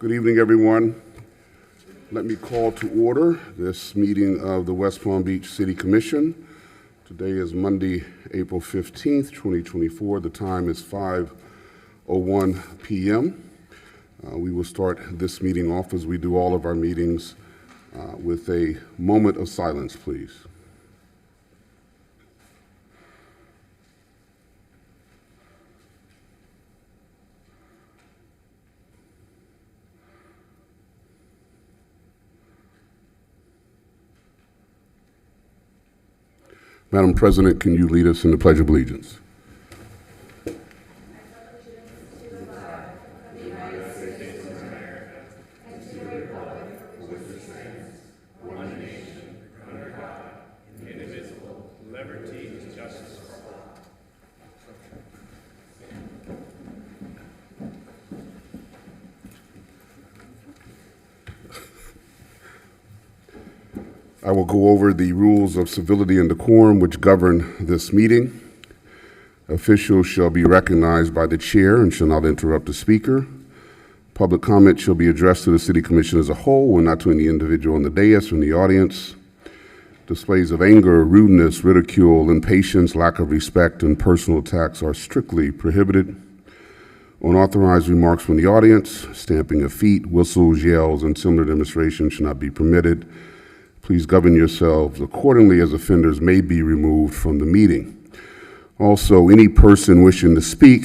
Good evening, everyone. Let me call to order this meeting of the West Palm Beach City Commission. Today is Monday, April 15th, 2024. The time is 5:01 p.m. We will start this meeting off as we do all of our meetings with a moment of silence, please. Madam President, can you lead us in the Pledge of Allegiance? I will go over the rules of civility and decorum which govern this meeting. Officials shall be recognized by the chair and shall not interrupt the speaker. Public comment shall be addressed to the City Commission as a whole and not to any individual on the dais or in the audience. Displays of anger, rudeness, ridicule, impatience, lack of respect, and personal attacks are strictly prohibited. Unauthorized remarks from the audience, stamping of feet, whistles, yells, and similar demonstrations should not be permitted. Please govern yourselves accordingly, as offenders may be removed from the meeting. Also, any person wishing to speak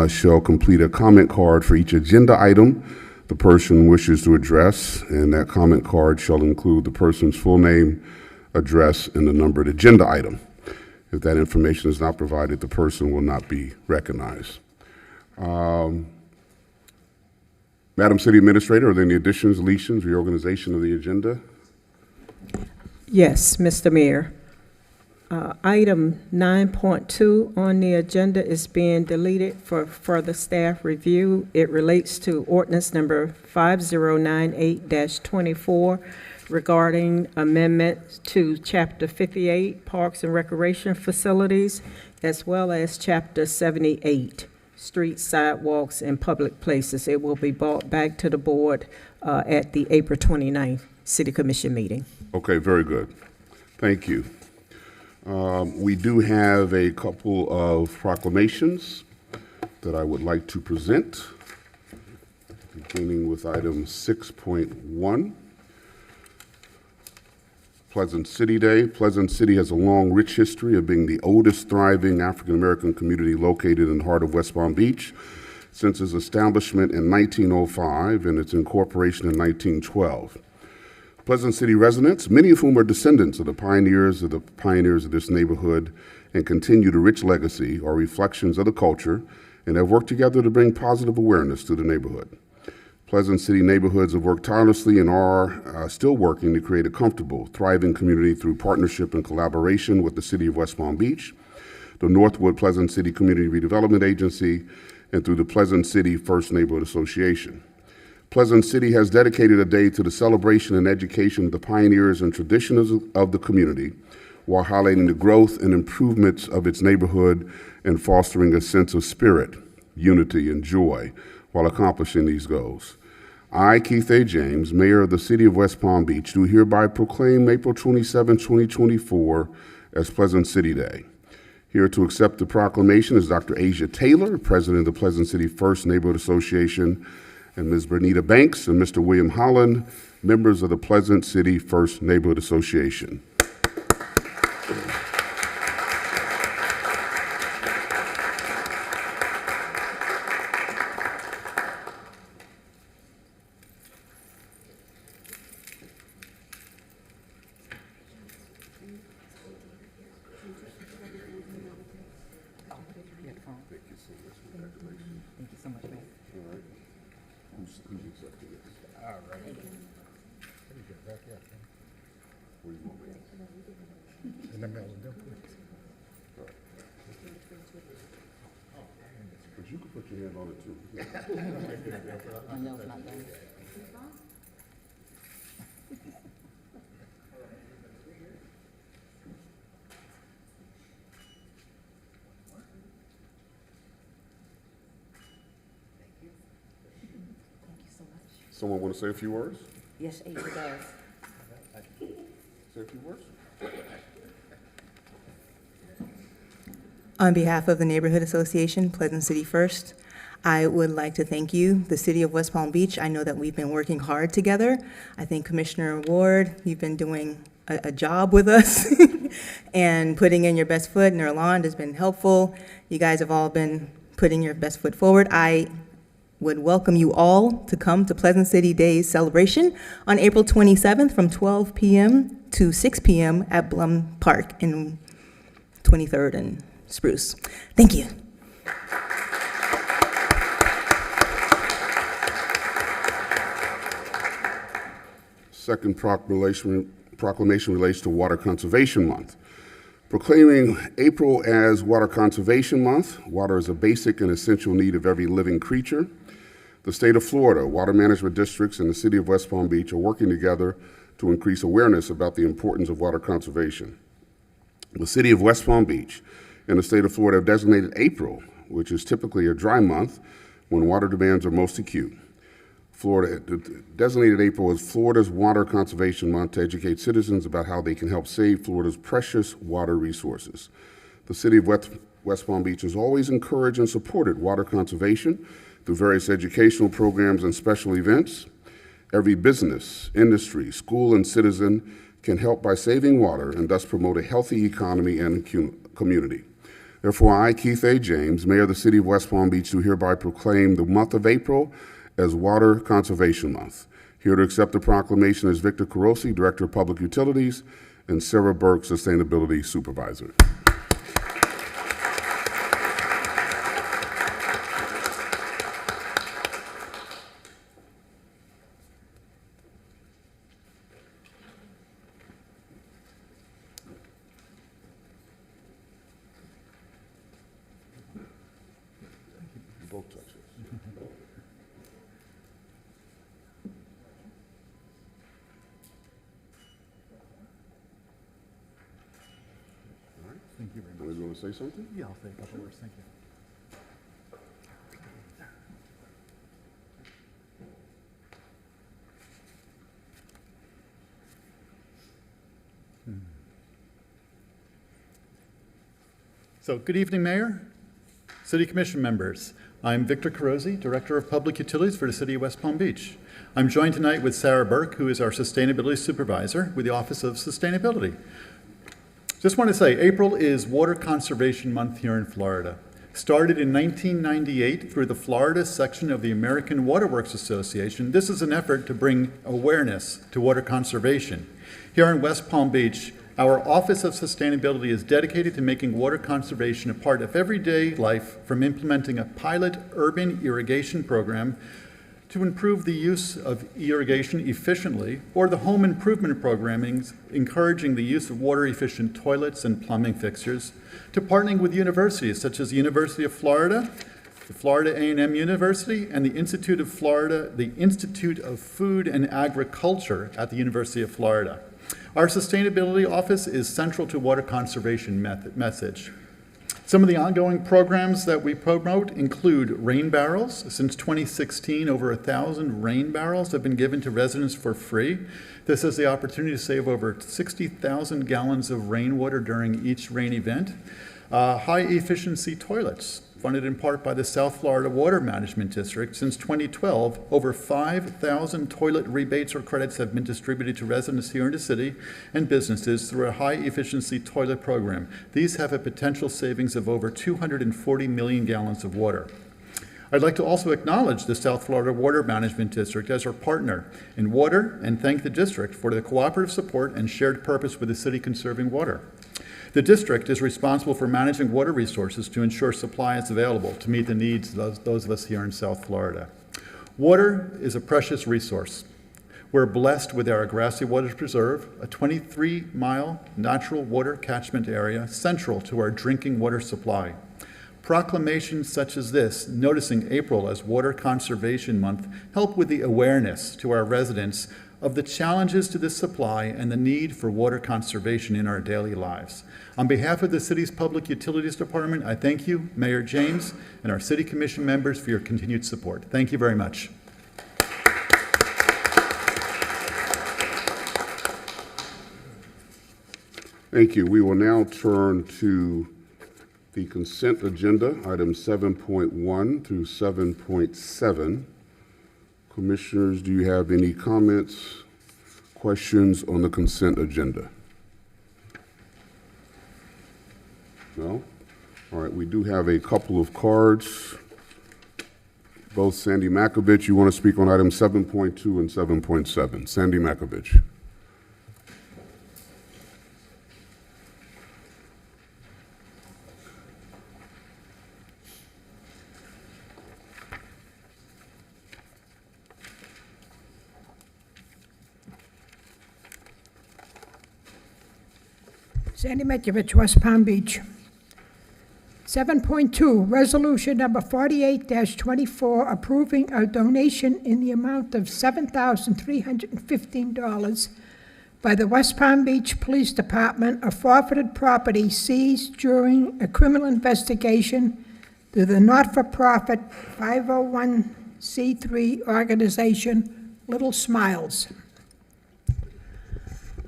shall complete a comment card for each agenda item the person wishes to address, and that comment card shall include the person's full name, address, and the numbered agenda item. If that information is not provided, the person will not be recognized. Madam City Administrator, are there any additions, deletions, reorganization of the agenda? Yes, Mr. Mayor. Item 9.2 on the agenda is being deleted for further staff review. It relates to ordinance number 5098-24 regarding amendment to Chapter 58, Parks and Recreation Facilities, as well as Chapter 78, Streets, Sidewalks, and Public Places. It will be brought back to the board at the April 29th City Commission meeting. Okay, very good. Thank you. We do have a couple of proclamations that I would like to present, beginning with item 6.1. Pleasant City Day. Pleasant City has a long, rich history of being the oldest thriving African-American community located in the heart of West Palm Beach since its establishment in 1905 and its incorporation in 1912. Pleasant City residents, many of whom are descendants of the pioneers of this neighborhood and continue the rich legacy, are reflections of the culture and have worked together to bring positive awareness to the neighborhood. Pleasant City neighborhoods have worked tirelessly and are still working to create a comfortable, thriving community through partnership and collaboration with the City of West Palm Beach, the Northwood Pleasant City Community Redevelopment Agency, and through the Pleasant City First Neighborhood Association. Pleasant City has dedicated a day to the celebration and education of the pioneers and traditions of the community, while highlighting the growth and improvements of its neighborhood and fostering a sense of spirit, unity, and joy while accomplishing these goals. I, Keith A. James, Mayor of the City of West Palm Beach, do hereby proclaim April 27, 2024 as Pleasant City Day. Here to accept the proclamation is Dr. Asia Taylor, President of the Pleasant City First Neighborhood Association, and Ms. Bernita Banks and Mr. William Holland, members of the Pleasant City First Neighborhood Association. But you can put your hand on it too. I know it's not done. Someone want to say a few words? Yes, April does. Say a few words? On behalf of the Neighborhood Association, Pleasant City First, I would like to thank you, the City of West Palm Beach. I know that we've been working hard together. I think Commissioner Ward, you've been doing a job with us and putting in your best foot, and Erland has been helpful. You guys have all been putting your best foot forward. I would welcome you all to come to Pleasant City Days celebration on April 27th from 12 p.m. to 6 p.m. at Blum Park in 23rd and Spruce. Thank you. Second proclamation relates to Water Conservation Month. Proclaiming April as Water Conservation Month, water is a basic and essential need of every living creature. The state of Florida, water management districts, and the city of West Palm Beach are working together to increase awareness about the importance of water conservation. The city of West Palm Beach and the state of Florida have designated April, which is typically a dry month when water demands are most acute. Florida designated April as Florida's Water Conservation Month to educate citizens about how they can help save Florida's precious water resources. The city of West Palm Beach has always encouraged and supported water conservation through various educational programs and special events. Every business, industry, school, and citizen can help by saving water and thus promote a healthy economy and community. Therefore, I, Keith A. James, Mayor of the City of West Palm Beach, do hereby proclaim the month of April as Water Conservation Month. Here to accept the proclamation is Victor Carosi, Director of Public Utilities, and Sarah Burke, Sustainability Supervisor. Both touch this. Thank you very much. You want to say something? Yeah, I'll say a couple words. Thank you. So, good evening, Mayor, City Commission members. I'm Victor Carosi, Director of Public Utilities for the City of West Palm Beach. I'm joined tonight with Sarah Burke, who is our Sustainability Supervisor with the Office of Sustainability. Just want to say, April is Water Conservation Month here in Florida. Started in 1998 through the Florida section of the American Water Works Association, this is an effort to bring awareness to water conservation. Here in West Palm Beach, our Office of Sustainability is dedicated to making water conservation a part of everyday life, from implementing a pilot urban irrigation program to improve the use of irrigation efficiently, or the home improvement programming encouraging the use of water-efficient toilets and plumbing fixtures, to partnering with universities such as the University of Florida, the Florida A&M University, and the Institute of Florida, the Institute of Food and Agriculture at the University of Florida. Our sustainability office is central to water conservation message. Some of the ongoing programs that we promote include rain barrels. Since 2016, over 1,000 rain barrels have been given to residents for free. This has the opportunity to save over 60,000 gallons of rainwater during each rain event. High efficiency toilets, funded in part by the South Florida Water Management District. Since 2012, over 5,000 toilet rebates or credits have been distributed to residents here in the city and businesses through a high-efficiency toilet program. These have a potential savings of over 240 million gallons of water. I'd like to also acknowledge the South Florida Water Management District as our partner in water and thank the district for the cooperative support and shared purpose with the city conserving water. The district is responsible for managing water resources to ensure supply is available to meet the needs of those of us here in South Florida. Water is a precious resource. We're blessed with our Grassy Waters Preserve, a 23-mile natural water catchment area central to our drinking water supply. Proclamations such as this, noticing April as Water Conservation Month, help with the awareness to our residents of the challenges to this supply and the need for water conservation in our daily lives. On behalf of the city's Public Utilities Department, I thank you, Mayor James, and our City Commission members for your continued support. Thank you very much. Thank you. We will now turn to the consent agenda, items 7.1 through 7.7. Commissioners, do you have any comments, questions on the consent agenda? No? All right, we do have a couple of cards. Both Sandy Makovich, you want to speak on items 7.2 and 7.7. Sandy Makovich. Sandy Metcavich, West Palm Beach. 7.2, Resolution Number 48-24, approving a donation in the amount of $7,315 by the West Palm Beach Police Department of forfeited property seized during a criminal investigation through the not-for-profit 501c3 organization, Little Smiles.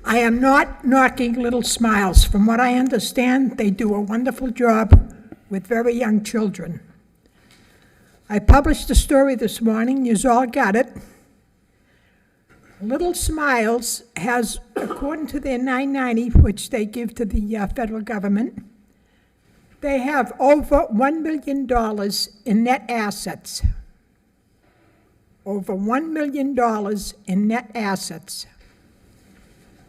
I am not knocking Little Smiles. From what I understand, they do a wonderful job with very young children. I published a story this morning, you all got it. Little Smiles has, according to their 990, which they give to the federal government, they have over $1 million in net assets. Over $1 million in net assets.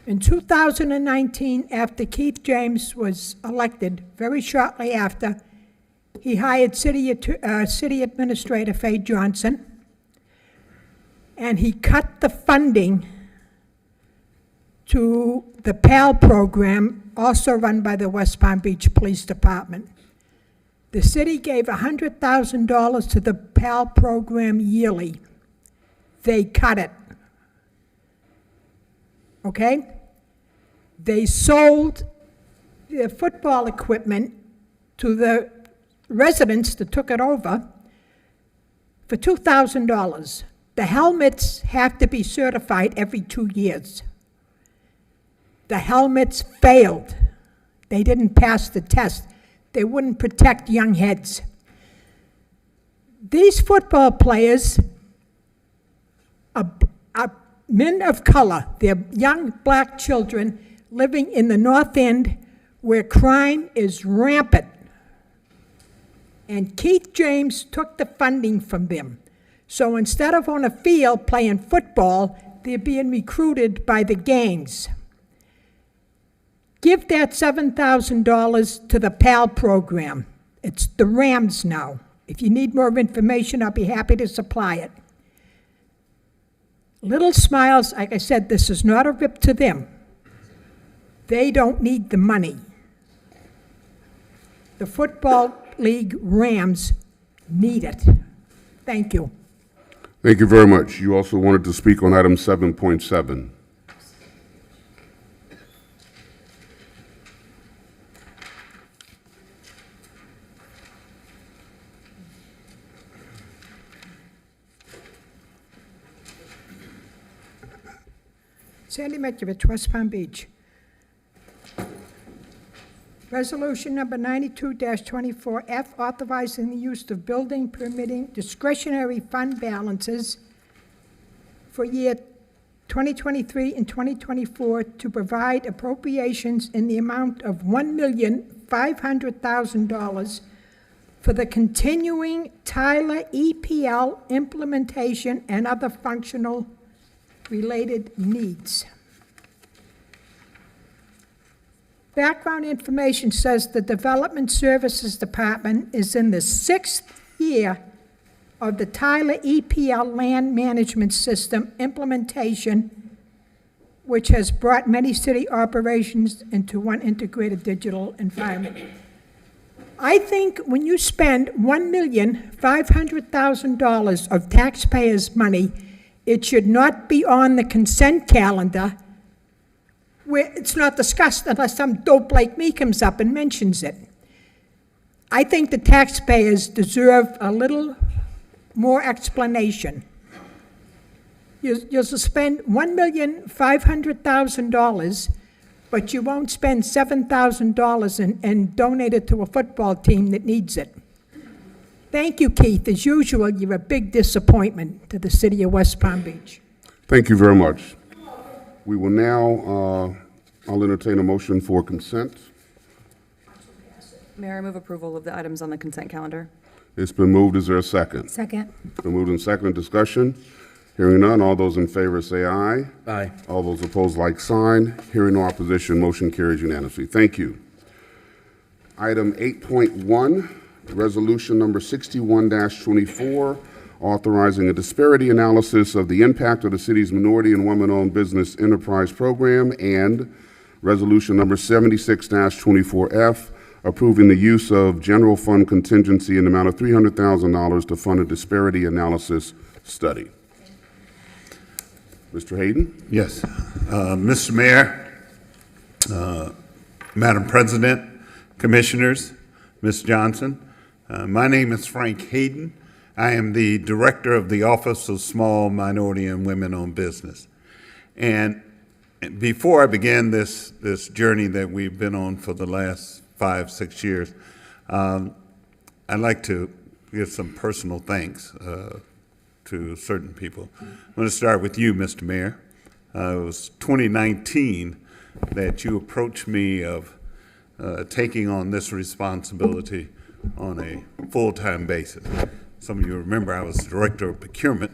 In 2019, after Keith James was elected, very shortly after, he hired City Administrator Faye Johnson, and he cut the funding to the PAL program, also run by the West Palm Beach Police Department. The city gave $100,000 to the PAL program yearly. They cut it. Okay? They sold their football equipment to the residents that took it over for $2,000. The helmets have to be certified every 2 years. The helmets failed. They didn't pass the test. They wouldn't protect young heads. These football players are men of color. They're young black children living in the North End where crime is rampant. And Keith James took the funding from them. So instead of on a field playing football, they're being recruited by the gangs. Give that $7,000 to the PAL program. It's the Rams now. If you need more information, I'll be happy to supply it. Little Smiles, like I said, this is not a rip to them. They don't need the money. The Football League Rams need it. Thank you. Thank you very much. You also wanted to speak on item 7.7. Sandy Metcavich, West Palm Beach. Resolution number 92-24F, authorizing the use of building permitting discretionary fund balances for year 2023 and 2024 to provide appropriations in the amount of $1,500,000 for the continuing Tyler EPL implementation and other functional related needs. Background information says the Development Services Department is in the 6th year of the Tyler EPL Land Management System implementation, which has brought many city operations into one integrated digital environment. I think when you spend $1,500,000 of taxpayers' money, it should not be on the consent calendar where it's not discussed unless some dope like me comes up and mentions it. I think the taxpayers deserve a little more explanation. You'll spend $1,500,000, but you won't spend $7,000 and donate it to a football team that needs it. Thank you, Keith. As usual, you're a big disappointment to the city of West Palm Beach. Thank you very much. We will now, I'll entertain a motion for consent. Mayor, I move approval of the items on the consent calendar. It's been moved. Is there a second? Second. It's been moved and seconded. Discussion. Hearing none. All those in favor say aye. Aye. All those opposed, like sign. Hearing no opposition, motion carries unanimously. Thank you. Item 8.1, resolution number 61-24, authorizing a disparity analysis of the impact of the city's minority and woman-owned business enterprise program, and resolution number 76-24F, approving the use of general fund contingency in the amount of $300,000 to fund a disparity analysis study. Mr. Hayden? Yes. Mr. Mayor, Madam President, Commissioners, Ms. Johnson, my name is Frank Hayden. I am the Director of the Office of Small, Minority, and Women-Owned Business. And before I begin this journey that we've been on for the last 5-6 years, I'd like to give some personal thanks to certain people. I'm going to start with you, Mr. Mayor. It was 2019 that you approached me of taking on this responsibility on a full-time basis. Some of you remember I was Director of Procurement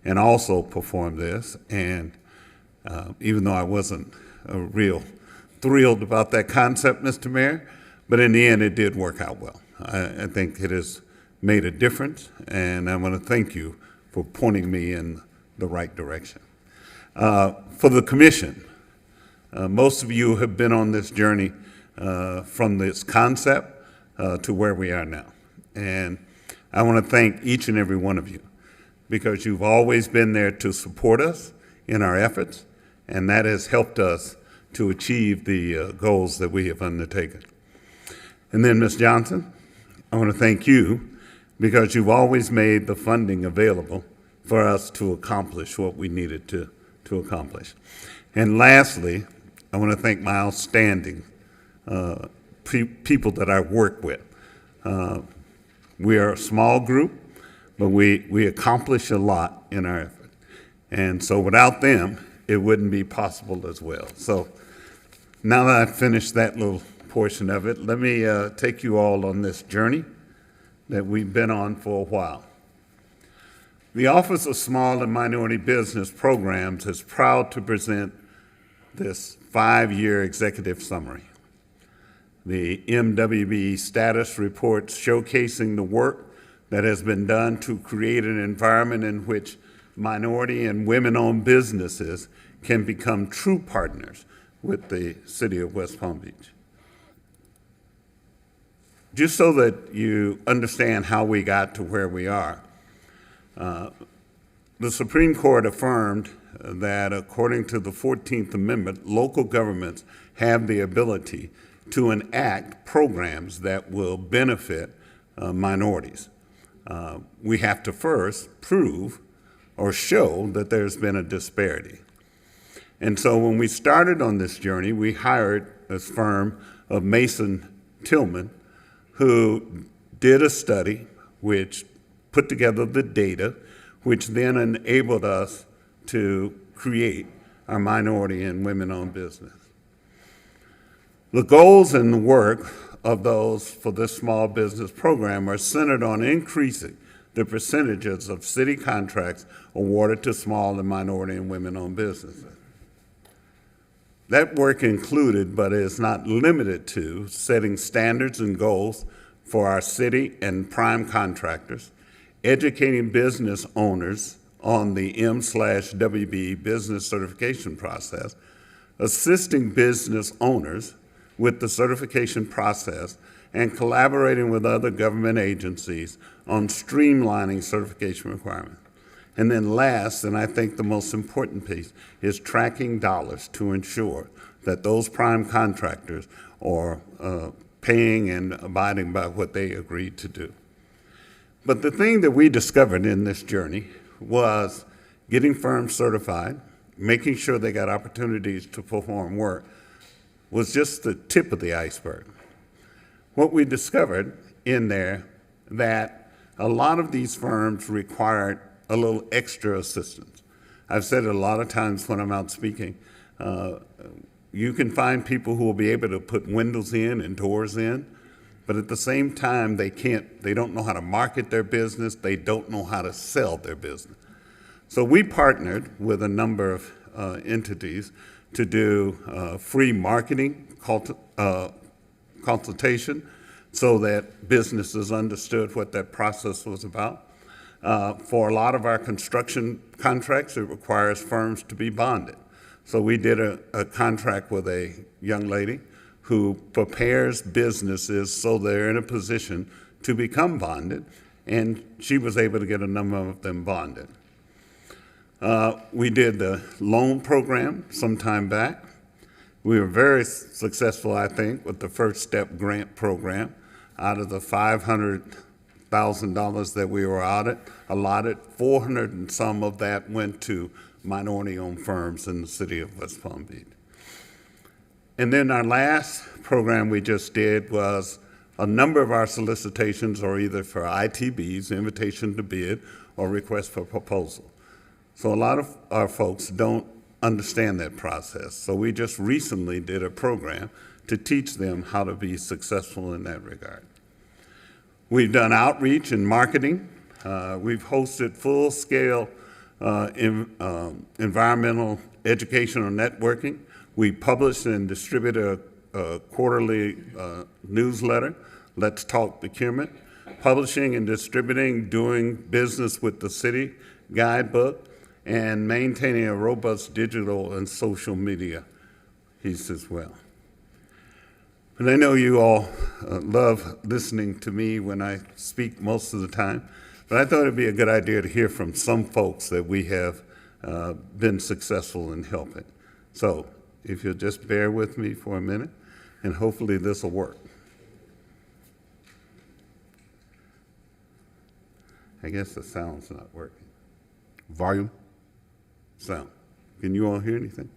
and also performed this, and even though I wasn't real thrilled about that concept, Mr. Mayor, but in the end it did work out well. I think it has made a difference, and I want to thank you for pointing me in the right direction. For the commission, most of you have been on this journey from this concept to where we are now. And I want to thank each and every one of you because you've always been there to support us in our efforts, and that has helped us to achieve the goals that we have undertaken. And then, Ms. Johnson, I want to thank you because you've always made the funding available for us to accomplish what we needed to accomplish. And lastly, I want to thank my outstanding people that I work with. We are a small group, but we accomplish a lot in our effort. And so without them, it wouldn't be possible as well. So now that I've finished that little portion of it, let me take you all on this journey that we've been on for a while. The Office of Small and Minority Business Programs is proud to present this 5-year executive summary. The MWB status report showcasing the work that has been done to create an environment in which minority and women-owned businesses can become true partners with the city of West Palm Beach. Just so that you understand how we got to where we are, the Supreme Court affirmed that according to the 14th Amendment, local governments have the ability to enact programs that will benefit minorities. We have to first prove or show that there's been a disparity. And so when we started on this journey, we hired a firm of Mason Tillman, who did a study which put together the data, which then enabled us to create our minority and women-owned business. The goals and the work of those for this small business program are centered on increasing the percentages of city contracts awarded to small and minority and women-owned businesses. That work included, but is not limited to, setting standards and goals for our city and prime contractors, educating business owners on the M/WB business certification process, assisting business owners with the certification process, and collaborating with other government agencies on streamlining certification requirements. And then last, and I think the most important piece, is tracking dollars to ensure that those prime contractors are paying and abiding by what they agreed to do. But the thing that we discovered in this journey was getting firms certified, making sure they got opportunities to perform work, was just the tip of the iceberg. What we discovered in there that a lot of these firms required a little extra assistance. I've said it a lot of times when I'm out speaking. You can find people who will be able to put windows in and doors in, but at the same time, they don't know how to market their business, they don't know how to sell their business. So we partnered with a number of entities to do free marketing consultation so that businesses understood what that process was about. For a lot of our construction contracts, it requires firms to be bonded. So we did a contract with a young lady who prepares businesses so they're in a position to become bonded, and she was able to get a number of them bonded. We did the loan program some time back. We were very successful, I think, with the First Step Grant Program. Out of the $500,000 that we were allotted, 400 and some of that went to minority-owned firms in the city of West Palm Beach. And then our last program we just did was a number of our solicitations are either for ITBs, invitation to bid, or request for proposal. So a lot of our folks don't understand that process. So we just recently did a program to teach them how to be successful in that regard. We've done outreach and marketing. We've hosted full-scale environmental educational networking. We published and distributed a quarterly newsletter, Let's Talk Procurement, publishing and distributing Doing Business with the City guidebook, and maintaining a robust digital and social media piece as well. And I know you all love listening to me when I speak most of the time, but I thought it'd be a good idea to hear from some folks that we have been successful in helping. So if you'll just bear with me for a minute, and hopefully this will work. I guess the sound's not working. Volume? Sound. Can you all hear anything?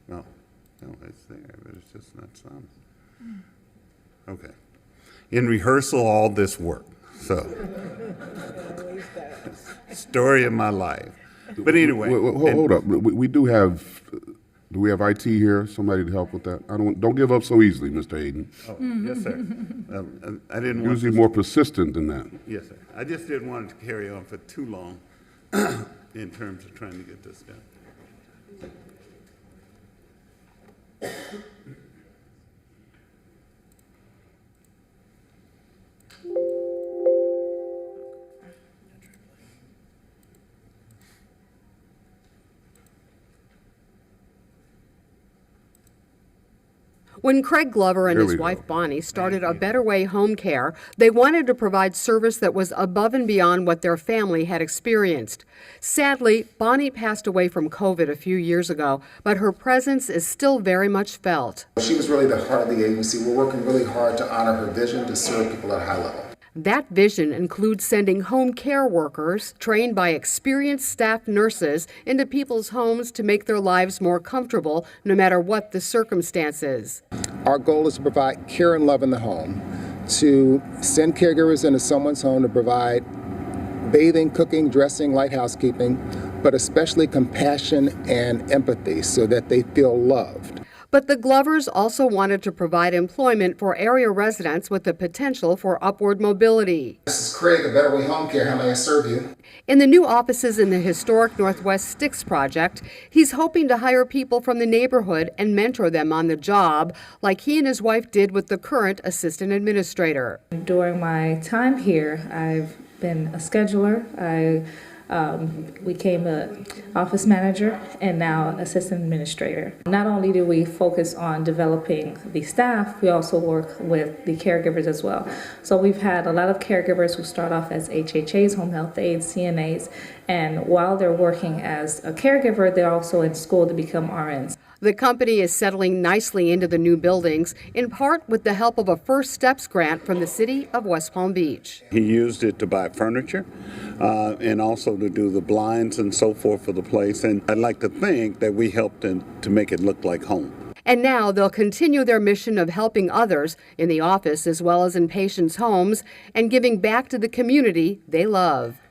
No, it's there, but it's just not sounding. Okay. In rehearsal, all this worked. So, story of my life. But anyway. Hold up. We do have. Do we have IT here? Somebody to help with that? Don't give up so easily, Mr. Hayden. Oh, yes, sir. I didn't want Usually more persistent than that. Yes, sir. I just didn't want it to carry on for too long in terms of trying to get this done. When Craig Glover and There his we wife go. Bonnie started A Better Way Home Care, they wanted to provide service that was above and beyond what their family had experienced. Sadly, Bonnie passed away from COVID a few years ago, but her presence is still very much felt. She was really the heart of the agency. We're working really hard to honor her vision to serve people at a high level. That vision includes sending home care workers, trained by experienced staff nurses, into people's homes to make their lives more comfortable, no matter what the circumstances. Our goal is to provide care and love in the home, to send caregivers into someone's home to provide bathing, cooking, dressing, light housekeeping, but especially compassion and empathy so that they feel loved. But the Glovers also wanted to provide employment for area residents with the potential for upward mobility. This is Craig, A Better Way Home Care. How may I serve you? In the new offices in the historic Northwest Sticks project, he's hoping to hire people from the neighborhood and mentor them on the job, like he and his wife did with the current assistant administrator. During my time here, I've been a scheduler. I became an office manager and now assistant administrator. Not only do we focus on developing the staff, we also work with the caregivers as well. So we've had a lot of caregivers who start off as HHAs, home health aides, CNAs, and while they're working as a caregiver, they're also in school to become RNs. The company is settling nicely into the new buildings, in part with the help of a First Steps grant from the city of West Palm Beach. He used it to buy furniture and also to do the blinds and so forth for the place. And I'd like to think that we helped him to make it look like home. And now they'll continue their mission of helping others in the office as well as in patients' homes and giving back to the community they love.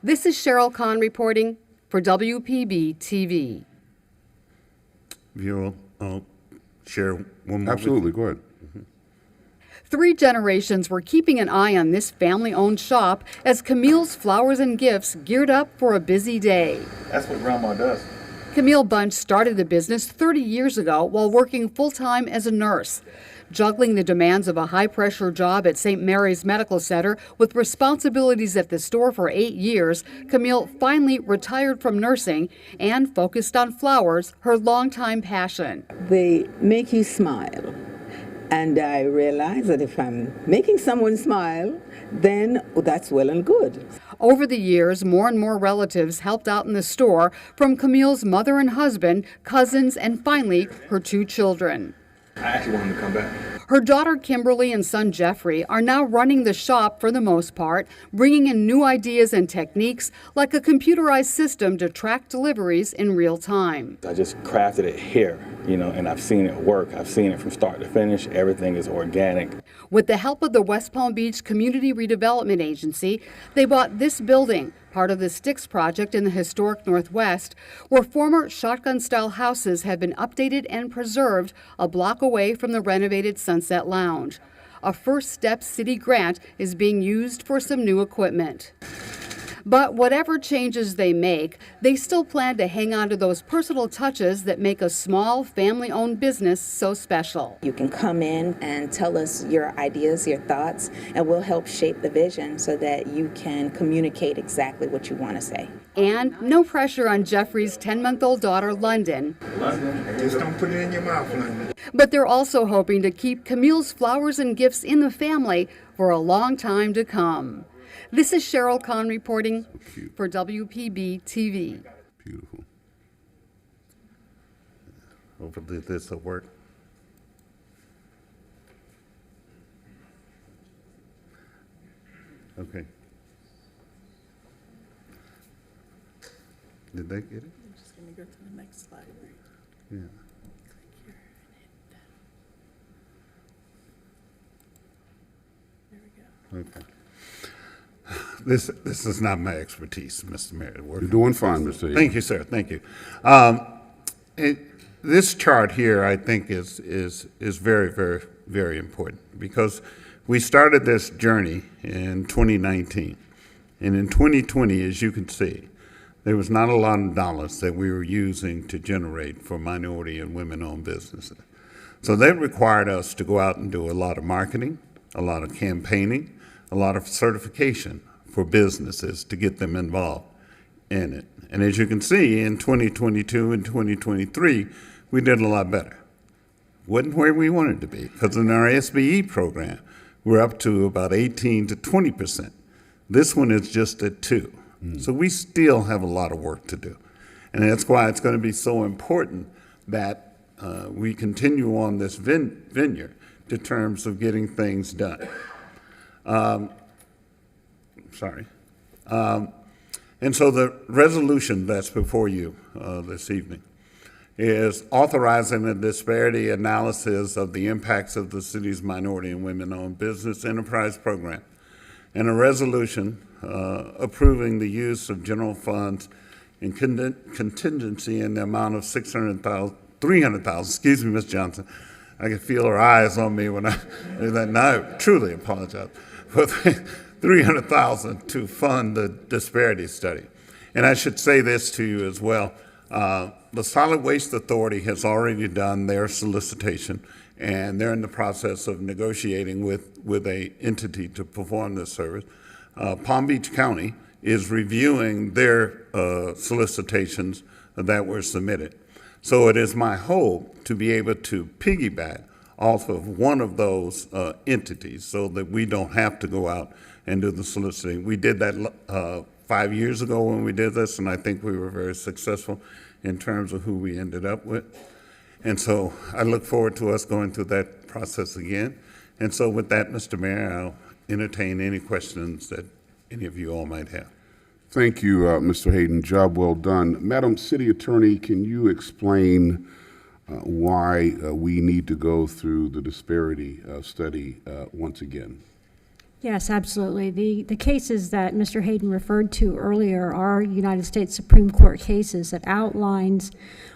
This is Cheryl Kahn reporting for WPB-TV. If you'll share one more. Absolutely, go ahead. 3 generations were keeping an eye on this family-owned shop as Camille's Flowers and Gifts geared up for a busy day. That's what Grandma does. Camille Bunch started the business 30 years ago while working full-time as a nurse. Juggling the demands of a high-pressure job at St. Mary's Medical Center with responsibilities at the store for 8 years, Camille finally retired from nursing and focused on flowers, her longtime passion. They make you smile. And I realize that if I'm making someone smile, then that's well and good. Over the years, more and more relatives helped out in the store, from Camille's mother and husband, cousins, and finally, her 2 children. I actually want him to come back. Her daughter Kimberly and son Jeffrey are now running the shop for the most part, bringing in new ideas and techniques like a computerized system to track deliveries in real time. I just crafted it here, and I've seen it work. I've seen it from start to finish. Everything is organic. With the help of the West Palm Beach Community Redevelopment Agency, they bought this building, part of the Sticks project in the historic Northwest, where former shotgun-style houses have been updated and preserved a block away from the renovated Sunset Lounge. A First Step City grant is being used for some new equipment. But whatever changes they make, they still plan to hang on to those personal touches that make a small, family-owned business so special. You can come in and tell us your ideas, your thoughts, and we'll help shape the vision so that you can communicate exactly what you want to say. And no pressure on Jeffrey's 10-month-old daughter, London. Just don't put it in your mouth, London. But they're also hoping to keep Camille's Flowers and Gifts in the family for a long time to come. This is Cheryl Kahn reporting for WPB-TV. Beautiful. Hopefully this will work. Okay. Did they get it? I'm just going to go to the next slide. Yeah. There we go. Okay. This is not my expertise, Mr. Mayor. You're doing fine, Mr. Higgins. Thank you, sir. Thank you. This chart here, I think, is very, very, very important because we started this journey in 2019, and in 2020, as you can see, there was not a lot of dollars that we were using to generate for minority and women-owned businesses. So that required us to go out and do a lot of marketing, a lot of campaigning, a lot of certification for businesses to get them involved in it. And as you can see, in 2022 and 2023, we did a lot better. Wasn't where we wanted to be, because in our SBE program, we're up to about 18 to 20%. This one is just at 2%. So we still have a lot of work to do. And that's why it's going to be so important that we continue on this vineyard in terms of getting things done. And so the resolution that's before you this evening is authorizing a disparity analysis of the impacts of the city's minority and women-owned business enterprise program, and a resolution approving the use of general funds in contingency in the amount of $300,000. Excuse me, Ms. Johnson. I can feel her eyes on me when I do that. Now, I truly apologize. For $300,000 to fund the disparity study. And I should say this to you as well. The Solid Waste Authority has already done their solicitation, and they're in the process of negotiating with an entity to perform this service. Palm Beach County is reviewing their solicitations that were submitted. So it is my hope to be able to piggyback off of one of those entities so that we don't have to go out and do the soliciting. We did that 5 years ago when we did this, and I think we were very successful in terms of who we ended up with. And so I look forward to us going through that process again. And so with that, Mr. Mayor, I'll entertain any questions that any of you all might have. Thank you, Mr. Hayden. Job well done. Madam City Attorney, can you explain why we need to go through the disparity study once again? Yes, absolutely. The cases that Mr. Hayden referred to earlier are United States Supreme Court cases that outlines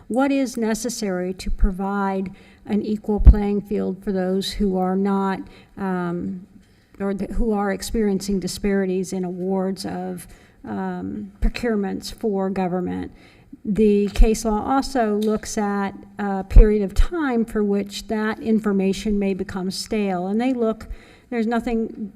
what is necessary to provide an equal playing field for those who are not who are experiencing disparities in awards of procurements for government. The case law also looks at a period of time for which that information may become stale, and there's nothing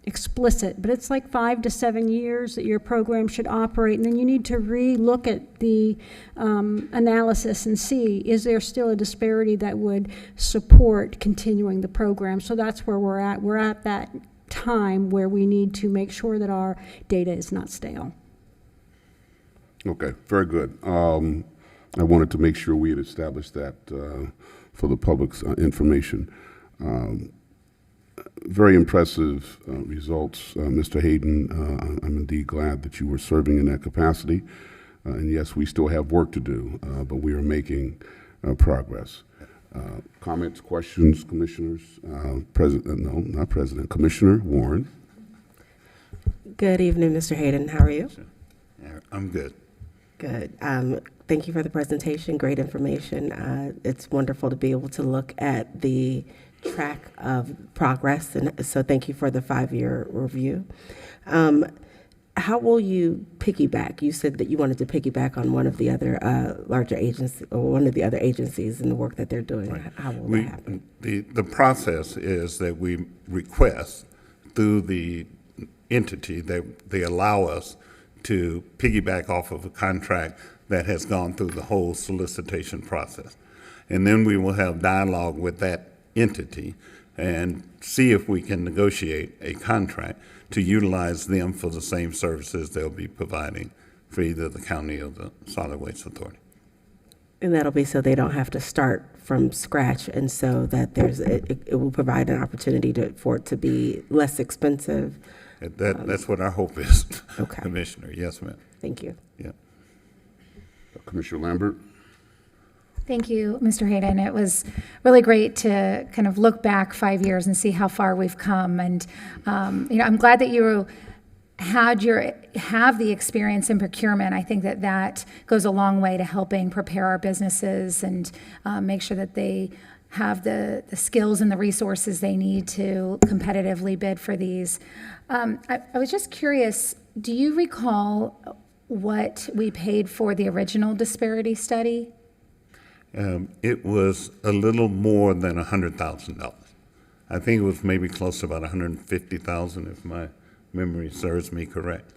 explicit, but it's like 5 to 7 years that your program should operate, and then you need to re-look at the analysis and see, is there still a disparity that would support continuing the program? So that's where we're at. We're at that time where we need to make sure that our data is not stale. Okay, very good. I wanted to make sure we had established that for the public's information. Very impressive results, Mr. Hayden. I'm indeed glad that you were serving in that capacity. And yes, we still have work to do, but we are making progress. Comments, questions, commissioners? Commissioner Warren. Good evening, Mr. Hayden. How are you? I'm good. Good. Thank you for the presentation. Great information. It's wonderful to be able to look at the track of progress, and so thank you for the 5-year review. How will you piggyback? You said that you wanted to piggyback on one of the other larger agencies, or one of the other agencies in the work that they're doing. Right. How will that happen? The process is that we request through the entity that they allow us to piggyback off of a contract that has gone through the whole solicitation process. And then we will have dialogue with that entity and see if we can negotiate a contract to utilize them for the same services they'll be providing for either the county or the Solid Waste Authority. And that'll be so they don't have to start from scratch, and so that it will provide an opportunity for it to be less expensive. That's what our hope is, okay. Commissioner. Yes, ma'am. Thank you. Yeah. Commissioner Lambert. Thank you, Mr. Hayden. It was really great to kind of look back 5 years and see how far we've come. And I'm glad that you have the experience in procurement. I think that goes a long way to helping prepare our businesses and make sure that they have the skills and the resources they need to competitively bid for these. I was just curious, do you recall what we paid for the original disparity study? It was a little more than $100,000. I think it was maybe close to about $150,000, if my memory serves me correct.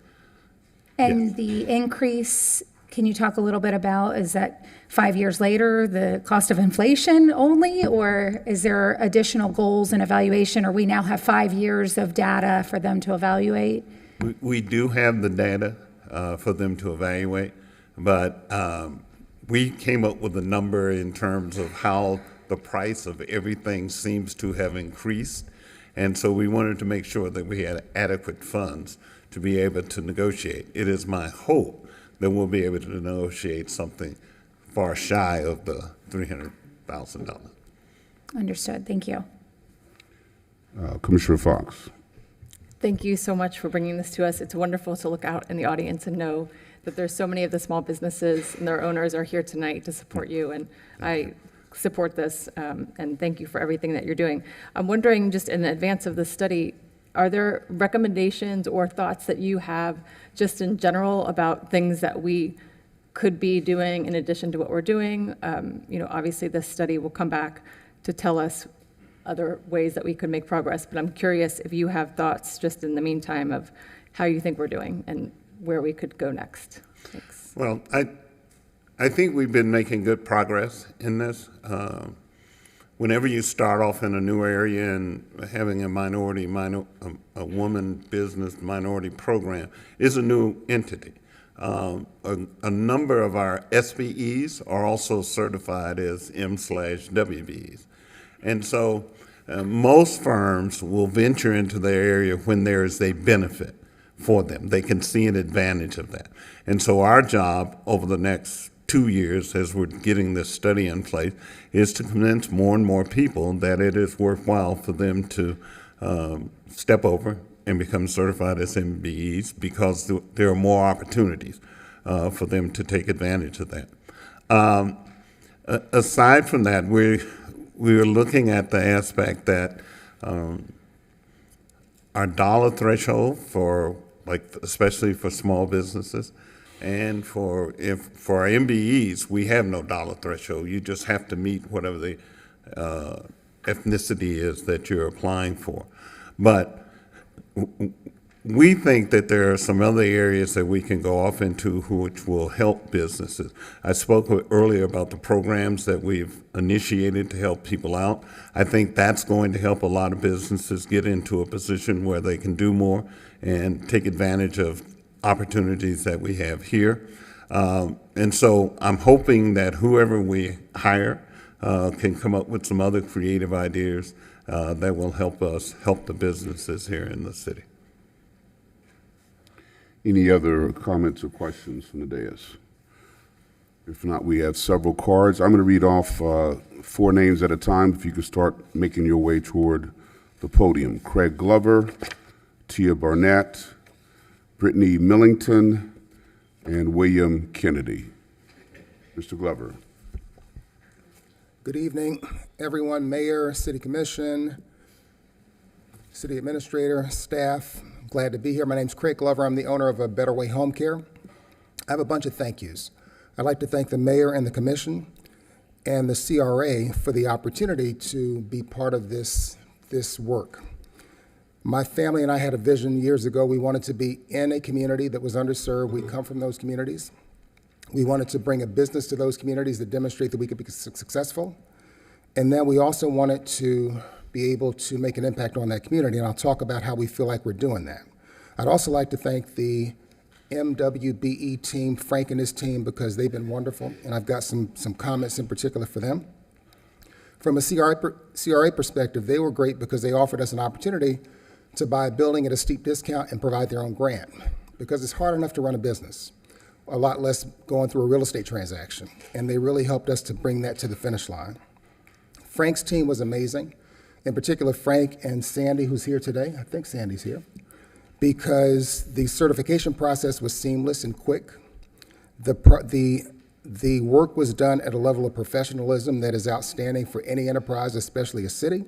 And yes. The increase, can you talk a little bit about, is that 5 years later, the cost of inflation only, or is there additional goals and evaluation, or we now have 5 years of data for them to evaluate? We do have the data for them to evaluate, but we came up with a number in terms of how the price of everything seems to have increased. And so we wanted to make sure that we had adequate funds to be able to negotiate. It is my hope that we'll be able to negotiate something far shy of the $300,000. Understood. Thank you. Commissioner Fox. Thank you so much for bringing this to us. It's wonderful to look out in the audience and know that there's so many of the small businesses and their owners are here tonight to support you. And I support this, and thank you for everything that you're doing. I'm wondering, just in advance of the study, are there recommendations or thoughts that you have just in general about things that we could be doing in addition to what we're doing? Obviously this study will come back to tell us other ways that we could make progress, but I'm curious if you have thoughts just in the meantime of how you think we're doing and where we could go next. Thanks. Well, I think we've been making good progress in this. Whenever you start off in a new area and having a woman business minority program is a new entity. A number of our SBEs are also certified as M/WBEs. And so most firms will venture into their area when there is a benefit for them. They can see an advantage of that. And so our job over the next 2 years, as we're getting this study in place, is to convince more and more people that it is worthwhile for them to step over and become certified as MBEs, because there are more opportunities for them to take advantage of that. Aside from that, we are looking at the aspect that our dollar threshold for, like, especially for small businesses, and for our MBEs, we have no dollar threshold. You just have to meet whatever the ethnicity is that you're applying for. But we think that there are some other areas that we can go off into which will help businesses. I spoke earlier about the programs that we've initiated to help people out. I think that's going to help a lot of businesses get into a position where they can do more and take advantage of opportunities that we have here. And so I'm hoping that whoever we hire can come up with some other creative ideas that will help us help the businesses here in the city. Any other comments or questions from the dais? If not, we have several cards. I'm going to read off 4 names at a time. If you could start making your way toward the podium. Craig Glover, Tia Barnett, Brittany Millington, and William Kennedy. Mr. Glover. Good evening, everyone, Mayor, City Commission, City Administrator, staff. Glad to be here. My name's Craig Glover. I'm the owner of A Better Way Home Care. I have a bunch of thank yous. I'd like to thank the Mayor and the Commission and the CRA for the opportunity to be part of this work. My family and I had a vision years ago. We wanted to be in a community that was underserved. We come from those communities. We wanted to bring a business to those communities that demonstrate that we could be successful. And then we also wanted to be able to make an impact on that community, and I'll talk about how we feel like we're doing that. I'd also like to thank the MWBE team, Frank and his team, because they've been wonderful, and I've got some comments in particular for them. From a CRA perspective, they were great because they offered us an opportunity to buy a building at a steep discount and provide their own grant, because it's hard enough to run a business, a lot less going through a real estate transaction, and they really helped us to bring that to the finish line. Frank's team was amazing, in particular Frank and Sandy, who's here today. I think Sandy's here, because the certification process was seamless and quick. The work was done at a level of professionalism that is outstanding for any enterprise, especially a city.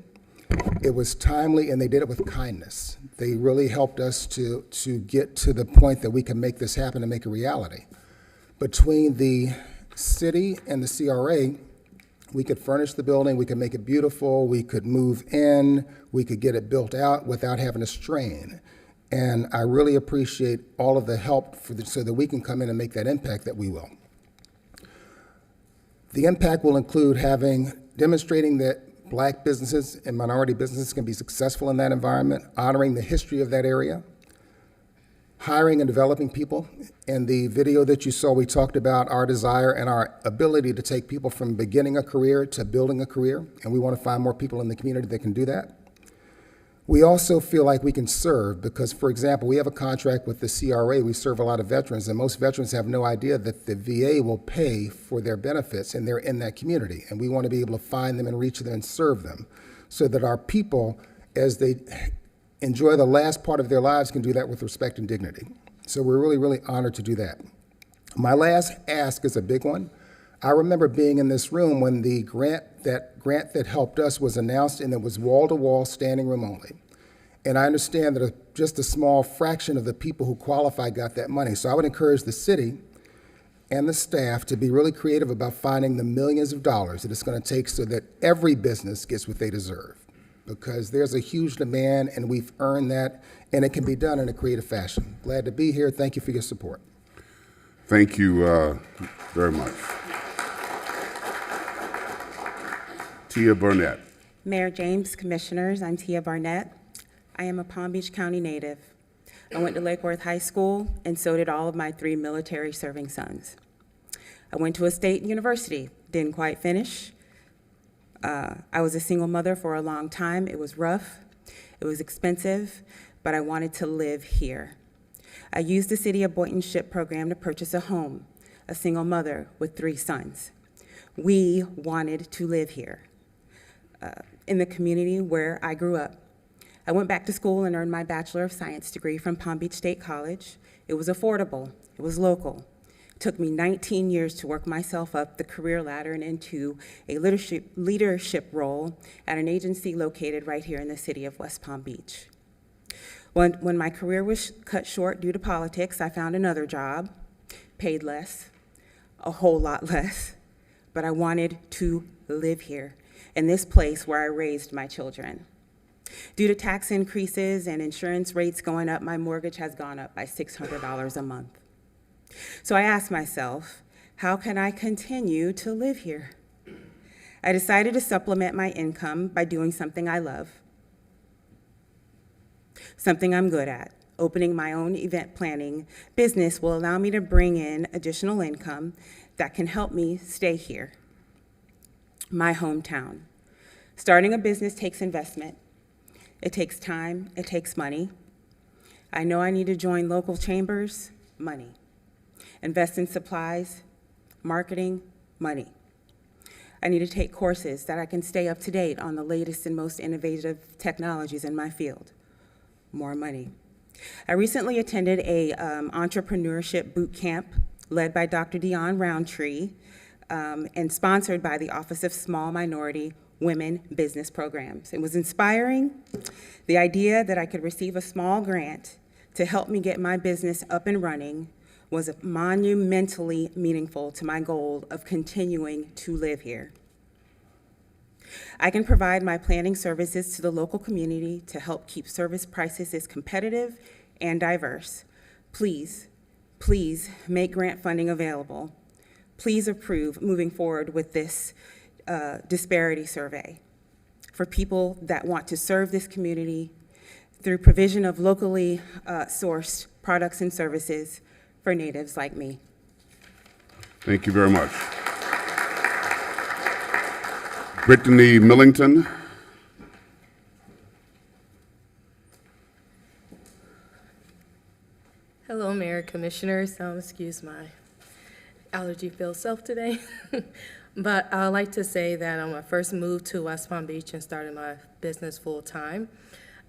It was timely, and they did it with kindness. They really helped us to get to the point that we can make this happen and make a reality. Between the city and the CRA, we could furnish the building, we could make it beautiful, we could move in, we could get it built out without having to strain. And I really appreciate all of the help so that we can come in and make that impact that we will. The impact will include demonstrating that Black businesses and minority businesses can be successful in that environment, honoring the history of that area, hiring and developing people. In the video that you saw, we talked about our desire and our ability to take people from beginning a career to building a career, and we want to find more people in the community that can do that. We also feel like we can serve because, for example, we have a contract with the CRA. We serve a lot of veterans, and most veterans have no idea that the VA will pay for their benefits, and they're in that community. And we want to be able to find them and reach them and serve them so that our people, as they enjoy the last part of their lives, can do that with respect and dignity. So we're really, really honored to do that. My last ask is a big one. I remember being in this room when the grant that helped us was announced, and it was wall-to-wall, standing room only. And I understand that just a small fraction of the people who qualify got that money. So I would encourage the city and the staff to be really creative about finding the millions of dollars that it's going to take so that every business gets what they deserve. Because there's a huge demand, and we've earned that, and it can be done in a creative fashion. Glad to be here. Thank you for your support. Thank you very much. Tia Barnett. Mayor James, Commissioners, I'm Tia Barnett. I am a Palm Beach County native. I went to Lake Worth High School, and so did all of my 3 military serving sons. I went to a state university, didn't quite finish. I was a single mother for a long time. It was rough, it was expensive, but I wanted to live here. I used the City of Boynton SHIP program to purchase a home, a single mother with 3 sons. We wanted to live here, in the community where I grew up. I went back to school and earned my Bachelor of Science degree from Palm Beach State College. It was affordable, it was local. It took me 19 years to work myself up the career ladder and into a leadership role at an agency located right here in the city of West Palm Beach. When my career was cut short due to politics, I found another job, paid less, a whole lot less, but I wanted to live here, in this place where I raised my children. Due to tax increases and insurance rates going up, my mortgage has gone up by $600 a month. So I asked myself, how can I continue to live here? I decided to supplement my income by doing something I love, something I'm good at. Opening my own event planning business will allow me to bring in additional income that can help me stay here, my hometown. Starting a business takes investment. It takes time, it takes money. I know I need to join local chambers, money. Invest in supplies, marketing, money. I need to take courses that I can stay up to date on the latest and most innovative technologies in my field, more money. I recently attended a entrepreneurship boot camp led by Dr. Dion Roundtree and sponsored by the Office of Small Minority Women Business Programs. It was inspiring. The idea that I could receive a small grant to help me get my business up and running was monumentally meaningful to my goal of continuing to live here. I can provide my planning services to the local community to help keep service prices competitive and diverse. Please, please make grant funding available. Please approve moving forward with this disparity survey for people that want to serve this community through provision of locally sourced products and services for natives like me. Thank you very much. Brittany Millington. Hello, Mayor, Commissioners. Excuse my allergy-filled self today. But I'd like to say that on my first move to West Palm Beach and started my business full-time,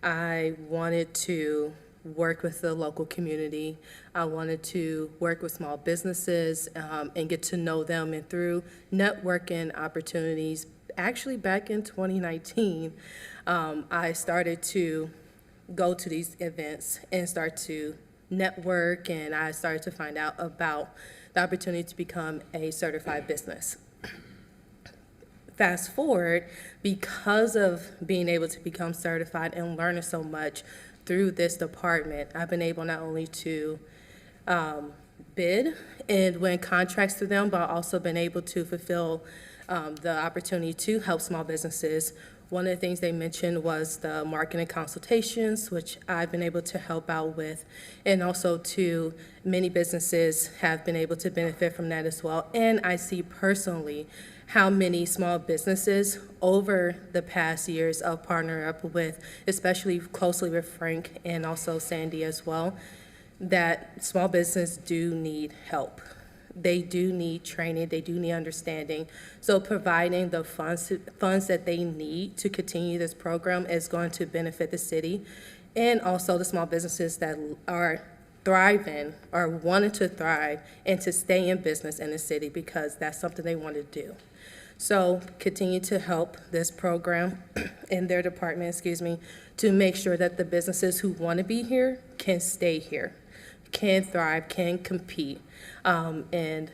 I wanted to work with the local community. I wanted to work with small businesses and get to know them. And through networking opportunities, actually back in 2019, I started to go to these events and start to network, and I started to find out about the opportunity to become a certified business. Fast forward, because of being able to become certified and learning so much through this department, I've been able not only to bid and win contracts through them, but also been able to fulfill the opportunity to help small businesses. One of the things they mentioned was the marketing consultations, which I've been able to help out with, and also to many businesses have been able to benefit from that as well. And I see personally how many small businesses over the past years of partnering up with, especially closely with Frank and also Sandy as well, that small business do need help. They do need training, they do need understanding. So providing the funds that they need to continue this program is going to benefit the city and also the small businesses that are thriving or wanting to thrive and to stay in business in the city, because that's something they want to do. So continue to help this program in their department, to make sure that the businesses who want to be here can stay here, can thrive, can compete. And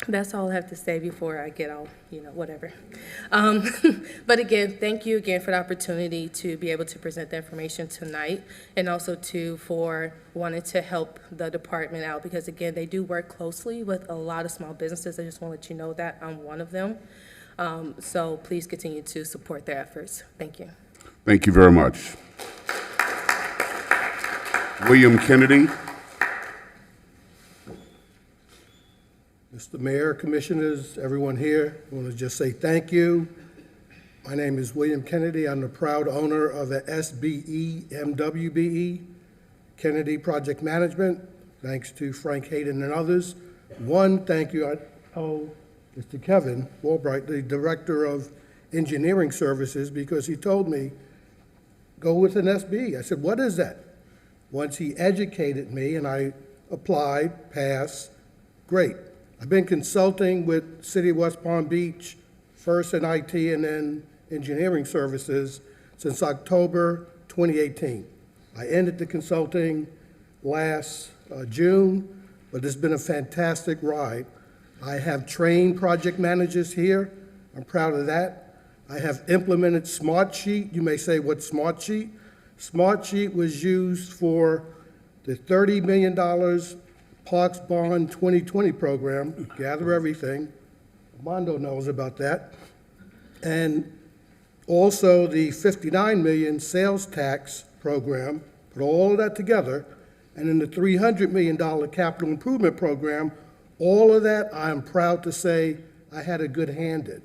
that's all I have to say before I get all, whatever. But again, thank you again for the opportunity to be able to present the information tonight, and also for wanting to help the department out, because again, they do work closely with a lot of small businesses. I just want to let you know that I'm one of them. So please continue to support their efforts. Thank you. Thank you very much. William Kennedy. Mr. Mayor, Commissioners, everyone here, I want to just say thank you. My name is William Kennedy. I'm the proud owner of the SBE MWBE Kennedy Project Management, thanks to Frank Hayden and others. One, thank you, I owe Mr. Kevin Walbright, the Director of Engineering Services, because he told me, go with an SBE. I said, what is that? Once he educated me and I applied, passed, great. I've been consulting with City of West Palm Beach, first in IT and then engineering services, since October 2018. I ended the consulting last June, but it's been a fantastic ride. I have trained project managers here. I'm proud of that. I have implemented Smartsheet. You may say, what's Smartsheet? Smartsheet was used for the $30 million Parks Bond 2020 program, Gather Everything. Mondo knows about that. And also the $59 million sales tax program, put all of that together, and in the $300 million capital improvement program, all of that I am proud to say I had a good hand in.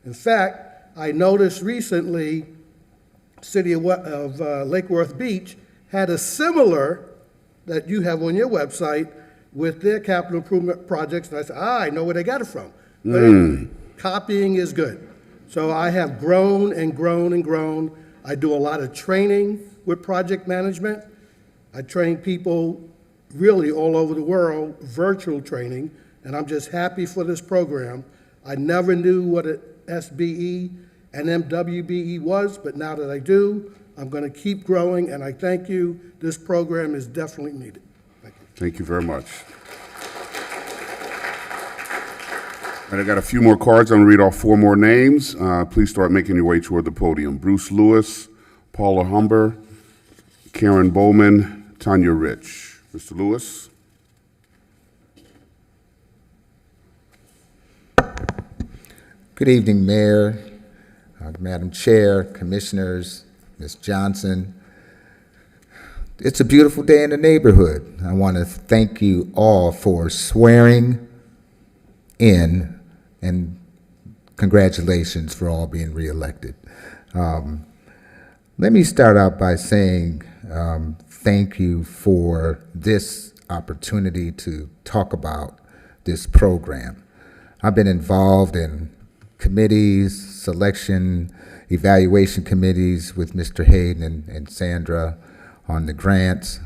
In fact, I noticed recently City of Lake Worth Beach had a similar that you have on your website with their capital improvement projects, and I said, I know where they got it from. But copying is good. So I have grown and grown and grown. I do a lot of training with project management. I train people really all over the world, virtual training, and I'm just happy for this program. I never knew what an SBE and MWBE was, but now that I do, I'm going to keep growing, and I thank you. This program is definitely needed. Thank you. Thank you very much. And I got a few more cards. I'm going to read off 4 more names. Please start making your way toward the podium. Bruce Lewis, Paula Humber, Karen Bowman, Tanya Rich. Mr. Lewis. Good evening, Mayor, Madam Chair, Commissioners, Ms. Johnson. It's a beautiful day in the neighborhood. I want to thank you all for swearing in, and congratulations for all being reelected. Let me start out by saying thank you for this opportunity to talk about this program. I've been involved in committees, selection, evaluation committees with Mr. Hayden and Sandra on the grants,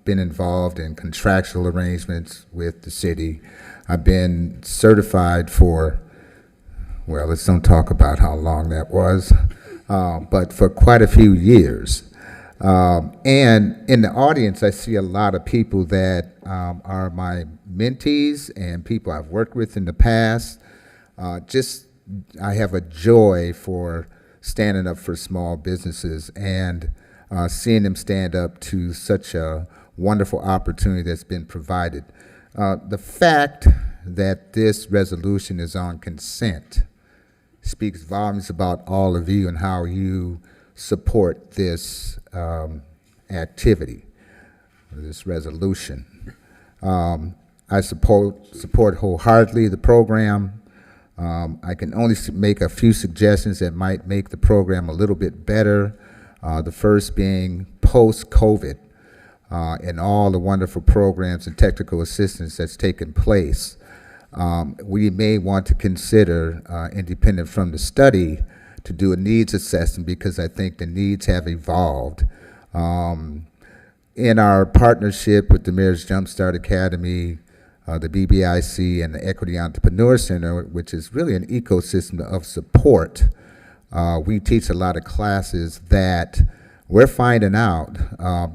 been involved in contractual arrangements with the city. I've been certified for, well, let's don't talk about how long that was, but for quite a few years. And in the audience, I see a lot of people that are my mentees and people I've worked with in the past. I have a joy for standing up for small businesses and seeing them stand up to such a wonderful opportunity that's been provided. The fact that this resolution is on consent speaks volumes about all of you and how you support this activity, this resolution. I support wholeheartedly the program. I can only make a few suggestions that might make the program a little bit better. The first being post-COVID and all the wonderful programs and technical assistance that's taken place. We may want to consider, independent from the study, to do a needs assessment because I think the needs have evolved. In our partnership with the Mayor's Jumpstart Academy, the BBIC, and the Equity Entrepreneur Center, which is really an ecosystem of support, we teach a lot of classes that we're finding out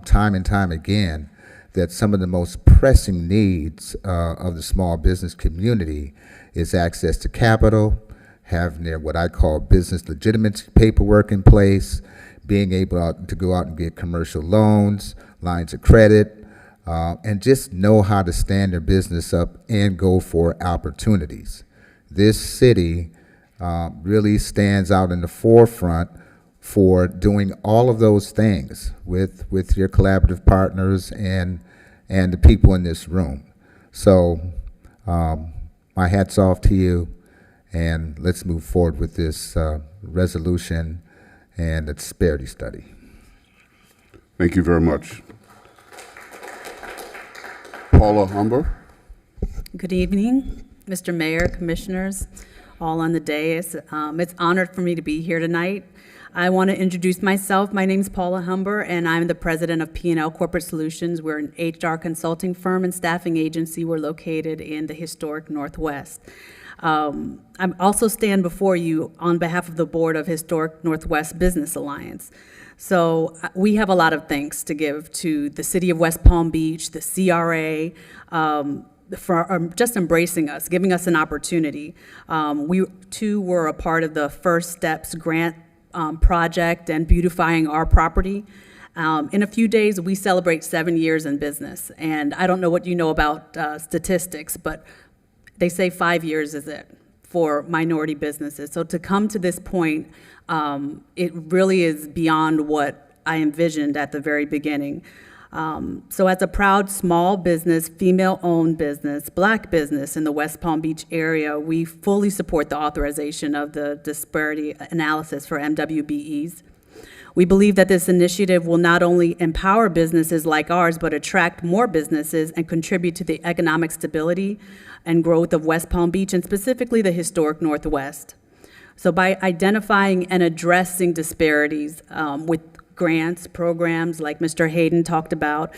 time and time again that some of the most pressing needs of the small business community is access to capital, having their what I call business legitimacy paperwork in place, being able to go out and get commercial loans, lines of credit, and just know how to stand their business up and go for opportunities. This city really stands out in the forefront for doing all of those things with your collaborative partners and the people in this room. So my hat's off to you, and let's move forward with this resolution and the disparity study. Thank you very much. Paula Humber. Good evening, Mr. Mayor, Commissioners, all on the dais. It's honored for me to be here tonight. I want to introduce myself. My name is Paula Humber, and I'm the president of P&L Corporate Solutions. We're an HR consulting firm and staffing agency. We're located in the historic Northwest. I also stand before you on behalf of the board of Historic Northwest Business Alliance. So we have a lot of thanks to give to the city of West Palm Beach, the CRA, for just embracing us, giving us an opportunity. We too were a part of the First Steps grant project and beautifying our property. In a few days, we celebrate 7 years in business. And I don't know what you know about statistics, but they say 5 years is it for minority businesses. So to come to this point, it really is beyond what I envisioned at the very beginning. So as a proud small business, female-owned business, Black business in the West Palm Beach area, we fully support the authorization of the disparity analysis for MWBEs. We believe that this initiative will not only empower businesses like ours, but attract more businesses and contribute to the economic stability and growth of West Palm Beach, and specifically the historic Northwest. So by identifying and addressing disparities with grants, programs like Mr. Hayden talked about,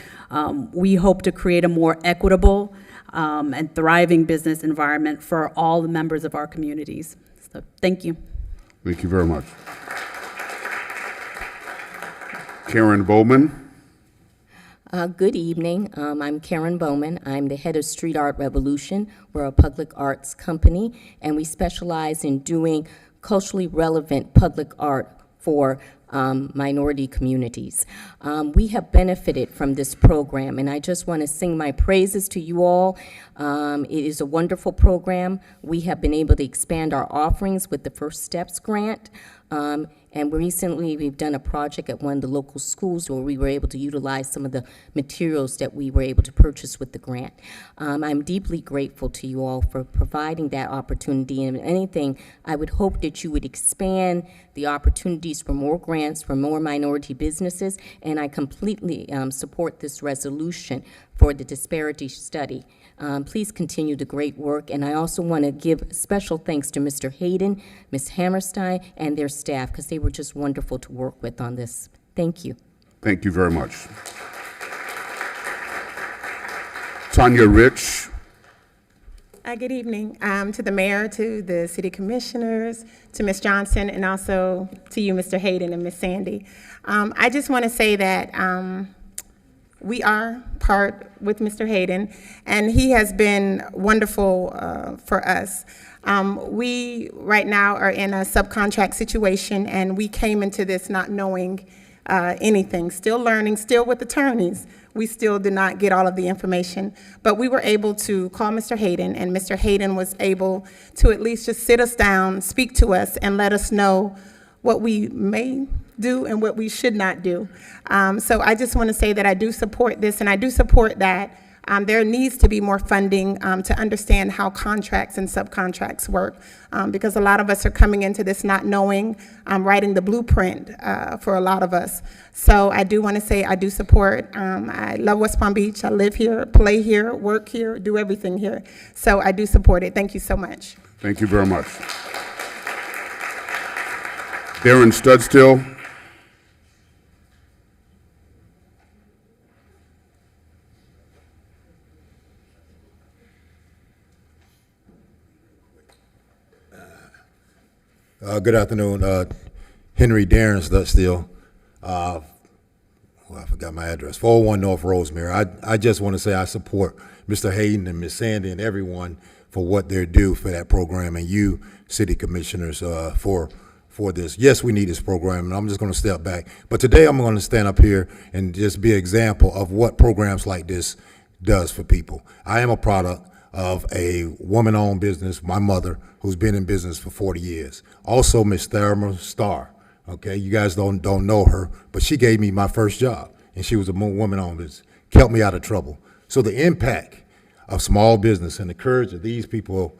we hope to create a more equitable and thriving business environment for all the members of our communities. So thank you. Thank you very much. Karen Bowman. Good evening. I'm Karen Bowman. I'm the head of Street Art Revolution. We're a public arts company, and we specialize in doing culturally relevant public art for minority communities. We have benefited from this program, and I just want to sing my praises to you all. It is a wonderful program. We have been able to expand our offerings with the First Steps grant. And recently, we've done a project at one of the local schools where we were able to utilize some of the materials that we were able to purchase with the grant. I'm deeply grateful to you all for providing that opportunity. And if anything, I would hope that you would expand the opportunities for more grants for more minority businesses. And I completely support this resolution for the disparity study. Please continue the great work, and I also want to give special thanks to Mr. Hayden, Ms. Hammerstein, and their staff, because they were just wonderful to work with on this. Thank you. Thank you very much. Tanya Rich. Good evening to the mayor, to the city commissioners, to Ms. Johnson, and also to you, Mr. Hayden and Ms. Sandy. I just want to say that we are part with Mr. Hayden, and he has been wonderful for us. We right now are in a subcontract situation, and we came into this not knowing anything, still learning, still with attorneys. We still did not get all of the information, but we were able to call Mr. Hayden, and Mr. Hayden was able to at least just sit us down, speak to us, and let us know what we may do and what we should not do. So I just want to say that I do support this, and I do support that there needs to be more funding to understand how contracts and subcontracts work, because a lot of us are coming into this not knowing, writing the blueprint for a lot of us. So I do want to say I do support. I love West Palm Beach. I live here, play here, work here, do everything here. So I do support it. Thank you so much. Thank you very much. Darren Studstill. Good afternoon, Henry Darren Studstill. Well, I forgot my address, 401 North Rosemary. I just want to say I support Mr. Hayden and Ms. Sandy and everyone for what they're due for that program, and you, city commissioners, for this. Yes, we need this program, and I'm just going to step back. But today I'm going to stand up here and just be an example of what programs like this does for people. I am a product of a woman-owned business, my mother, who's been in business for 40 years. Also, Ms. Thelma Starr, Okay, you guys don't know her, but she gave me my first job, and she was a woman-owned business, kept me out of trouble. So the impact of small business and the courage of these people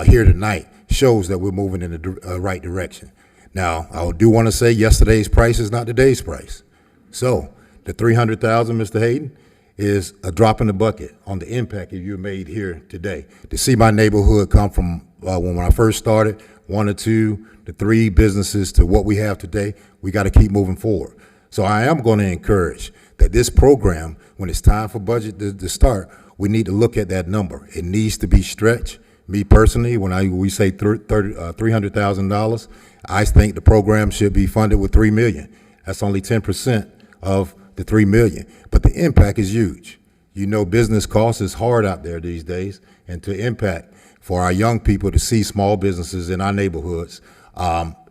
here tonight shows that we're moving in the right direction. Now, I do want to say yesterday's price is not today's price. So the $300,000, Mr. Hayden, is a drop in the bucket on the impact that you made here today. To see my neighborhood come from when I first started, 1 or 2 to 3 businesses to what we have today, we got to keep moving forward. So I am going to encourage that this program, when it's time for budget to start, we need to look at that number. It needs to be stretched. Me personally, when we say $300,000, I think the program should be funded with $3 million. That's only 10% of the $3 million, but the impact is huge. You know, business costs is hard out there these days, and to impact for our young people to see small businesses in our neighborhoods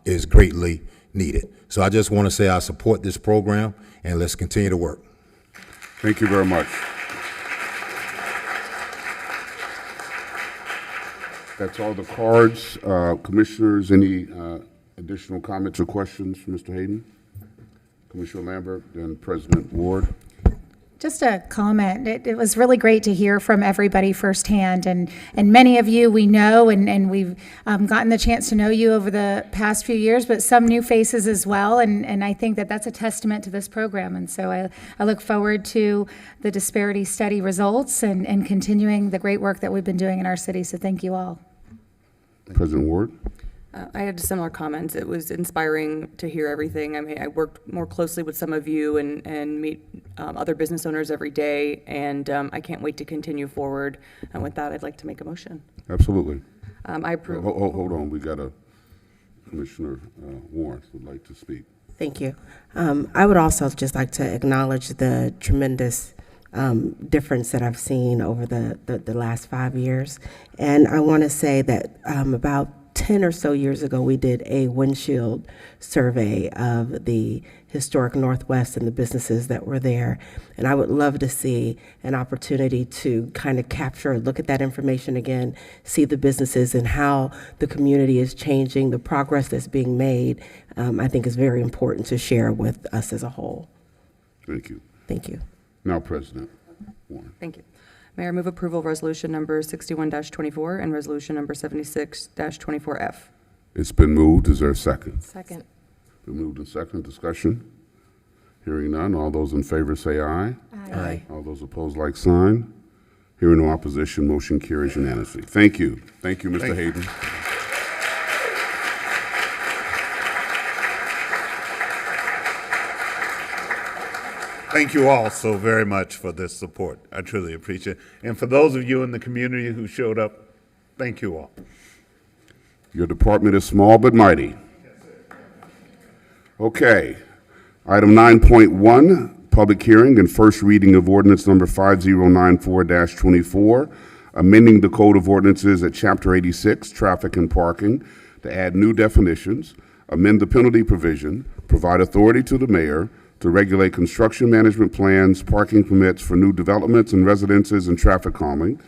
is greatly needed. So I just want to say I support this program, and let's continue to work. Thank you very much. That's all the cards. Commissioners, any additional comments or questions for Mr. Hayden? Commissioner Lambert, then President Ward. Just a comment. It was really great to hear from everybody firsthand, and many of you we know, and we've gotten the chance to know you over the past few years, but some new faces as well, and I think that that's a testament to this program, and so I look forward to the disparity study results and continuing the great work that we've been doing in our city, so thank you all. President Ward. I had similar comments. It was inspiring to hear everything. I mean, I worked more closely with some of you and meet other business owners every day, and I can't wait to continue forward. And with that, I'd like to make a motion. Absolutely. I approve. Hold on. We got a Commissioner Warren would like to speak. Thank you. I would also just like to acknowledge the tremendous difference that I've seen over the last 5 years. And I want to say that about 10 or so years ago, we did a windshield survey of the historic Northwest and the businesses that were there. And I would love to see an opportunity to kind of capture, look at that information again, see the businesses and how the community is changing, the progress that's being made, I think is very important to share with us as a whole. Thank you. Thank you. Now, President Warren. Thank you. Mayor, I move approval of resolution number 61-24 and resolution number 76-24F. It's been moved. Is there a second? Second. Been moved and second. Discussion? Hearing none. All those in favor say aye. Aye. All those opposed, like sign. Hearing no opposition, motion carries unanimously. Thank you. Thank you, Mr. Hayden. Thank you all so very much for this support. I truly appreciate it. And for those of you in the community who showed up, thank you all. Your department is small but mighty. Okay. Item 9.1, public hearing and first reading of ordinance number 5094-24, amending the Code of Ordinances at Chapter 86, Traffic and Parking, to add new definitions, amend the penalty provision, provide authority to the mayor to regulate construction management plans, parking permits for new developments and residences, and traffic calming,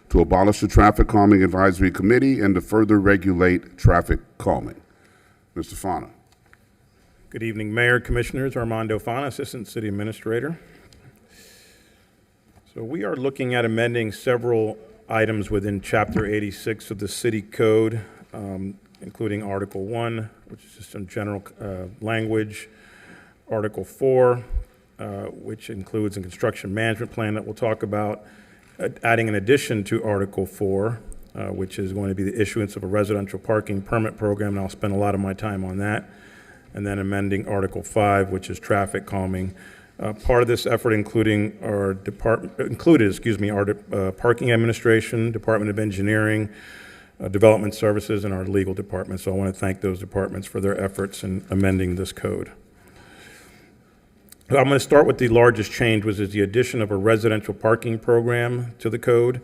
to abolish the Traffic Calming Advisory Committee, and to further regulate traffic calming. Mr. Fana. Good evening, Mayor, Commissioners. Armando Fana, Assistant City Administrator. So we are looking at amending several items within Chapter 86 of the City Code, including Article 1, which is just some general language, Article 4, which includes a construction management plan that we'll talk about, adding an addition to Article 4, which is going to be the issuance of a residential parking permit program, and I'll spend a lot of my time on that, and then amending Article 5, which is traffic calming. Part of this effort included, our parking administration, Department of Engineering, Development Services, and our legal department. So I want to thank those departments for their efforts in amending this code. I'm going to start with the largest change, which is the addition of a residential parking program to the code.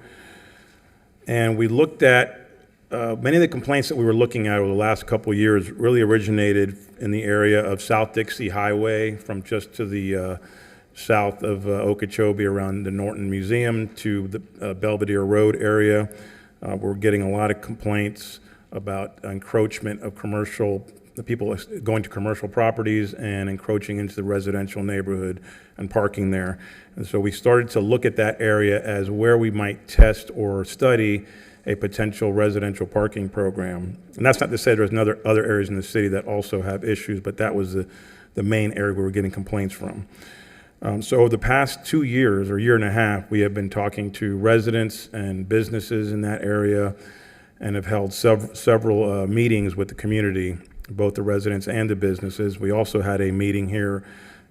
And we looked at many of the complaints that we were looking at over the last couple of years really originated in the area of South Dixie Highway, from just to the south of Okeechobee around the Norton Museum to the Belvedere Road area. We're getting a lot of complaints about encroachment of commercial the people going to commercial properties and encroaching into the residential neighborhood and parking there. And so we started to look at that area as where we might test or study a potential residential parking program. And that's not to say there's other areas in the city that also have issues, but that was the main area we were getting complaints from. So over the past 2 years or year and a half, we have been talking to residents and businesses in that area and have held several meetings with the community, both the residents and the businesses. We also had a meeting here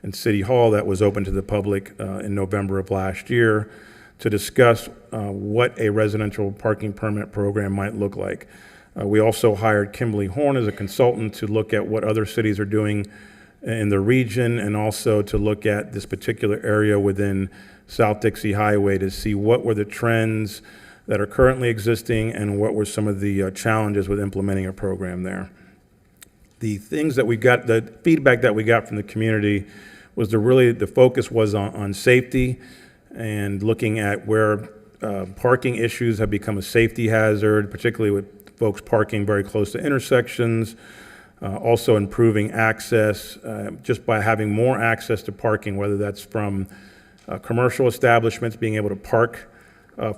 in City Hall that was open to the public in November of last year to discuss what a residential parking permit program might look like. We also hired Kimberly Horn as a consultant to look at what other cities are doing in the region, and also to look at this particular area within South Dixie Highway to see what were the trends that are currently existing and what were some of the challenges with implementing a program there. The things that we got, the feedback that we got from the community was the focus was on safety and looking at where parking issues have become a safety hazard, particularly with folks parking very close to intersections. Also improving access just by having more access to parking, whether that's from commercial establishments being able to park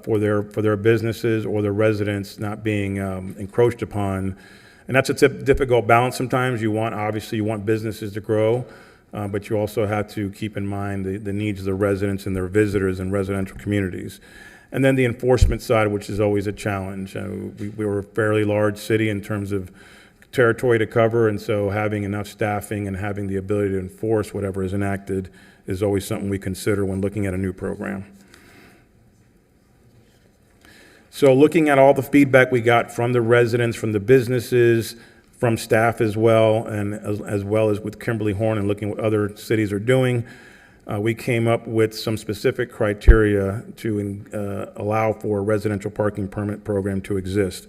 for their businesses or their residents not being encroached upon. And that's a difficult balance sometimes. Obviously you want businesses to grow, but you also have to keep in mind the needs of the residents and their visitors in residential communities. And then the enforcement side, which is always a challenge. We were a fairly large city in terms of territory to cover, and so having enough staffing and having the ability to enforce whatever is enacted is always something we consider when looking at a new program. So looking at all the feedback we got from the residents, from the businesses, from staff as well, and as well as with Kimberly Horn and looking at what other cities are doing, we came up with some specific criteria to allow for a residential parking permit program to exist.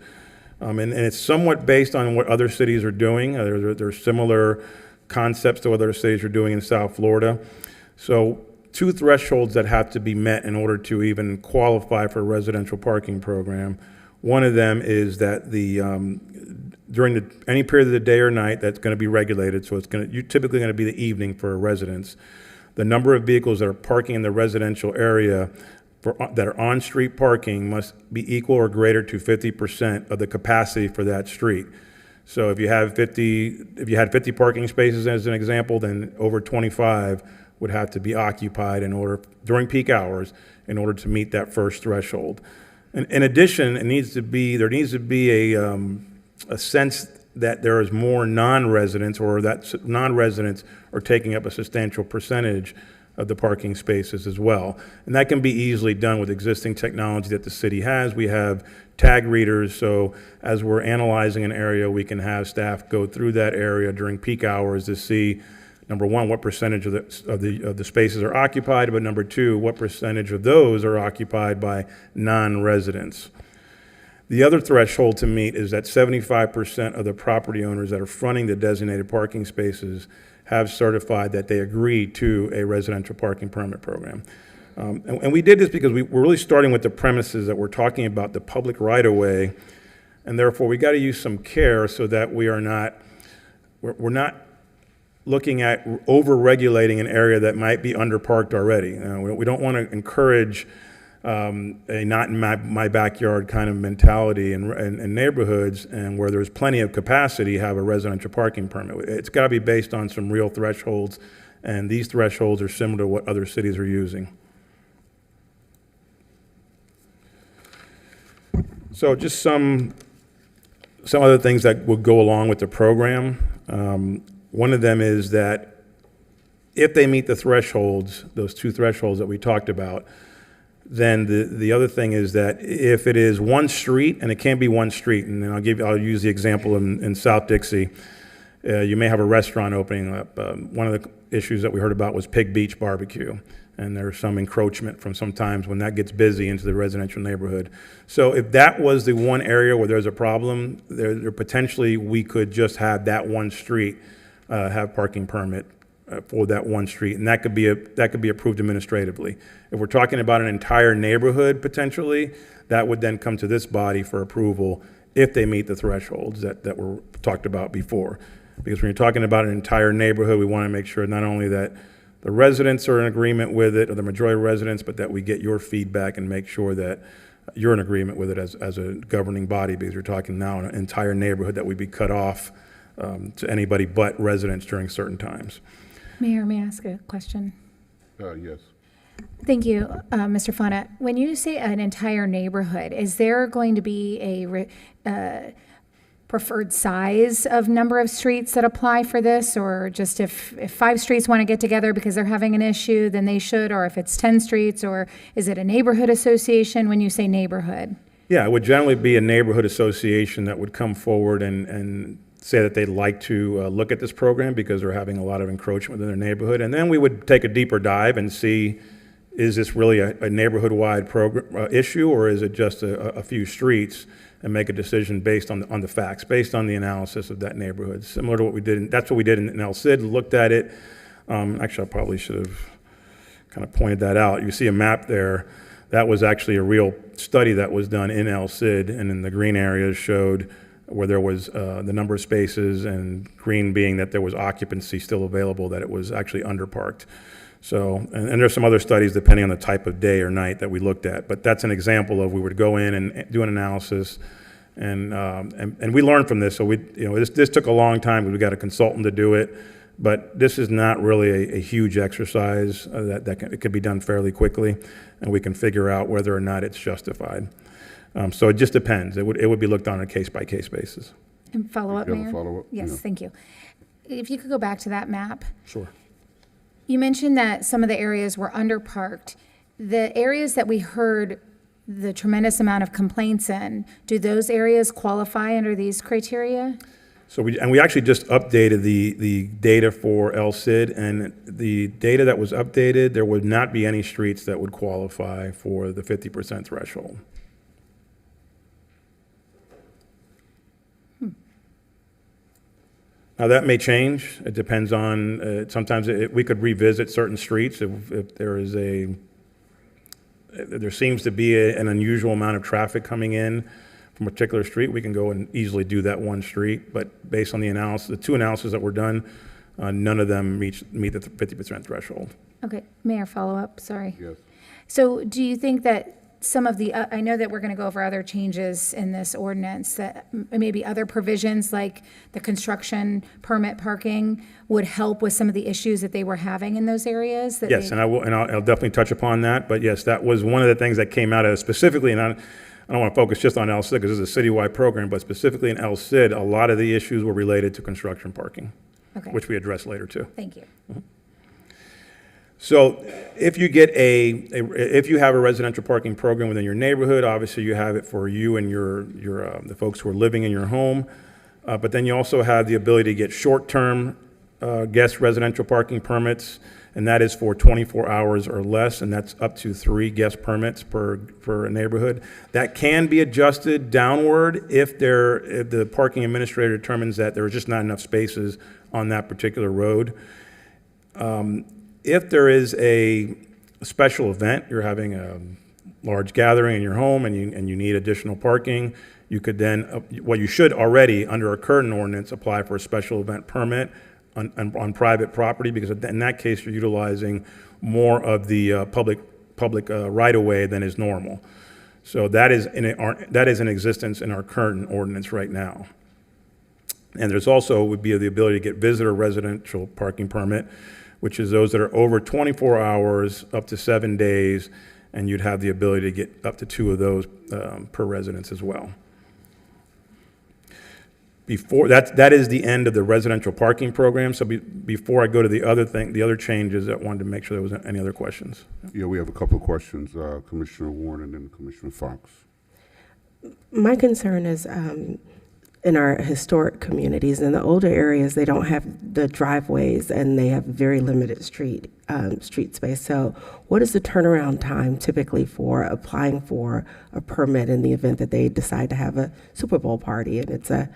And it's somewhat based on what other cities are doing. There's similar concepts to what other cities are doing in South Florida. So 2 thresholds that have to be met in order to even qualify for a residential parking program. One of them is that during any period of the day or night that's going to be regulated, so you're typically going to be the evening for residents, the number of vehicles that are parking in the residential area that are on-street parking must be equal or greater to 50% of the capacity for that street. So if you had 50 parking spaces as an example, then over 25 would have to be occupied during peak hours in order to meet that first threshold. And in addition, there needs to be a sense that there is more non-residents, or that non-residents are taking up a substantial percentage of the parking spaces as well. And that can be easily done with existing technology that the city has. We have tag readers, so as we're analyzing an area, we can have staff go through that area during peak hours to see, number one, what percentage of the spaces are occupied, but number two, what percentage of those are occupied by non-residents. The other threshold to meet is that 75% of the property owners that are fronting the designated parking spaces have certified that they agree to a residential parking permit program. And we did this because we're really starting with the premises that we're talking about the public right-of-way, and therefore we got to use some care so that we're not looking at over-regulating an area that might be underparked already. We don't want to encourage a not in my backyard kind of mentality in neighborhoods, and where there's plenty of capacity have a residential parking permit. It's got to be based on some real thresholds, and these thresholds are similar to what other cities are using. So just some other things that would go along with the program. One of them is that if they meet the thresholds, those 2 thresholds that we talked about, then the other thing is that if it is one street, and it can't be one street, and then I'll use the example in South Dixie, you may have a restaurant opening up. One of the issues that we heard about was Pig Beach Barbecue, and there's some encroachment from sometimes when that gets busy into the residential neighborhood. So if that was the one area where there's a problem, there potentially we could just have that one street have parking permit for that one street, and that could be approved administratively. If we're talking about an entire neighborhood potentially, that would then come to this body for approval if they meet the thresholds that were talked about before. Because when you're talking about an entire neighborhood, we want to make sure not only that the residents are in agreement with it, or the majority of residents, but that we get your feedback and make sure that you're in agreement with it as a governing body, because we're talking now an entire neighborhood that would be cut off to anybody but residents during certain times. Mayor, may I ask a question? Yes. Thank you, Mr. Fana. When you say an entire neighborhood, is there going to be a preferred size of number of streets that apply for this? Or just if 5 streets want to get together because they're having an issue, then they should? Or if it's 10 streets, or is it a neighborhood association when you say neighborhood? Yeah, it would generally be a neighborhood association that would come forward and say that they'd like to look at this program because they're having a lot of encroachment in their neighborhood. And then we would take a deeper dive and see, is this really a neighborhood-wide program issue, or is it just a few streets, and make a decision based on the facts, based on the analysis of that neighborhood. Similar to what we did, that's what we did in El Cid, looked at it. Actually, I probably should have kind of pointed that out. You see a map there. That was actually a real study that was done in El Cid, and in the green areas showed where there was the number of spaces, and green being that there was occupancy still available, that it was actually underparked. So, and there's some other studies depending on the type of day or night that we looked at, but that's an example of we would go in and do an analysis, and we learned from this. So this took a long time because we got a consultant to do it, but this is not really a huge exercise it could be done fairly quickly, and we can figure out whether or not it's justified. So it just depends. It would be looked on a case-by-case basis. And follow up, You have a Mayor? follow-up? Yes, Yeah. thank you. If you could go back to that map. Sure. You mentioned that some of the areas were underparked. The areas that we heard the tremendous amount of complaints in, do those areas qualify under these criteria? So we actually just updated the data for El Cid, and the data that was updated, there would not be any streets that would qualify for the 50% threshold. Now, that may change. It depends on, sometimes we could revisit certain streets if there is there seems to be an unusual amount of traffic coming in from a particular street. We can go and easily do that one street, but based on the analysis, the 2 analyses that were done, none of them meet the 50% threshold. Okay, Mayor, follow up, sorry. Yes. So do you think that some of the, I know that we're going to go over other changes in this ordinance, that maybe other provisions like the construction permit parking would help with some of the issues that they were having in those areas? Yes, and I'll definitely touch upon that, but yes, that was one of the things that came out of specifically, and I don't want to focus just on El Cid because this is a citywide program, but specifically in El Cid, a lot of the issues were related to construction parking, Okay. which we address later too. Thank you. Mm-hmm. So if you get if you have a residential parking program within your neighborhood, obviously you have it for you and the folks who are living in your home. But then you also have the ability to get short-term guest residential parking permits, and that is for 24 hours or less, and that's up to 3 guest permits per neighborhood. That can be adjusted downward if the parking administrator determines that there are just not enough spaces on that particular road. If there is a special event, you're having a large gathering in your home and you need additional parking, you could then, you should already, under a current ordinance, apply for a special event permit on private property, because in that case, you're utilizing more of the public right-of-way than is normal. So that is in existence in our current ordinance right now. And there's also would be the ability to get visitor residential parking permit, which is those that are over 24 hours, up to 7 days, and you'd have the ability to get up to 2 of those per residence as well. That is the end of the residential parking program. So before I go to the other changes, I wanted to make sure there wasn't any other questions. Yeah, we have a couple of questions, Commissioner Warren and then Commissioner Fox. My concern is in our historic communities, in the older areas, they don't have the driveways and they have very limited street space. So what is the turnaround time typically for applying for a permit in the event that they decide to have a Super Bowl party and it's a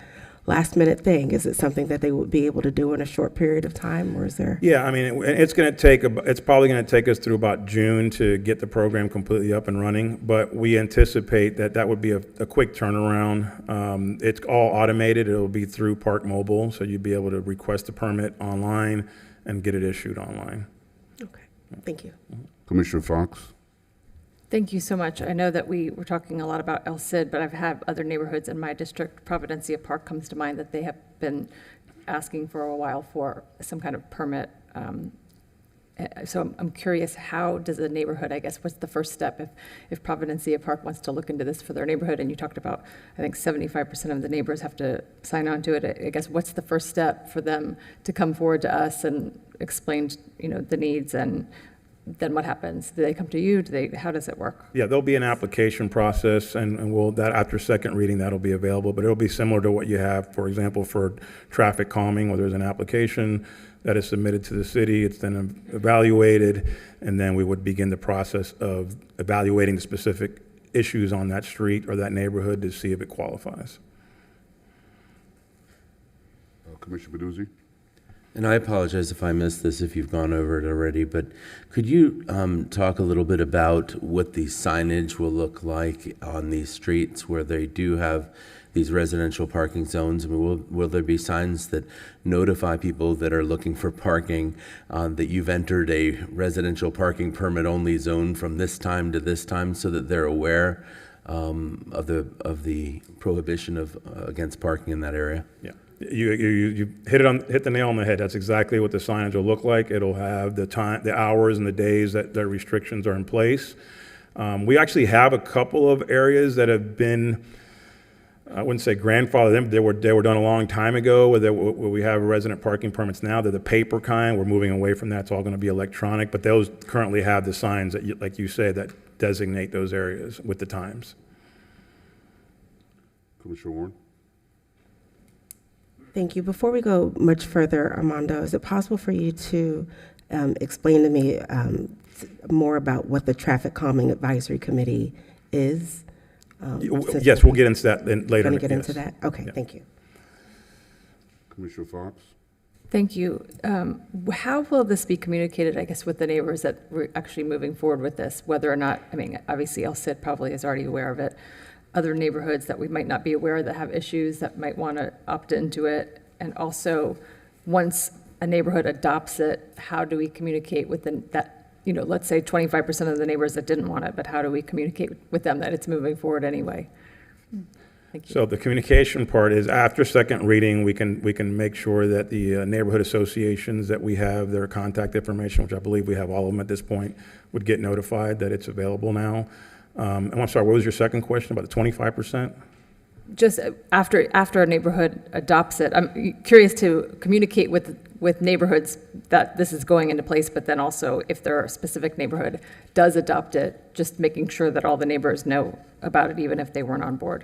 last minute thing? Is it something that they would be able to do in a short period of time, or is there? Yeah, I mean, it's going to take, it's probably going to take us through about June to get the program completely up and running, but we anticipate that that would be a quick turnaround. It's all automated. It'll be through Park Mobile, so you'd be able to request a permit online and get it issued online. Okay, thank you. Commissioner Fox? Thank you so much. I know that we were talking a lot about El Cid, but I've had other neighborhoods in my district. Providencia Park comes to mind that they have been asking for a while for some kind of permit. So I'm curious, how does a neighborhood, I guess, what's the first step if Providencia Park wants to look into this for their neighborhood? And you talked about, I think 75% of the neighbors have to sign on to it. I guess, what's the first step for them to come forward to us and explain, the needs, and then what happens? Do they come to you? How does it work? Yeah, there'll be an application process, and that after second reading, that'll be available, but it'll be similar to what you have, for example, for traffic calming, where there's an application that is submitted to the city. It's then evaluated, and then we would begin the process of evaluating the specific issues on that street or that neighborhood to see if it qualifies. Commissioner Baduzzi? And I apologize if I missed this, if you've gone over it already, but could you talk a little bit about what the signage will look like on these streets where they do have these residential parking zones? I mean, will there be signs that notify people that are looking for parking that you've entered a residential parking permit only zone from this time to this time, so that they're aware of the prohibition against parking in that area? Yeah. You hit the nail on the head. That's exactly what the signage will look like. It'll have the time, the hours, and the days that the restrictions are in place. We actually have a couple of areas that have been, I wouldn't say grandfathered, they were done a long time ago, where we have resident parking permits now. They're the paper kind. We're moving away from that. It's all going to be electronic, but those currently have the signs that, like you say, that designate those areas with the times. Commissioner Warren? Thank you. Before we go much further, Armando, is it possible for you to explain to me more about what the Traffic Calming Advisory Committee is? Yes, we'll get into that later. Going to get into that? Okay, yeah. Thank you. Commissioner Fox? Thank you. How will this be communicated, I guess, with the neighbors that we're actually moving forward with this, whether or not, I mean, obviously El Cid probably is already aware of it. Other neighborhoods that we might not be aware that have issues that might want to opt into it. And also, once a neighborhood adopts it, how do we communicate with let's say 25% of the neighbors that didn't want it, but how do we communicate with them that it's moving forward anyway? Thank you. So the communication part is after second reading, we can make sure that the neighborhood associations that we have their contact information, which I believe we have all of them at this point, would get notified that it's available now. And I'm sorry, what was your second question about the 25%? Just after a neighborhood adopts it, I'm curious to communicate with neighborhoods that this is going into place, but then also if their specific neighborhood does adopt it, just making sure that all the neighbors know about it, even if they weren't on board.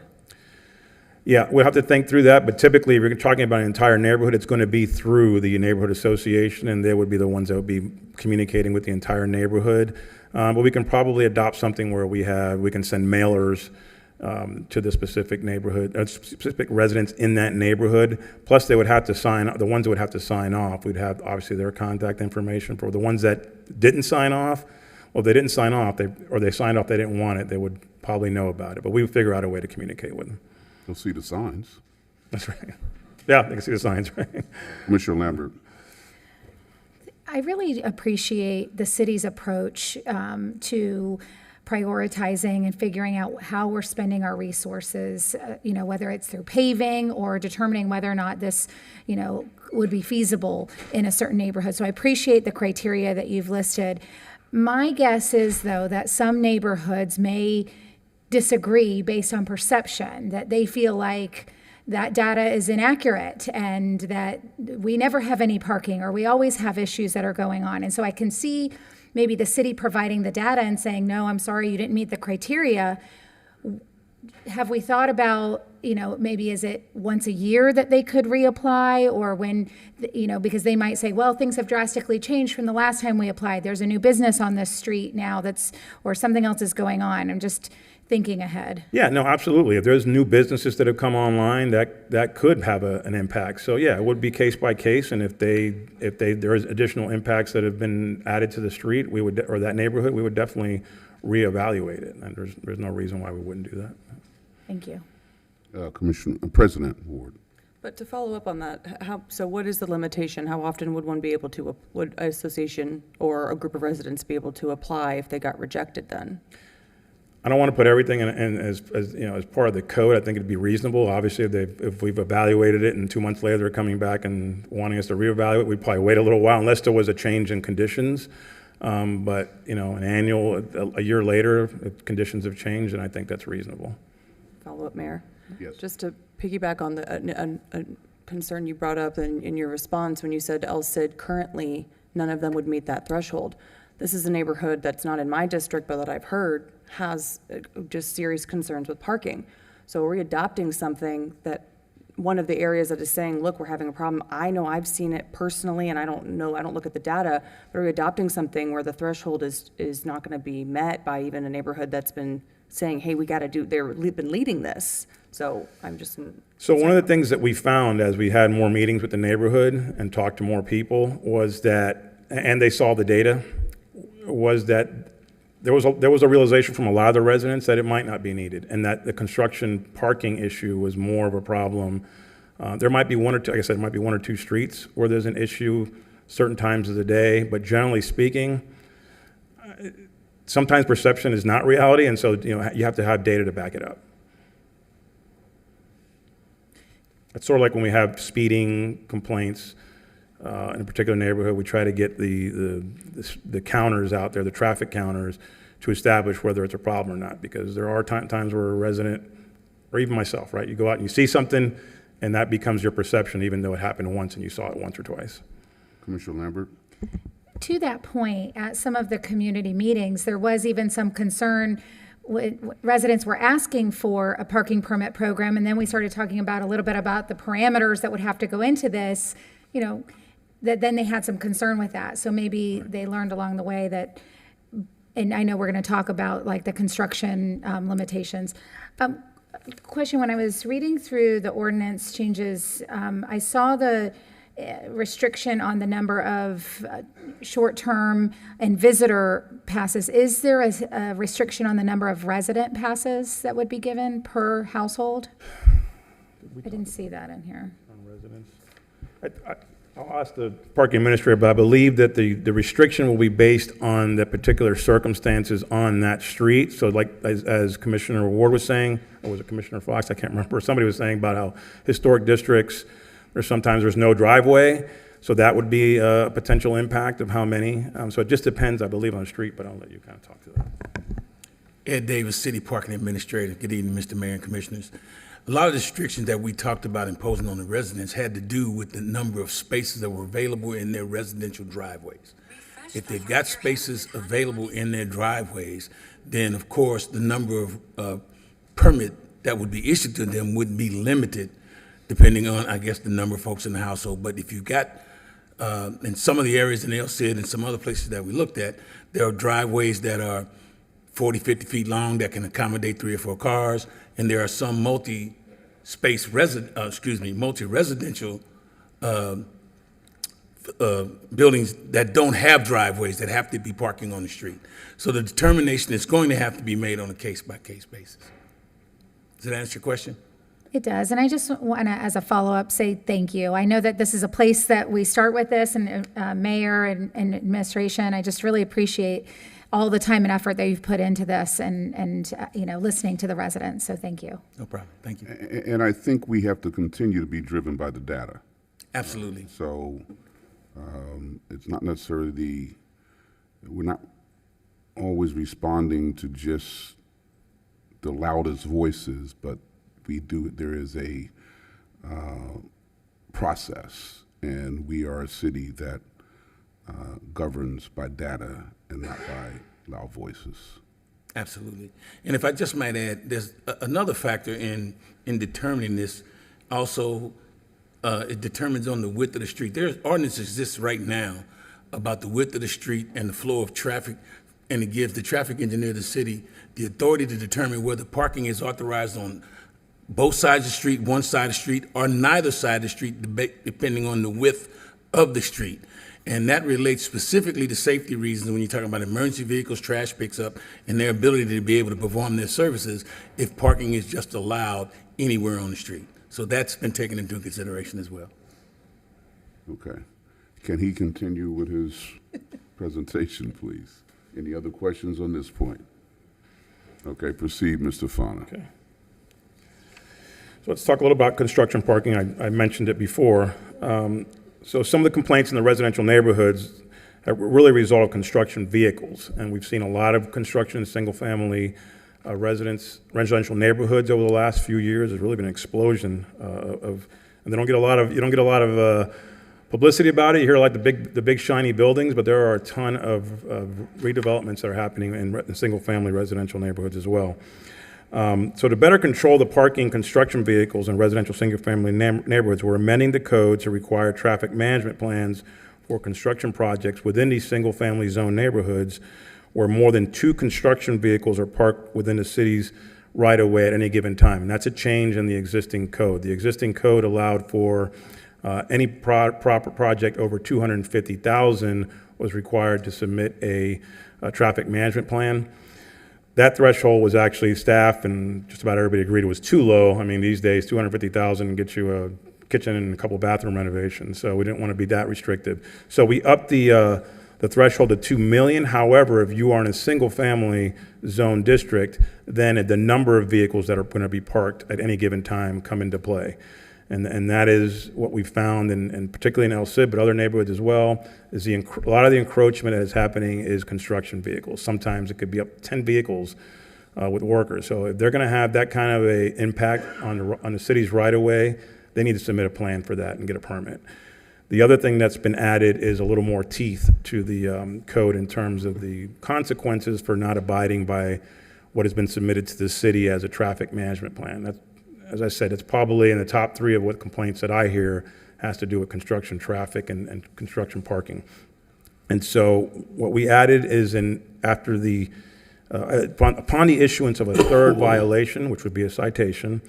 Yeah, we'll have to think through that, but typically if you're talking about an entire neighborhood, it's going to be through the neighborhood association, and they would be the ones that would be communicating with the entire neighborhood. But we can probably adopt something where we can send mailers to the specific neighborhood, specific residents in that neighborhood. Plus, they would have to the ones that would have to sign off, we'd have obviously their contact information. For the ones that didn't sign off, well, if they didn't sign off, or they signed off, they didn't want it, they would probably know about it. But we would figure out a way to communicate with them. They'll see the signs. That's right. Yeah, they can see the signs, right? Commissioner Lambert. I really appreciate the city's approach to prioritizing and figuring out how we're spending our resources, whether it's through paving or determining whether or not this, would be feasible in a certain neighborhood. So I appreciate the criteria that you've listed. My guess is, though, that some neighborhoods may disagree based on perception, that they feel like that data is inaccurate and that we never have any parking or we always have issues that are going on. And so I can see maybe the city providing the data and saying, no, I'm sorry, you didn't meet the criteria. Have we thought about, maybe is it once a year that they could reapply, or when, because they might say, well, things have drastically changed from the last time we applied. There's a new business on this street now or something else is going on. I'm just thinking ahead. Yeah, no, absolutely. If there's new businesses that have come online, that could have an impact. So yeah, it would be case by case, and if there is additional impacts that have been added to the street, or that neighborhood, we would definitely reevaluate it. And there's no reason why we wouldn't do that. Thank you. President Ward. But to follow up on that, so what is the limitation? How often would one be able to, would an association or a group of residents be able to apply if they got rejected then? I don't want to put everything in as part of the code. I think it'd be reasonable. Obviously, if we've evaluated it and 2 months later they're coming back and wanting us to reevaluate, we'd probably wait a little while unless there was a change in conditions. But a year later, if conditions have changed, and I think that's reasonable. Follow up, Mayor. Yes. Just to piggyback on a concern you brought up in your response when you said El Cid currently none of them would meet that threshold. This is a neighborhood that's not in my district, but that I've heard has just serious concerns with parking. So are we adopting something that one of the areas that is saying, look, we're having a problem? I know I've seen it personally, and I don't look at the data, but are we adopting something where the threshold is not going to be met by even a neighborhood that's been saying, hey, we got to do, they've been leading this. So I'm just. So one of the things that we found as we had more meetings with the neighborhood and talked to more people was that, and they saw the data, was that there was a realization from a lot of the residents that it might not be needed, and that the construction parking issue was more of a problem. There might be one or two, like I said, it might be one or two streets where there's an issue certain times of the day, but generally speaking, sometimes perception is not reality, and so you have to have data to back it up. It's sort of like when we have speeding complaints in a particular neighborhood, we try to get the counters out there, the traffic counters, to establish whether it's a problem or not, because there are times where a resident, or even myself, right, you go out and you see something, and that becomes your perception, even though it happened once and you saw it once or twice. Commissioner Lambert. To that point, at some of the community meetings, there was even some concern. Residents were asking for a parking permit program, and then we started talking about a little bit about the parameters that would have to go into this, that then they had some concern with that. So maybe they learned along the way that, and I know we're going to talk about like the construction limitations. Question, when I was reading through the ordinance changes, I saw the restriction on the number of short-term and visitor passes. Is there a restriction on the number of resident passes that would be given per household? I didn't see that in here. On residents. I'll ask the parking administrator, but I believe that the restriction will be based on the particular circumstances on that street. So like as Commissioner Ward was saying, or was it Commissioner Fox? I can't remember. Somebody was saying about how historic districts, sometimes there's no driveway, so that would be a potential impact of how many. So it just depends, I believe, on the street, but I'll let you kind of talk to that. Ed Davis, City Parking Administrator. Good evening, Mr. Mayor and Commissioners. A lot of the restrictions that we talked about imposing on the residents had to do with the number of spaces that were available in their residential driveways. If they've got spaces available in their driveways, then of course the number of permit that would be issued to them would be limited depending on, I guess, the number of folks in the household. But if you've got, in some of the areas in El Cid and some other places that we looked at, there are driveways that are 40, 50 feet long that can accommodate 3 or 4 cars, and there are some multi-residential buildings that don't have driveways, that have to be parking on the street. So the determination is going to have to be made on a case-by-case basis. Does that answer your question? It does, and I just want to, as a follow-up, say thank you. I know that this is a place that we start with this, and Mayor and administration, I just really appreciate all the time and effort that you've put into this and listening to the residents, so thank you. No problem, thank you. And I think we have to continue to be driven by the data. Absolutely. So it's not necessarily we're not always responding to just the loudest voices, but there is a process, and we are a city that governs by data and not by loud voices. Absolutely. And if I just might add, there's another factor in determining this. Also, it determines on the width of the street. There's ordinance exists right now about the width of the street and the flow of traffic and it gives the traffic engineer of the city the authority to determine whether parking is authorized on both sides of the street, one side of the street, or neither side of the street, depending on the width of the street. And that relates specifically to safety reasons when you're talking about emergency vehicles, trash pickup, and their ability to be able to perform their services if parking is just allowed anywhere on the street. So that's been taken into consideration as well. Okay. Can he continue with his presentation, please? Any other questions on this point? Okay, proceed, Mr. Fana. Okay. So let's talk a little about construction parking. I mentioned it before. So some of the complaints in the residential neighborhoods have really result of construction vehicles. And we've seen a lot of construction in single-family residential neighborhoods over the last few years. There's really been an explosion and you don't get a lot of publicity about it. You hear like the big shiny buildings, but there are a ton of redevelopments that are happening in single-family residential neighborhoods as well. So to better control the parking construction vehicles in residential single-family neighborhoods, we're amending the code to require traffic management plans for construction projects within these single-family zone neighborhoods where more than 2 construction vehicles are parked within the city's right-of-way at any given time. And that's a change in the existing code. The existing code allowed for any proper project over $250,000 was required to submit a traffic management plan. That threshold was actually staff and just about everybody agreed it was too low. I mean, these days, $250,000 gets you a kitchen and a couple bathroom renovations. So we didn't want to be that restrictive. So we upped the threshold to $2 million. However, if you are in a single family zone district, then the number of vehicles that are going to be parked at any given time come into play. And that is what we found, and particularly in El Cid, but other neighborhoods as well, is a lot of the encroachment that is happening is construction vehicles. Sometimes it could be up to 10 vehicles with workers. So if they're going to have that kind of a impact on the city's right-of-way, they need to submit a plan for that and get a permit. The other thing that's been added is a little more teeth to the code in terms of the consequences for not abiding by what has been submitted to the city as a traffic management plan. That's, as I said, it's probably in the top 3 of what complaints that I hear has to do with construction traffic and construction parking. And so what we added is upon the issuance of a third violation, which would be a citation,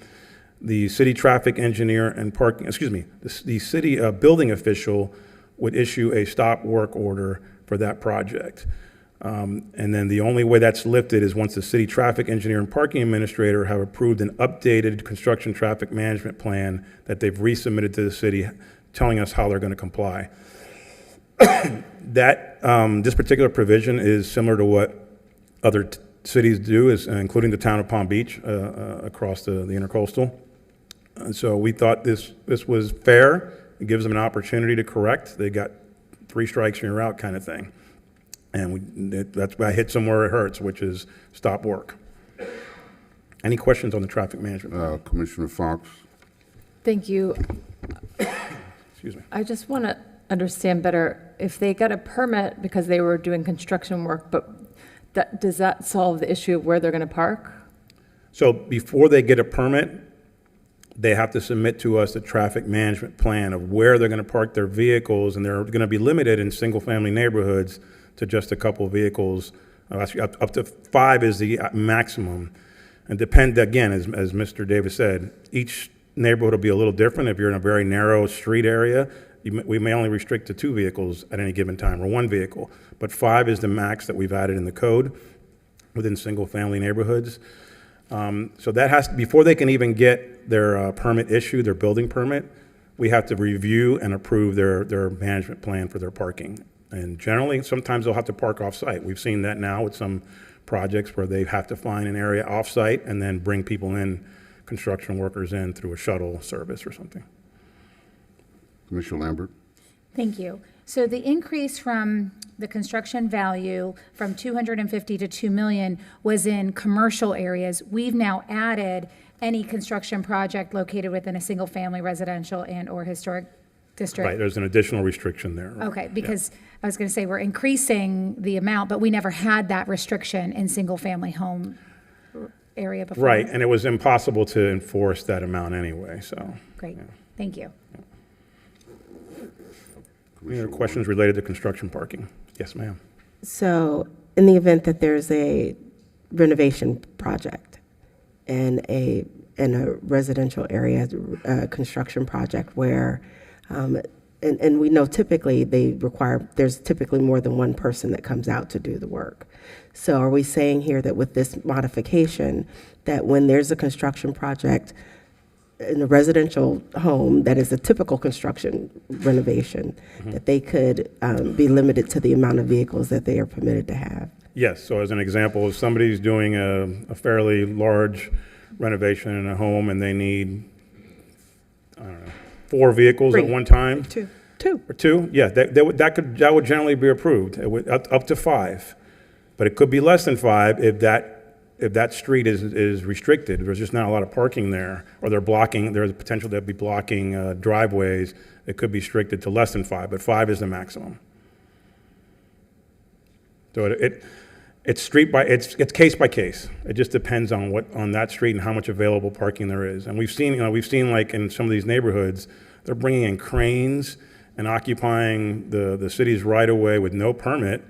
the city traffic engineer and the city building official would issue a stop work order for that project. And then the only way that's lifted is once the city traffic engineer and parking administrator have approved an updated construction traffic management plan that they've resubmitted to the city telling us how they're going to comply. This particular provision is similar to what other cities do, including the town of Palm Beach across the intercoastal. And so we thought this was fair. It gives them an opportunity to correct. They got 3 strikes and you're out kind of thing. And that's why I hit somewhere it hurts, which is stop work. Any questions on the traffic management? Commissioner Fox. Thank you. Excuse me. I just want to understand better, if they got a permit because they were doing construction work, but does that solve the issue of where they're going to park? So before they get a permit, they have to submit to us a traffic management plan of where they're going to park their vehicles, and they're going to be limited in single-family neighborhoods to just a couple of vehicles. Actually, up to 5 is the maximum. And depend, again, as Mr. Davis said, each neighborhood will be a little different. If you're in a very narrow street area, we may only restrict to 2 vehicles at any given time, or 1 vehicle. But 5 is the max that we've added in the code within single-family neighborhoods. So that has to, before they can even get their permit issued, their building permit, we have to review and approve their management plan for their parking. And generally, sometimes they'll have to park off-site. We've seen that now with some projects where they have to find an area off-site and then bring people in, construction workers in through a shuttle service or something. Commissioner Lambert. Thank you. So the increase from the construction value from 250 to 2 million was in commercial areas. We've now added any construction project located within a single family residential and or historic district. Right, there's an additional restriction there. Right? Okay, because I was going to say we're increasing the amount, but we never had that restriction in single family home area before. Right, and it was impossible to enforce that amount anyway, so. Great, yeah. Thank you. Any other questions related to construction parking? Yes, ma'am. So in the event that there's a renovation project in a residential area, construction project where, and we know typically there's typically more than one person that comes out to do the work. So are we saying here that with this modification, that when there's a construction project in a residential home that is a typical construction renovation, that they could be limited to the amount of vehicles that they are permitted to have? Yes, so as an example, if somebody's doing a fairly large renovation in a home and they need, I don't know, 4 vehicles at one time? Two. Or 2? Yeah, that would generally be approved, up to 5. But it could be less than 5 if that street is restricted. There's just not a lot of parking there, or there's a potential to be blocking driveways. It could be restricted to less than 5, but 5 is the maximum. So it's case by case. It just depends on that street and how much available parking there is. And we've seen like in some of these neighborhoods, they're bringing in cranes and occupying the city's right of way with no permit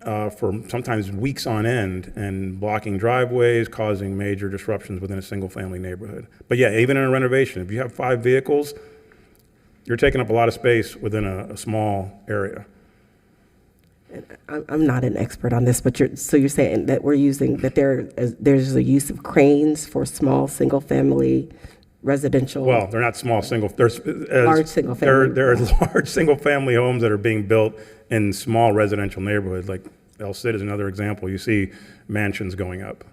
for sometimes weeks on end, and blocking driveways, causing major disruptions within a single family neighborhood. But yeah, even in a renovation, if you have 5 vehicles, you're taking up a lot of space within a small area. I'm not an expert on this, but you're saying that there's a use of cranes for small single-family residential? Well, they're not small large single-family. There are large single-family homes that are being built in small residential neighborhoods. Like El Cid is another example. You see mansions going up.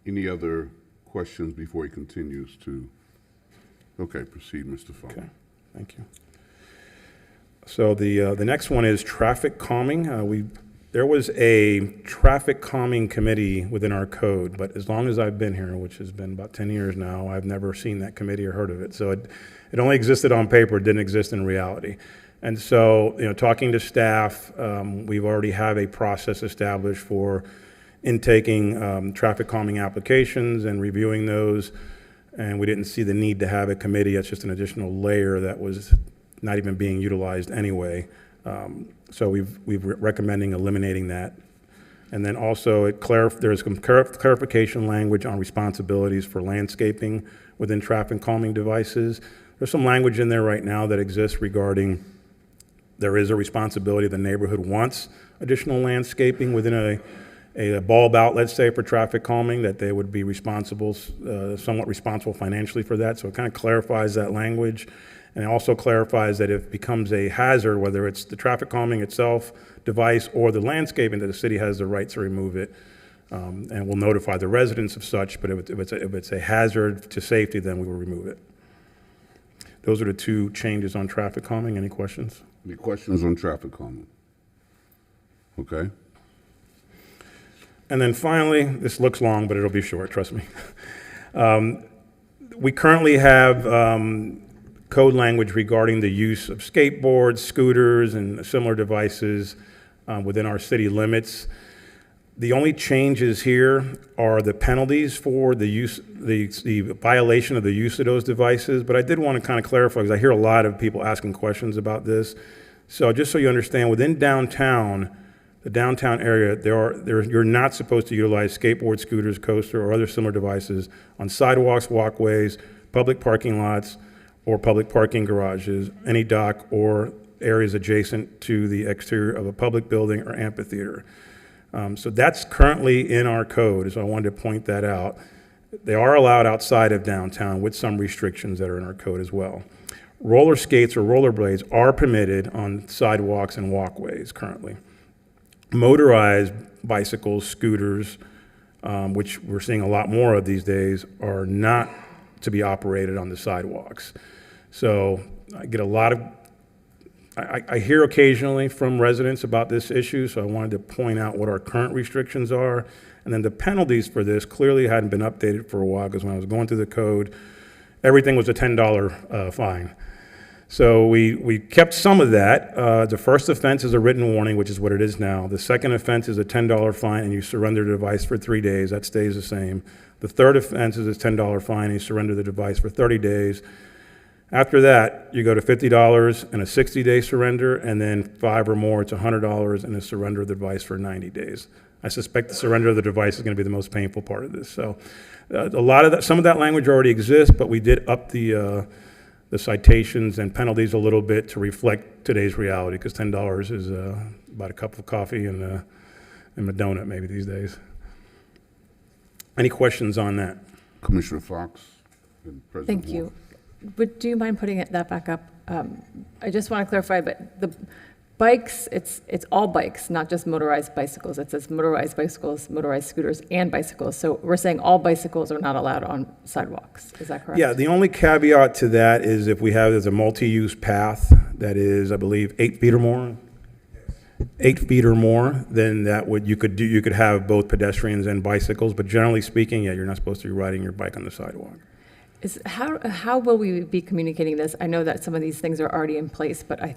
Any other questions before he continues to? Okay, proceed, Mr. Fong. Okay, thank you. So the next one is traffic calming. There was a traffic calming committee within our code, but as long as I've been here, which has been about 10 years now, I've never seen that committee or heard of it. So it only existed on paper, it didn't exist in reality. And so, talking to staff, we've already have a process established for intaking traffic calming applications and reviewing those. And we didn't see the need to have a committee. That's just an additional layer that was not even being utilized anyway. So we've recommending eliminating that. And then also there's some clarification language on responsibilities for landscaping within traffic calming devices. There's some language in there right now that exists regarding there is a responsibility the neighborhood wants additional landscaping within a bulb out, let's say, for traffic calming, that they would be somewhat responsible financially for that. So it kind of clarifies that language. And it also clarifies that if it becomes a hazard, whether it's the traffic calming itself device or the landscaping, that the city has the right to remove it. And will notify the residents of such, but if it's a hazard to safety, then we will remove it. Those are the 2 changes on traffic calming. Any questions? Any questions on traffic calming? Okay. And then finally, this looks long, but it'll be short, trust me. We currently have code language regarding the use of skateboards, scooters, and similar devices within our city limits. The only changes here are the penalties for the violation of the use of those devices. But I did want to kind of clarify, because I hear a lot of people asking questions about this. So just so you understand, within downtown, the downtown area, you're not supposed to utilize skateboard, scooters, coaster, or other similar devices on sidewalks, walkways, public parking lots, or public parking garages, any dock, or areas adjacent to the exterior of a public building or amphitheater. So that's currently in our code, so I wanted to point that out. They are allowed outside of downtown with some restrictions that are in our code as well. Roller skates or rollerblades are permitted on sidewalks and walkways currently. Motorized bicycles, scooters, which we're seeing a lot more of these days, are not to be operated on the sidewalks. So I get a lot of, I hear occasionally from residents about this issue, so I wanted to point out what our current restrictions are. And then the penalties for this clearly hadn't been updated for a while, because when I was going through the code, everything was a $10 fine. So we kept some of that. The first offense is a written warning, which is what it is now. The second offense is a $10 fine, and you surrender the device for 3 days. That stays the same. The third offense is a $10 fine, and you surrender the device for 30 days. After that, you go to $50 and a 60-day surrender, and then 5 or more, it's $100 and a surrender of the device for 90 days. I suspect the surrender of the device is going to be the most painful part of this. So a lot of that, some of that language already exists, but we did up the citations and penalties a little bit to reflect today's reality, because $10 is about a cup of coffee and a donut maybe these days. Any questions on that? Commissioner Fox and President Thank you. Ward. But do you mind putting that back up? I just want to clarify, but the bikes, it's all bikes, not just motorized bicycles. It says motorized bicycles, motorized scooters, and bicycles. So we're saying all bicycles are not allowed on sidewalks. Is that correct? Yeah, the only caveat to that is if we have, there's a multi-use path that is, I believe, 8 feet or more. 8 feet or more, then that would, you could have both pedestrians and bicycles, but generally speaking, yeah, you're not supposed to be riding your bike on the sidewalk. How will we be communicating this? I know that some of these things are already in place, but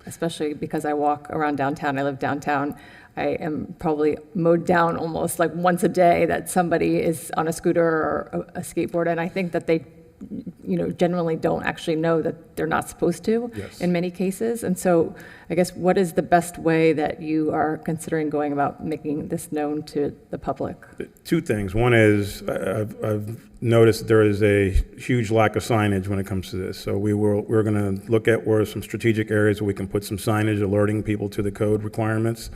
especially because I walk around downtown, I live downtown, I am probably mowed down almost like once a day that somebody is on a scooter or a skateboard, and I think that they generally don't actually know that they're not supposed to. Yes. In many cases. And so I guess what is the best way that you are considering going about making this known to the public? 2 things. One is I've noticed there is a huge lack of signage when it comes to this. So we're going to look at where some strategic areas where we can put some signage alerting people to the code requirements.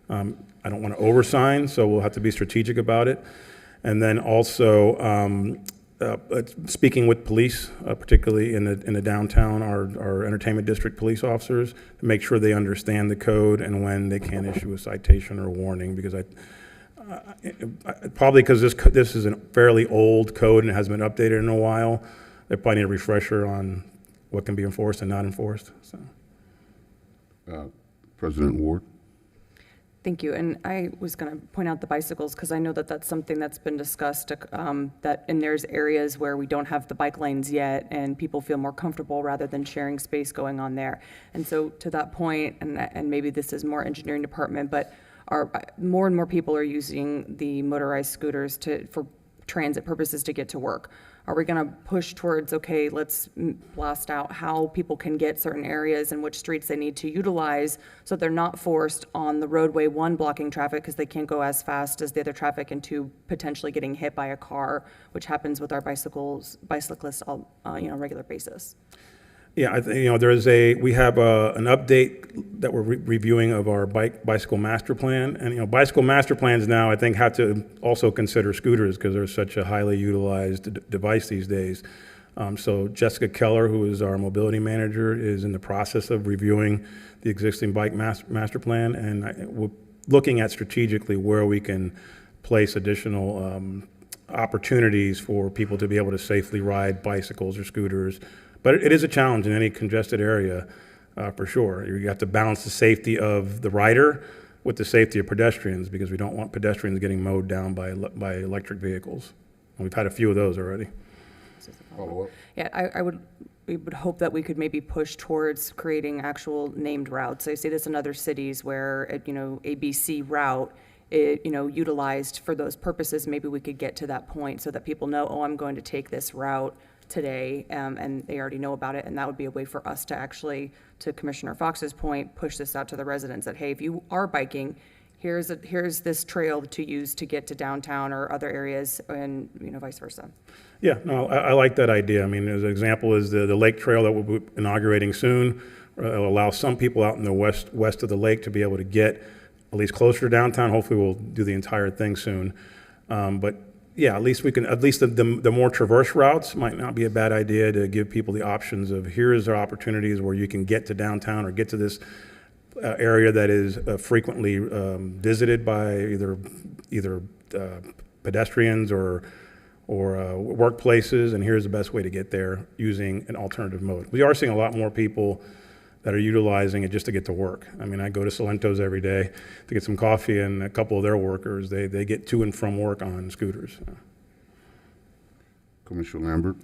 I don't want to oversign, so we'll have to be strategic about it. And then also speaking with police, particularly in the downtown, our entertainment district police officers, to make sure they understand the code and when they can issue a citation or a warning, because probably because this is a fairly old code and it hasn't been updated in a while, they probably need a refresher on what can be enforced and not enforced. So. President Ward. Thank you. And I was going to point out the bicycles because I know that that's something that's been discussed, and there's areas where we don't have the bike lanes yet and people feel more comfortable rather than sharing space going on there. And so to that point, and maybe this is more engineering department, but more and more people are using the motorized scooters for transit purposes to get to work. Are we going to push towards, okay, let's blast out how people can get certain areas and which streets they need to utilize so they're not forced on the roadway, 1, blocking traffic because they can't go as fast as the other traffic, and 2, potentially getting hit by a car, which happens with our bicyclists on a regular basis? Yeah, I think, we have an update that we're reviewing of our bicycle master plan. And, bicycle master plans now, I think, have to also consider scooters because they're such a highly utilized device these days. So Jessica Keller, who is our mobility manager, is in the process of reviewing the existing bike master plan, and we're looking at strategically where we can place additional opportunities for people to be able to safely ride bicycles or scooters. But it is a challenge in any congested area, for sure. You have to balance the safety of the rider with the safety of pedestrians, because we don't want pedestrians getting mowed down by electric vehicles. And we've had a few of those already. Follow up. Yeah, we would hope that we could maybe push towards creating actual named routes. I see this in other cities where, ABC route, utilized for those purposes. Maybe we could get to that point so that people know, I'm going to take this route today, and they already know about it, and that would be a way for us to actually, to Commissioner Fox's point, push this out to the residents that, hey, if you are biking, here's this trail to use to get to downtown or other areas, and vice versa. Yeah, no, I like that idea. I mean, as an example is the lake trail that we'll be inaugurating soon. It'll allow some people out in the west of the lake to be able to get at least closer to downtown. Hopefully we'll do the entire thing soon. But yeah, at least the more traverse routes might not be a bad idea to give people the options of here's our opportunities where you can get to downtown or get to this area that is frequently visited by either pedestrians or workplaces, and here's the best way to get there using an alternative mode. We are seeing a lot more people that are utilizing it just to get to work. I mean, I go to Salento's every day to get some coffee, and a couple of their workers, they get to and from work on scooters. Commissioner Lambert.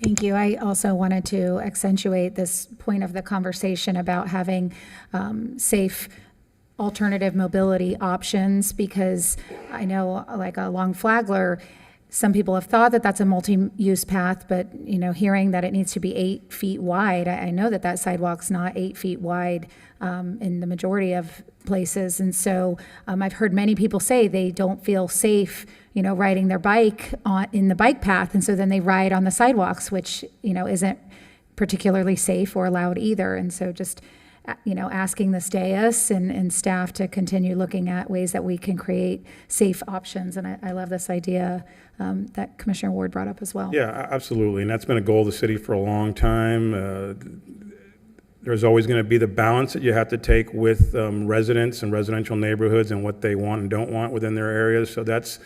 Thank you. I also wanted to accentuate this point of the conversation about having safe alternative mobility options, because I know, like along Flagler, some people have thought that that's a multi-use path, but, hearing that it needs to be 8 feet wide, I know that that sidewalk's not 8 feet wide in the majority of places. And so I've heard many people say they don't feel safe, riding their bike in the bike path. And so then they ride on the sidewalks, which, isn't particularly safe or allowed either. And so just, asking this dais and staff to continue looking at ways that we can create safe options. And I love this idea that Commissioner Ward brought up as well. Yeah, absolutely. And that's been a goal of the city for a long time. There's always going to be the balance that you have to take with residents and residential neighborhoods and what they want and don't want within their areas. So that's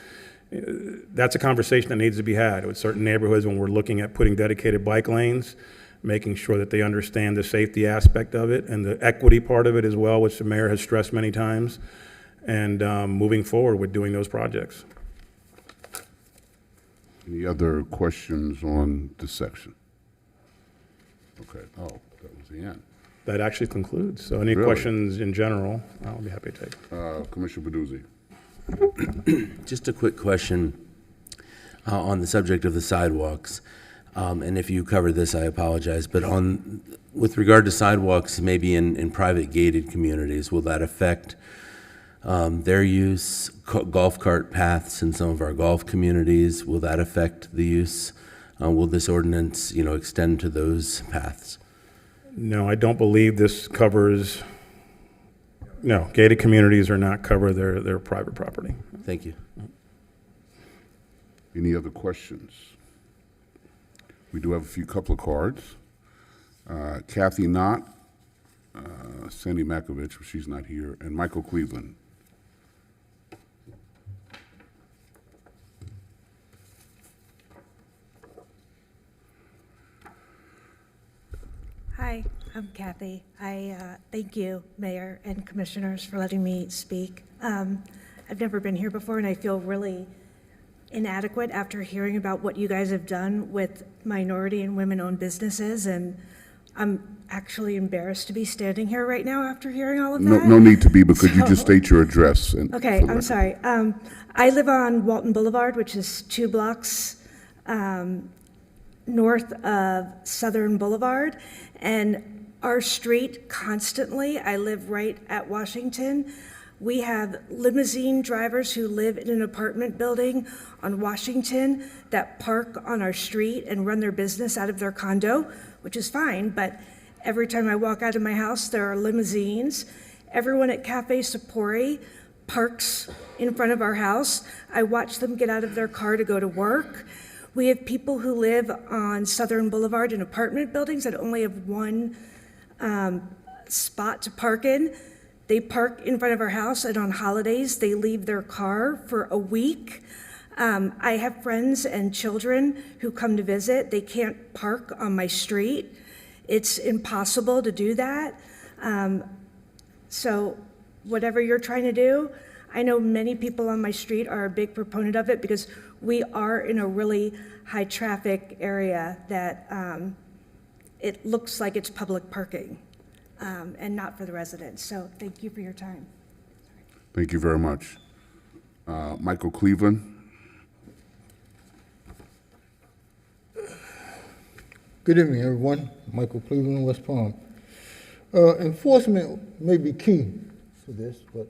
a conversation that needs to be had with certain neighborhoods when we're looking at putting dedicated bike lanes, making sure that they understand the safety aspect of it and the equity part of it as well, which the mayor has stressed many times, and moving forward with doing those projects. Any other questions on this section? Okay, that was the end. That actually concludes. So any Really? questions in general, I'll be happy to take. Commissioner Baduzzi. Just a quick question on the subject of the sidewalks. And if you covered this, I apologize. But with regard to sidewalks, maybe in private gated communities, will that affect their use? Golf cart paths in some of our golf communities, will that affect the use? Will this ordinance, extend to those paths? No, I don't believe this covers. No, gated communities are not covered. They're private property. Thank you. Any other questions? We do have a couple of cards. Kathy Knott, Sandy Makovich, she's not here, and Michael Cleveland. Hi, I'm Kathy. I thank you, Mayor and Commissioners, for letting me speak. I've never been here before, and I feel really inadequate after hearing about what you guys have done with minority and women-owned businesses, and I'm actually embarrassed to be standing here right now after hearing all of that. No need to be, because you just state your address. Okay, I'm sorry. I live on Walton Boulevard, which is 2 blocks north of Southern Boulevard, and our street constantly, I live right at Washington. We have limousine drivers who live in an apartment building on Washington that park on our street and run their business out of their condo, which is fine, but every time I walk out of my house, there are limousines. Everyone at Cafe Sapori parks in front of our house. I watch them get out of their car to go to work. We have people who live on Southern Boulevard in apartment buildings that only have one spot to park in. They park in front of our house, and on holidays, they leave their car for a week. I have friends and children who come to visit. They can't park on my street. It's impossible to do that. So whatever you're trying to do, I know many people on my street are a big proponent of it because we are in a really high traffic area that it looks like it's public parking. And not for the residents. So thank you for your time. Thank you very much. Michael Cleveland. Good evening, everyone. Michael Cleveland, West Palm. Enforcement may be key for this, but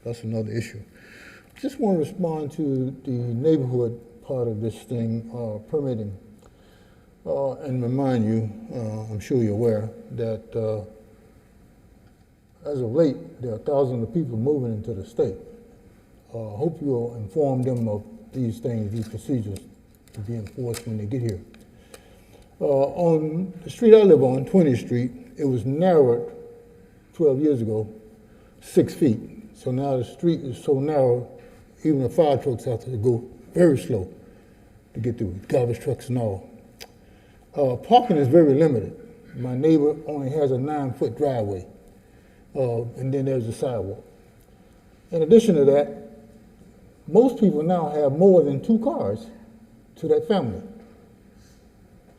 that's another issue. Just want to respond to the neighborhood part of this thing, permitting. And remind you, I'm sure you're aware, that as of late, there are thousands of people moving into the state. Hope you'll inform them of these things, these procedures to be enforced when they get here. On the street I live on, 20th Street, it was narrowed 12 years ago, 6 feet. So now the street is so narrow, even the fire trucks have to go very slow to get through, garbage trucks and all. Parking is very limited. My neighbor only has a 9-foot driveway. And then there's the sidewalk. In addition to that, most people now have more than 2 cars to that family.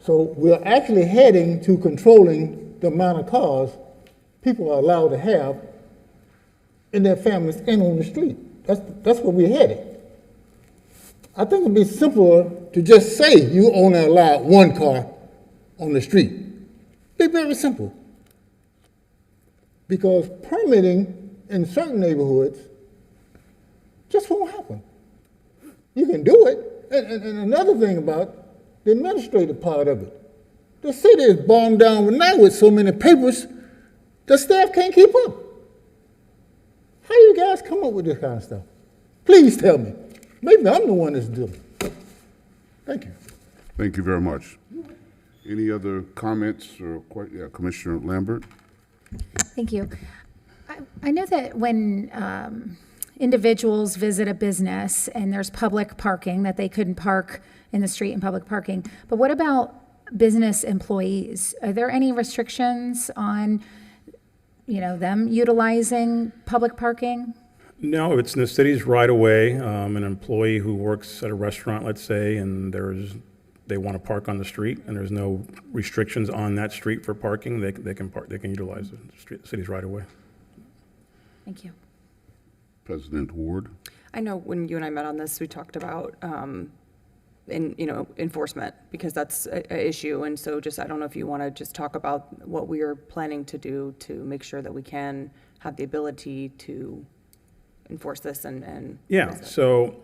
So we're actually heading to controlling the amount of cars people are allowed to have in their families and on the street. That's where we're headed. I think it'd be simpler to just say you only allow one car on the street. Be very simple. Because permitting in certain neighborhoods just won't happen. You can do it. And another thing about the administrative part of it. The city is bogged down now with so many papers, the staff can't keep up. How do you guys come up with this kind of stuff? Please tell me. Maybe I'm the one that's doing it. Thank you. Thank you very much. Any other comments or Commissioner Lambert? Thank you. I know that when individuals visit a business and there's public parking, that they couldn't park in the street in public parking, but what about business employees? Are there any restrictions on, them utilizing public parking? No, it's in the city's right of way. An employee who works at a restaurant, let's say, and they want to park on the street, and there's no restrictions on that street for parking, they can park. They can utilize the city's right of way. Thank you. President Ward. I know when you and I met on this, we talked about enforcement, because that's an issue. And so I don't know if you want to just talk about what we are planning to do to make sure that we can have the ability to enforce this and Yeah, so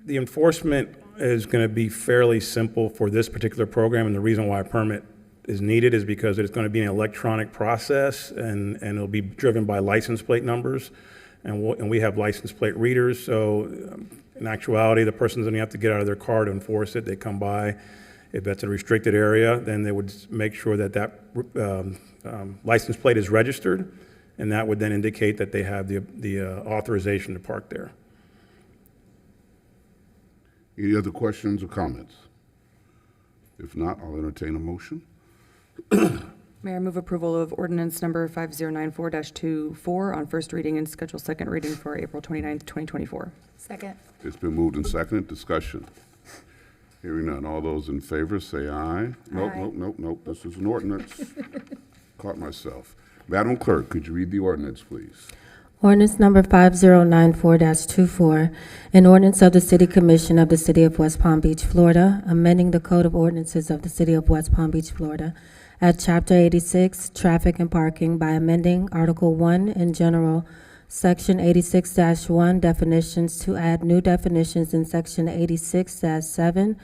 the enforcement is going to be fairly simple for this particular program, and the reason why a permit is needed is because it's going to be an electronic process, and it'll be driven by license plate numbers, and we have license plate readers, so in actuality, the person doesn't have to get out of their car to enforce it. They come by. If that's a restricted area, then they would make sure that license plate is registered, and that would then indicate that they have the authorization to park there. Any other questions or comments? If not, I'll entertain a motion. Mayor, move approval of ordinance number 5094-24 on first reading and schedule second reading for April 29th, 2024. Second. It's been moved and seconded. Discussion. Hearing none. All those in favor say aye. Nope. This is an ordinance. Caught myself. Madam Clerk, could you read the ordinance, please? Ordinance number 5094-24, an ordinance of the City Commission of the City of West Palm Beach, Florida, amending the Code of Ordinances of the City of West Palm Beach, Florida, at Chapter 86, Traffic and Parking, by amending Article 1 in general, Section 86-1, definitions, to add new definitions in Section 86-7,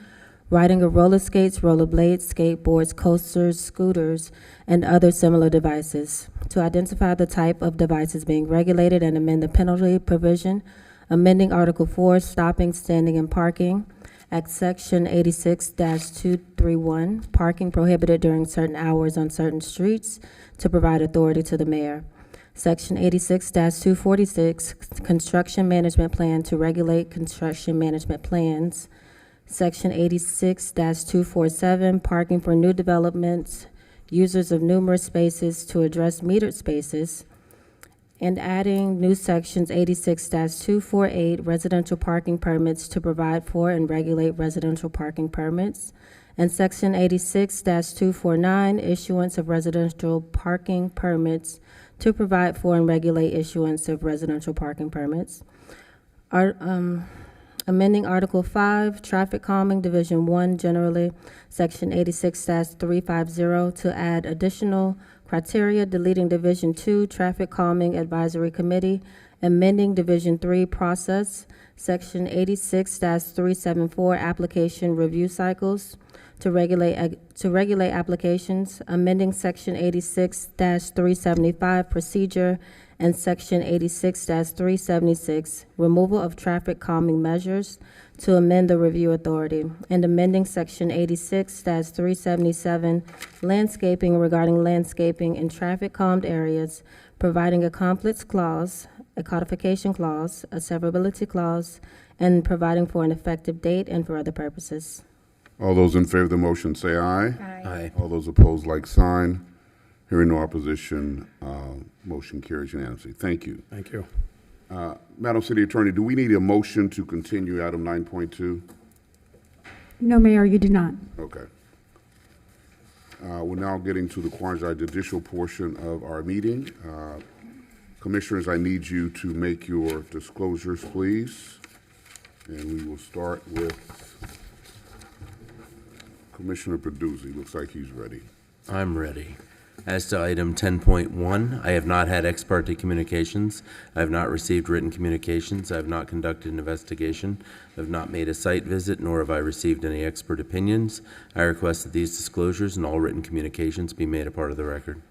riding of roller skates, rollerblades, skateboards, coasters, scooters, and other similar devices, to identify the type of devices being regulated and amend the penalty provision, amending Article 4, stopping, standing, and parking, at Section 86-231, parking prohibited during certain hours on certain streets, to provide authority to the mayor. Section 86-246, construction management plan, to regulate construction management plans. Section 86-247, parking for new developments, users of numerous spaces, to address metered spaces, and adding new sections 86-248, residential parking permits, to provide for and regulate residential parking permits, and Section 86-249, issuance of residential parking permits, to provide for and regulate issuance of residential parking permits. Amending Article 5, Traffic Calming, Division 1, generally, Section 86-350, to add additional criteria, deleting Division 2, Traffic Calming Advisory Committee, amending Division 3, Process, Section 86-374, Application Review Cycles, to regulate applications, amending Section 86-375, Procedure, and Section 86-376, removal of traffic calming measures, to amend the review authority, and amending Section 86-377, landscaping, regarding landscaping in traffic calmed areas, providing a conflicts clause, a codification clause, a severability clause, and providing for an effective date and for other purposes. All those in favor of the motion say aye. Aye. All those opposed, like sign. Hearing no opposition, motion carries unanimously. Thank you. Thank you. Madam City Attorney, do we need a motion to continue item 9.2? No, Mayor, you do not. Okay. We're now getting to the quasi-judicial portion of our meeting. Commissioners, I need you to make your disclosures, please. And we will start with Commissioner Peduzzi. Looks like he's ready. I'm ready. As to item 10.1, I have not had ex parte communications. I have not received written communications. I have not conducted an investigation. I have not made a site visit, nor have I received any expert opinions. I request that these disclosures and all written communications be made a part of the record.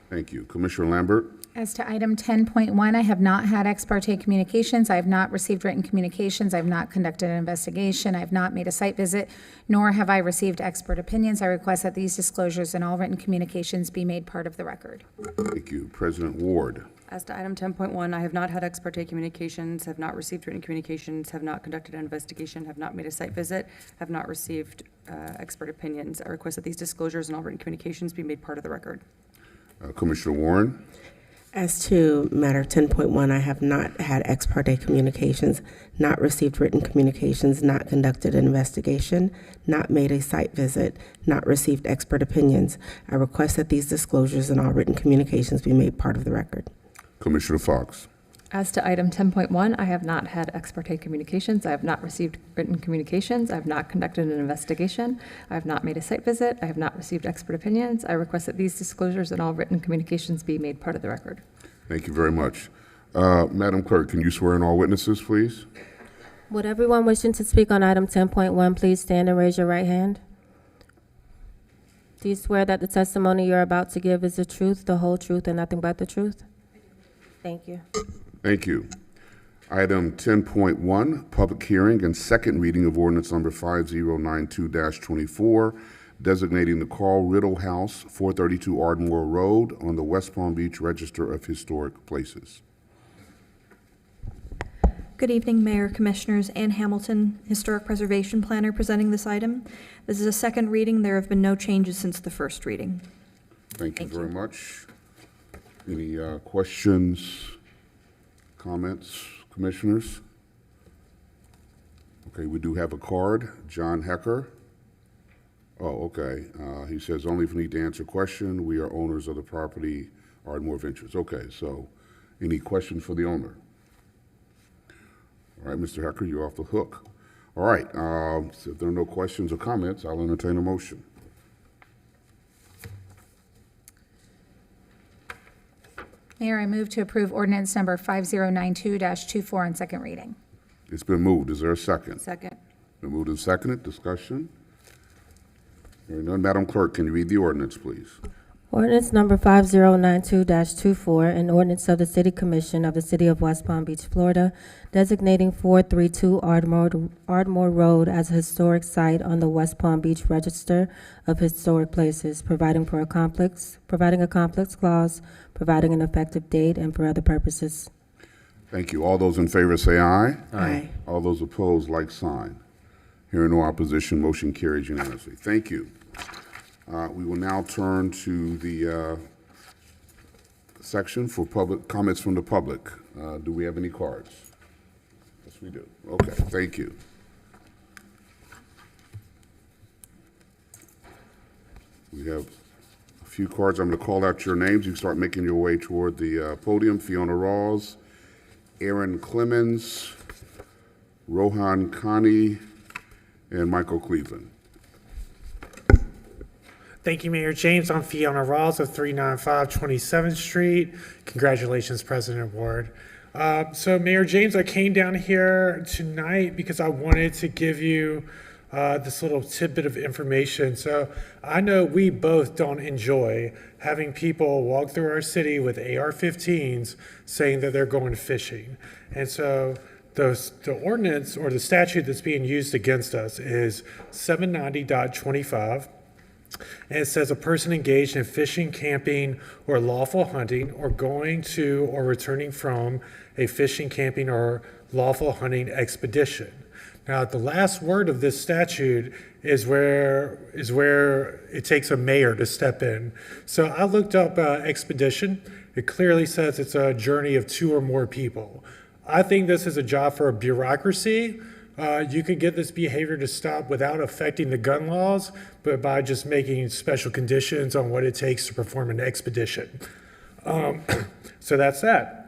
Thank you. Commissioner Lambert? As to item 10.1, I have not had ex parte communications. I have not received written communications. I have not conducted an investigation. I have not made a site visit, nor have I received expert opinions. I request that these disclosures and all written communications be made part of the record. Thank you. President Ward? As to item 10.1, I have not had ex parte communications, have not received written communications, have not conducted an investigation, have not made a site visit, have not received expert opinions. I request that these disclosures and all written communications be made part of the record. Commissioner Warren? As to matter 10.1, I have not had ex parte communications, not received written communications, not conducted an investigation, not made a site visit, not received expert opinions. I request that these disclosures and all written communications be made part of the record. Commissioner Fox? As to item 10.1, I have not had ex parte communications. I have not received written communications. I have not conducted an investigation. I have not made a site visit. I have not received expert opinions. I request that these disclosures and all written communications be made part of the record. Thank you very much. Madam Clerk, can you swear in all witnesses, please? Would everyone wishing to speak on item 10.1 please stand and raise your right hand? Do you swear that the testimony you're about to give is the truth, the whole truth, and nothing but the truth? Thank you. Thank you. Item 10.1, public hearing and second reading of ordinance number 5092-24, designating the Carl Riddle House, 432 Ardmore Road on the West Palm Beach Register of Historic Places. Good evening, Mayor, Commissioners. Ann Hamilton, Historic Preservation Planner, presenting this item. This is a second reading. There have been no changes since the first reading. Thank you very much. Any questions, comments, commissioners? Okay, we do have a card. John Hecker. Oh, okay. He says, only if you need to answer a question, we are owners of the property, Ardmore Ventures. Okay, so any questions for the owner? All right, Mr. Hecker, you're off the hook. All right, so if there are no questions or comments, I'll entertain a motion. Mayor, I move to approve ordinance number 5092-24 on second reading. It's been moved. Is there a second? Second. Been moved and seconded. Discussion? Hearing none. Madam Clerk, can you read the ordinance, please? Ordinance number 5092-24, an ordinance of the City Commission of the City of West Palm Beach, Florida, designating 432 Ardmore Road as a historic site on the West Palm Beach Register of Historic Places, providing a complex clause, providing an effective date, and for other purposes. Thank you. All those in favor say aye. Aye. All those opposed, like sign. Hearing no opposition, motion carries unanimously. Thank you. We will now turn to the section for public comments from the public. Do we have any cards? Yes, we do. Okay, thank you. We have a few cards. I'm going to call out your names. You can start making your way toward the podium. Fiona Rawls, Aaron Clemens, Rohan Khani, and Michael Cleveland. Thank you, Mayor James. I'm Fiona Rawls of 395 27th Street. Congratulations, President Ward. So, Mayor James, I came down here tonight because I wanted to give you this little tidbit of information. So, I know we both don't enjoy having people walk through our city with AR-15s saying that they're going fishing. And so, the ordinance or the statute that's being used against us is 790.25. And it says a person engaged in fishing, camping, or lawful hunting, or going to or returning from a fishing, camping, or lawful hunting expedition. Now, the last word of this statute is where it takes a mayor to step in. So I looked up expedition. It clearly says it's a journey of 2 or more people. I think this is a job for a bureaucracy. You could get this behavior to stop without affecting the gun laws, but by just making special conditions on what it takes to perform an expedition. So that's that.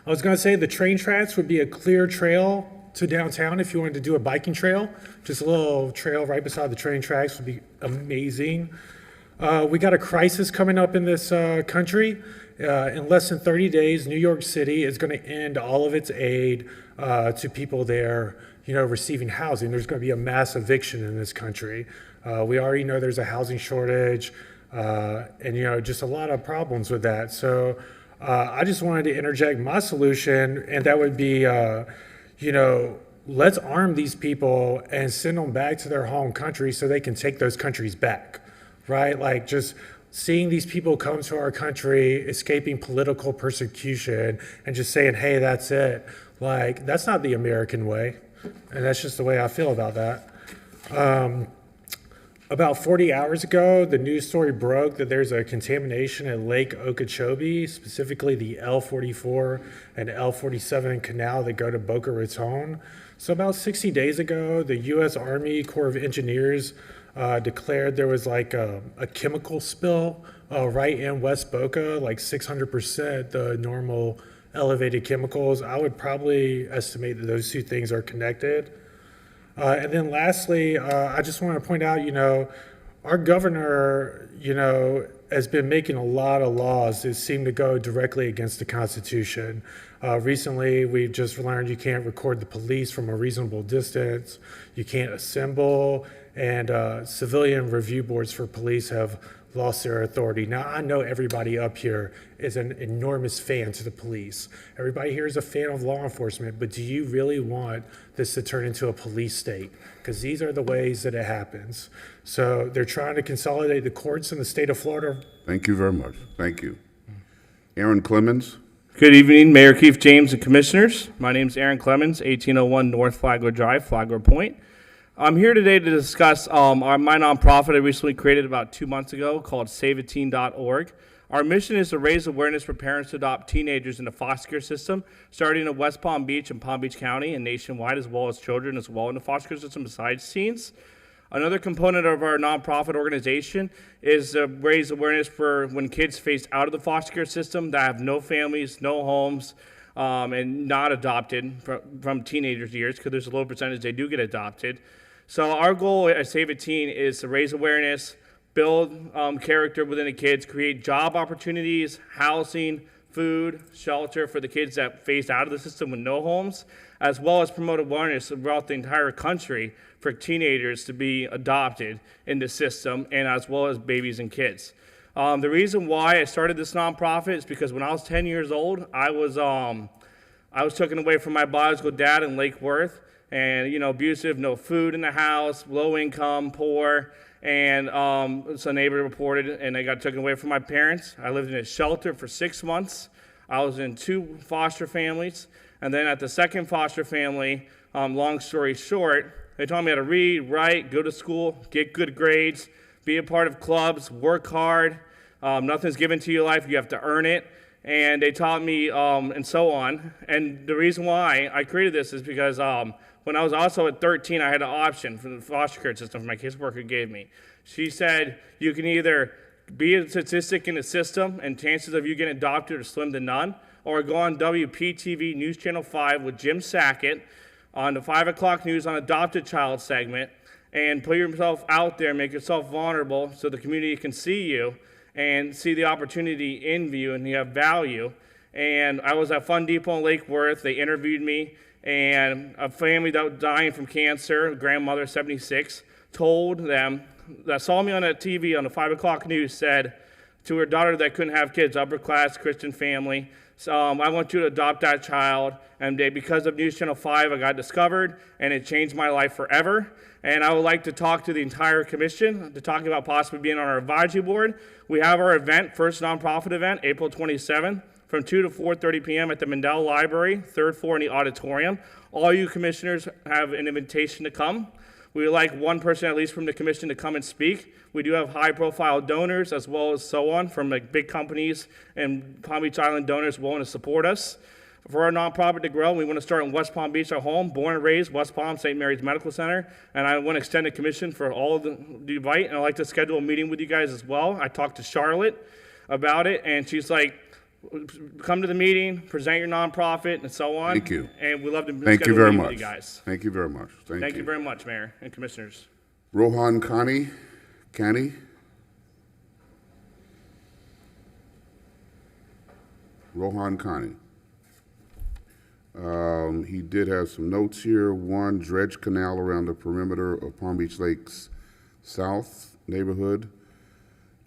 I was going to say the train tracks would be a clear trail to downtown if you wanted to do a biking trail. Just a little trail right beside the train tracks would be amazing. We got a crisis coming up in this country. In less than 30 days, New York City is going to end all of its aid to people there, receiving housing. There's going to be a mass eviction in this country. We already know there's a housing shortage, and just a lot of problems with that. So I just wanted to interject my solution, and that would be, let's arm these people and send them back to their home country so they can take those countries back, right? Like just seeing these people come to our country, escaping political persecution, and just saying, hey, that's it. Like, that's not the American way. And that's just the way I feel about that. About 40 hours ago, the news story broke that there's a contamination at Lake Okeechobee, specifically the L44 and L47 canal that go to Boca Raton. So about 60 days ago, the U.S. Army Corps of Engineers declared there was like a chemical spill right in West Boca, like 600% the normal elevated chemicals. I would probably estimate that those two things are connected. And then lastly, I just want to point out, our governor, has been making a lot of laws that seem to go directly against the Constitution. Recently, we've just learned you can't record the police from a reasonable distance, you can't assemble, and civilian review boards for police have lost their authority. Now, I know everybody up here is an enormous fan to the police. Everybody here is a fan of law enforcement, but do you really want this to turn into a police state? Because these are the ways that it happens. So they're trying to consolidate the courts in the state of Florida. Thank you very much. Thank you. Aaron Clemens. Good evening, Mayor Keith James and Commissioners. My name is Aaron Clemens, 1801 North Flagler Drive, Flagler Point. I'm here today to discuss my nonprofit I recently created about 2 months ago called SaveATeen.org. Our mission is to raise awareness for parents to adopt teenagers in the foster care system, starting in West Palm Beach and Palm Beach County and nationwide, as well as children as well in the foster care system besides teens. Another component of our nonprofit organization is to raise awareness for when kids face out of the foster care system that have no families, no homes, and not adopted from teenagers' years, because there's a low percentage they do get adopted. So our goal at Save a Teen is to raise awareness, build character within the kids, create job opportunities, housing, food, shelter for the kids that phased out of the system with no homes, as well as promote awareness throughout the entire country for teenagers to be adopted in the system, and as well as babies and kids. The reason why I started this nonprofit is because when I was 10 years old, I was taken away from my biological dad in Lake Worth, and abusive, no food in the house, low income, poor, and so a neighbor reported, and I got taken away from my parents. I lived in a shelter for 6 months. I was in 2 foster families, and then at the second foster family, long story short, they taught me how to read, write, go to school, get good grades, be a part of clubs, work hard. Nothing's given to you in life, you have to earn it. And they taught me and so on. And the reason why I created this is because when I was also at 13, I had an option from the foster care system my caseworker gave me. She said, you can either be a statistic in the system and chances of you getting adopted are slim to none, or go on WPB-TV News Channel 5 with Jim Sackett on the 5 o'clock news on adopted child segment and put yourself out there, make yourself vulnerable so the community can see you and see the opportunity in you and you have value. And I was at Fun Depot in Lake Worth. They interviewed me, and a family that was dying from cancer, grandmother, 76, told them, that saw me on the TV on the 5 o'clock news, said to her daughter that couldn't have kids, upper class Christian family, so I want you to adopt that child. And because of News Channel 5, I got discovered, and it changed my life forever. And I would like to talk to the entire commission to talk about possibly being on our advisory board. We have our event, first nonprofit event, April 27th, from 2 to 4:30 p.m. at the Mandel Library, 3rd floor in the auditorium. All you commissioners have an invitation to come. We would like one person at least from the commission to come and speak. We do have high-profile donors as well as so on from big companies and Palm Beach Island donors willing to support us. For our nonprofit to grow, we want to start in West Palm Beach, our home, born and raised, West Palm, St. Mary's Medical Center. And I want to extend a commission for all of the invite, and I'd like to schedule a meeting with you guys as well. I talked to Charlotte about it, and she's like, come to the meeting, present your nonprofit, and so on. Thank you. And we love to Thank you schedule a very meeting much. with you guys. Thank you very much. Thank you very much, Mayor and Commissioners. Rohan Kani. Rohan Kani. He did have some notes here. 1, dredge canal around the perimeter of Palm Beach Lakes South neighborhood.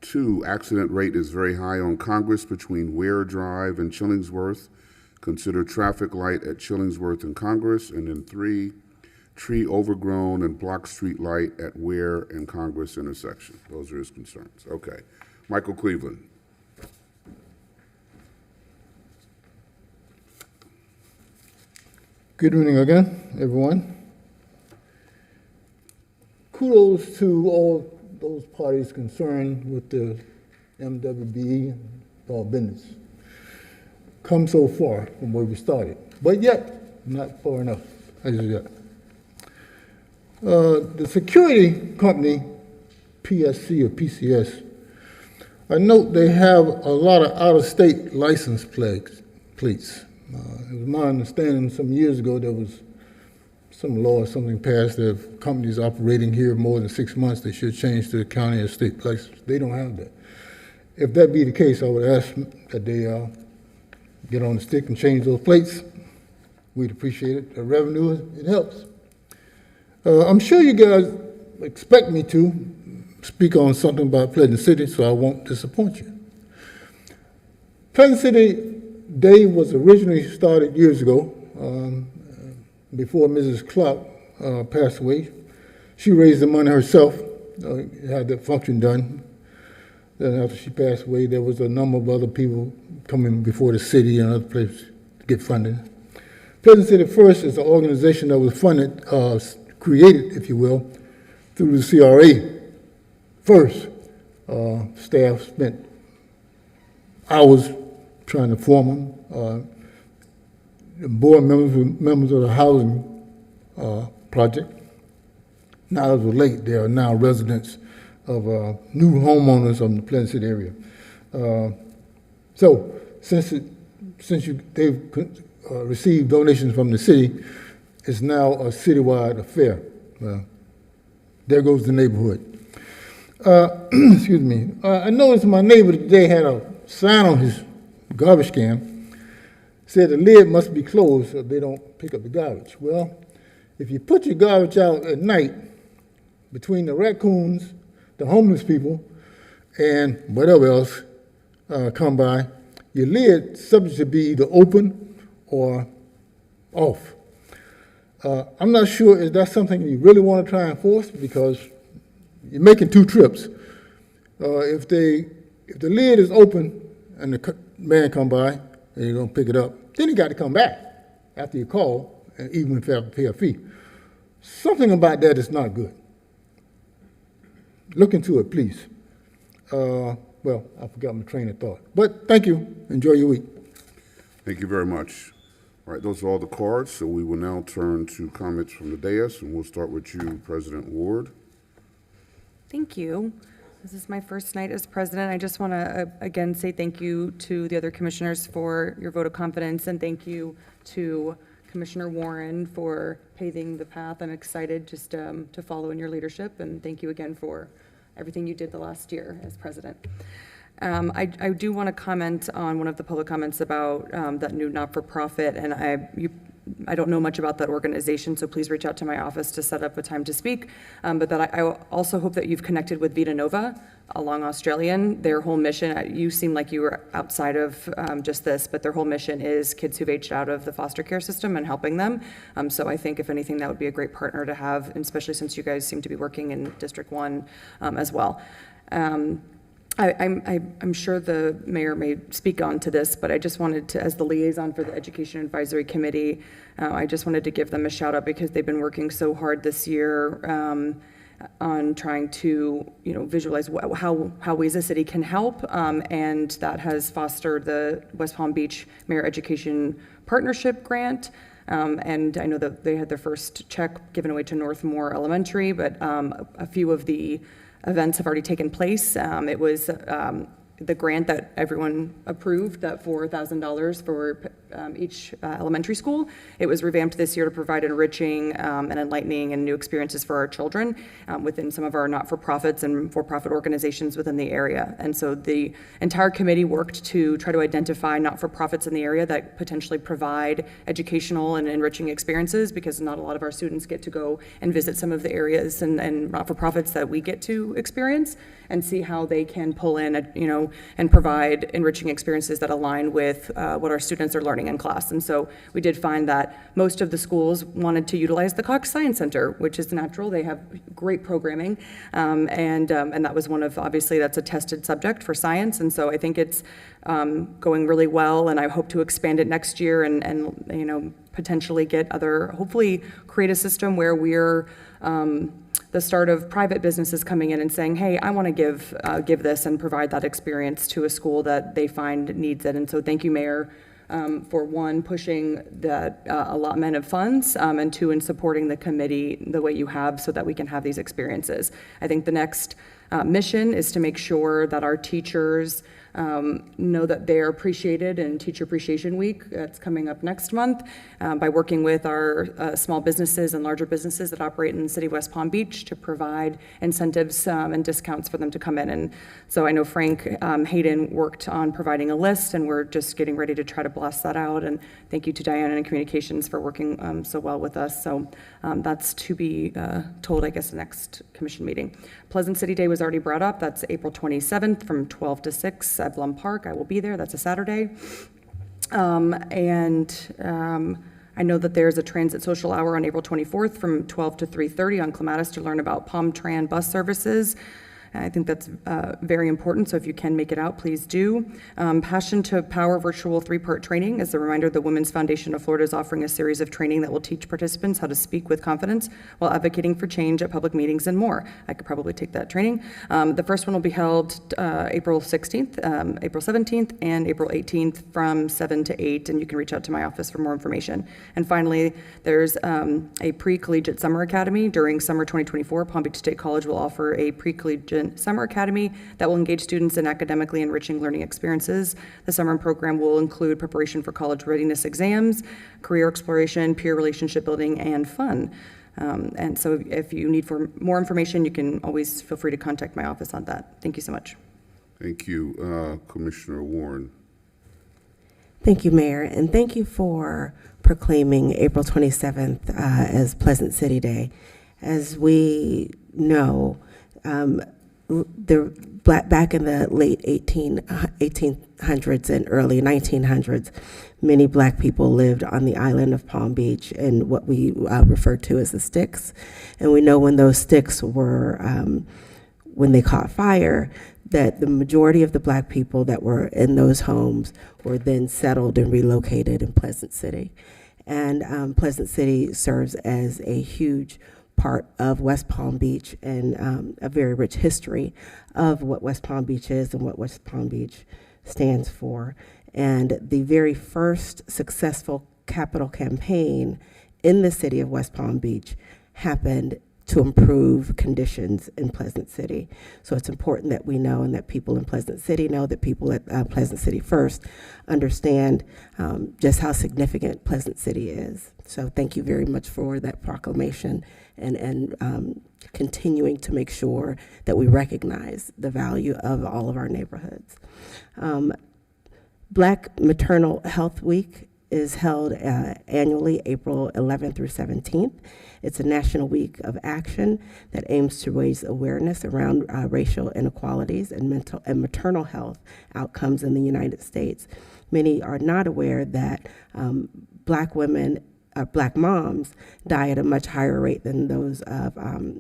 2, accident rate is very high on Congress between Ware Drive and Chillingsworth. Consider traffic light at Chillingsworth and Congress. And then 3, tree overgrown and block street light at Ware and Congress intersection. Those are his concerns. Okay. Michael Cleveland. Good evening again, everyone. Kudos to all those parties concerned with the MWBE and all business. Come so far from where we started, but yet not far enough as yet. The security company, PSC or PCS, I note they have a lot of out-of-state license plates. It was my understanding some years ago there was some law or something passed that if companies operating here more than 6 months, they should change to the county or state license. They don't have that. If that be the case, I would ask that they get on the stick and change those plates. We'd appreciate it. The revenue, it helps. I'm sure you guys expect me to speak on something about Pleasant City, so I won't disappoint you. Pleasant City Day was originally started years ago, before Mrs. Clark passed away. She raised the money herself, had that function done. Then after she passed away, there was a number of other people coming before the city and other places to get funding. Pleasant City First is an organization that was funded, created, if you will, through the CRA. First, staff spent hours trying to form them. The board members were members of the housing project. Now, as of late, they are now residents of new homeowners of the Pleasant City area. So, they've received donations from the city, it's now a citywide affair. There goes the neighborhood. Excuse me. I noticed my neighbor today had a sign on his garbage can, said the lid must be closed so they don't pick up the garbage. Well, if you put your garbage out at night, between the raccoons, the homeless people, and whatever else come by, your lid is subject to be either open or off. I'm not sure if that's something you really want to try and enforce, because you're making 2 trips. If the lid is open and the man come by and you don't pick it up, then you got to come back after you call, and even if you have to pay a fee. Something about that is not good. Look into it, please. Well, I forgot my train of thought. But thank you. Enjoy your week. Thank you very much. All right, those are all the cards, so we will now turn to comments from the dais, and we'll start with you, President Ward. Thank you. This is my first night as president. I just want to again say thank you to the other commissioners for your vote of confidence, and thank you to Commissioner Warren for paving the path. I'm excited just to follow in your leadership, and thank you again for everything you did the last year as president. I do want to comment on one of the public comments about that new not-for-profit, and I don't know much about that organization, so please reach out to my office to set up a time to speak. But that I also hope that you've connected with Vita Nova along Australian. Their whole mission, you seem like you were outside of just this, but their whole mission is kids who've aged out of the foster care system and helping them. So I think if anything, that would be a great partner to have, and especially since you guys seem to be working in District 1 as well. I'm sure the mayor may speak on to this, but I just wanted to, as the liaison for the Education Advisory Committee, I just wanted to give them a shout out because they've been working so hard this year on trying to, visualize how we as a city can help, and that has fostered the West Palm Beach Mayor Education Partnership Grant. And I know that they had their first check given away to Northmore Elementary, but a few of the events have already taken place. It was the grant that everyone approved, that $4,000 for each elementary school. It was revamped this year to provide enriching and enlightening and new experiences for our children within some of our not-for-profits and for-profit organizations within the area. And so the entire committee worked to try to identify not-for-profits in the area that potentially provide educational and enriching experiences, because not a lot of our students get to go and visit some of the areas and not-for-profits that we get to experience, and see how they can pull in, and provide enriching experiences that align with what our students are learning in class. And so we did find that most of the schools wanted to utilize the Cox Science Center, which is natural. They have great programming, and that was one of, obviously, that's a tested subject for science. And so I think it's going really well, and I hope to expand it next year and potentially hopefully create a system where we're the start of private businesses coming in and saying, hey, I want to give this and provide that experience to a school that they find needs it. And so thank you, Mayor, for one, pushing the allotment of funds, and two, in supporting the committee the way you have so that we can have these experiences. I think the next mission is to make sure that our teachers know that they're appreciated in Teacher Appreciation Week. That's coming up next month, by working with our small businesses and larger businesses that operate in the city of West Palm Beach to provide incentives and discounts for them to come in. And so I know Frank Hayden worked on providing a list, and we're just getting ready to try to blast that out. And thank you to Diana and Communications for working so well with us. So that's to be told, I guess, the next commission meeting. Pleasant City Day was already brought up. That's April 27th from 12 to 6 at Blum Park. I will be there. That's a Saturday. I know that there's a transit social hour on April 24th from 12 to 3:30 on Clematis to learn about PalmTran bus services. I think that's very important, so if you can make it out, please do. Passion to Power virtual 3-part training. As a reminder, the Women's Foundation of Florida is offering a series of training that will teach participants how to speak with confidence while advocating for change at public meetings and more. I could probably take that training. The first one will be held April 16th, April 17th, and April 18th from 7 to 8, and you can reach out to my office for more information. And finally, there's a pre-collegiate summer academy. During summer 2024, Palm Beach State College will offer a pre-collegiate summer academy that will engage students in academically enriching learning experiences. The summer program will include preparation for college readiness exams, career exploration, peer relationship building, and fun. And so if you need more information, you can always feel free to contact my office on that. Thank you so much. Thank you, Commissioner Warren. Thank you, Mayor, and thank you for proclaiming April 27th as Pleasant City Day. As we know, back in the late 1800s and early 1900s, many black people lived on the island of Palm Beach in what we refer to as the sticks. And we know when those sticks were, when they caught fire, that the majority of the black people that were in those homes were then settled and relocated in Pleasant City. And Pleasant City serves as a huge part of West Palm Beach and a very rich history of what West Palm Beach is and what West Palm Beach stands for. And the very first successful capital campaign in the city of West Palm Beach happened to improve conditions in Pleasant City. So it's important that we know, and that people in Pleasant City know, that people at Pleasant City First understand just how significant Pleasant City is. So thank you very much for that proclamation and continuing to make sure that we recognize the value of all of our neighborhoods. Black Maternal Health Week is held annually April 11th through 17th. It's a national week of action that aims to raise awareness around racial inequalities and maternal health outcomes in the United States. Many are not aware that black moms die at a much higher rate than those of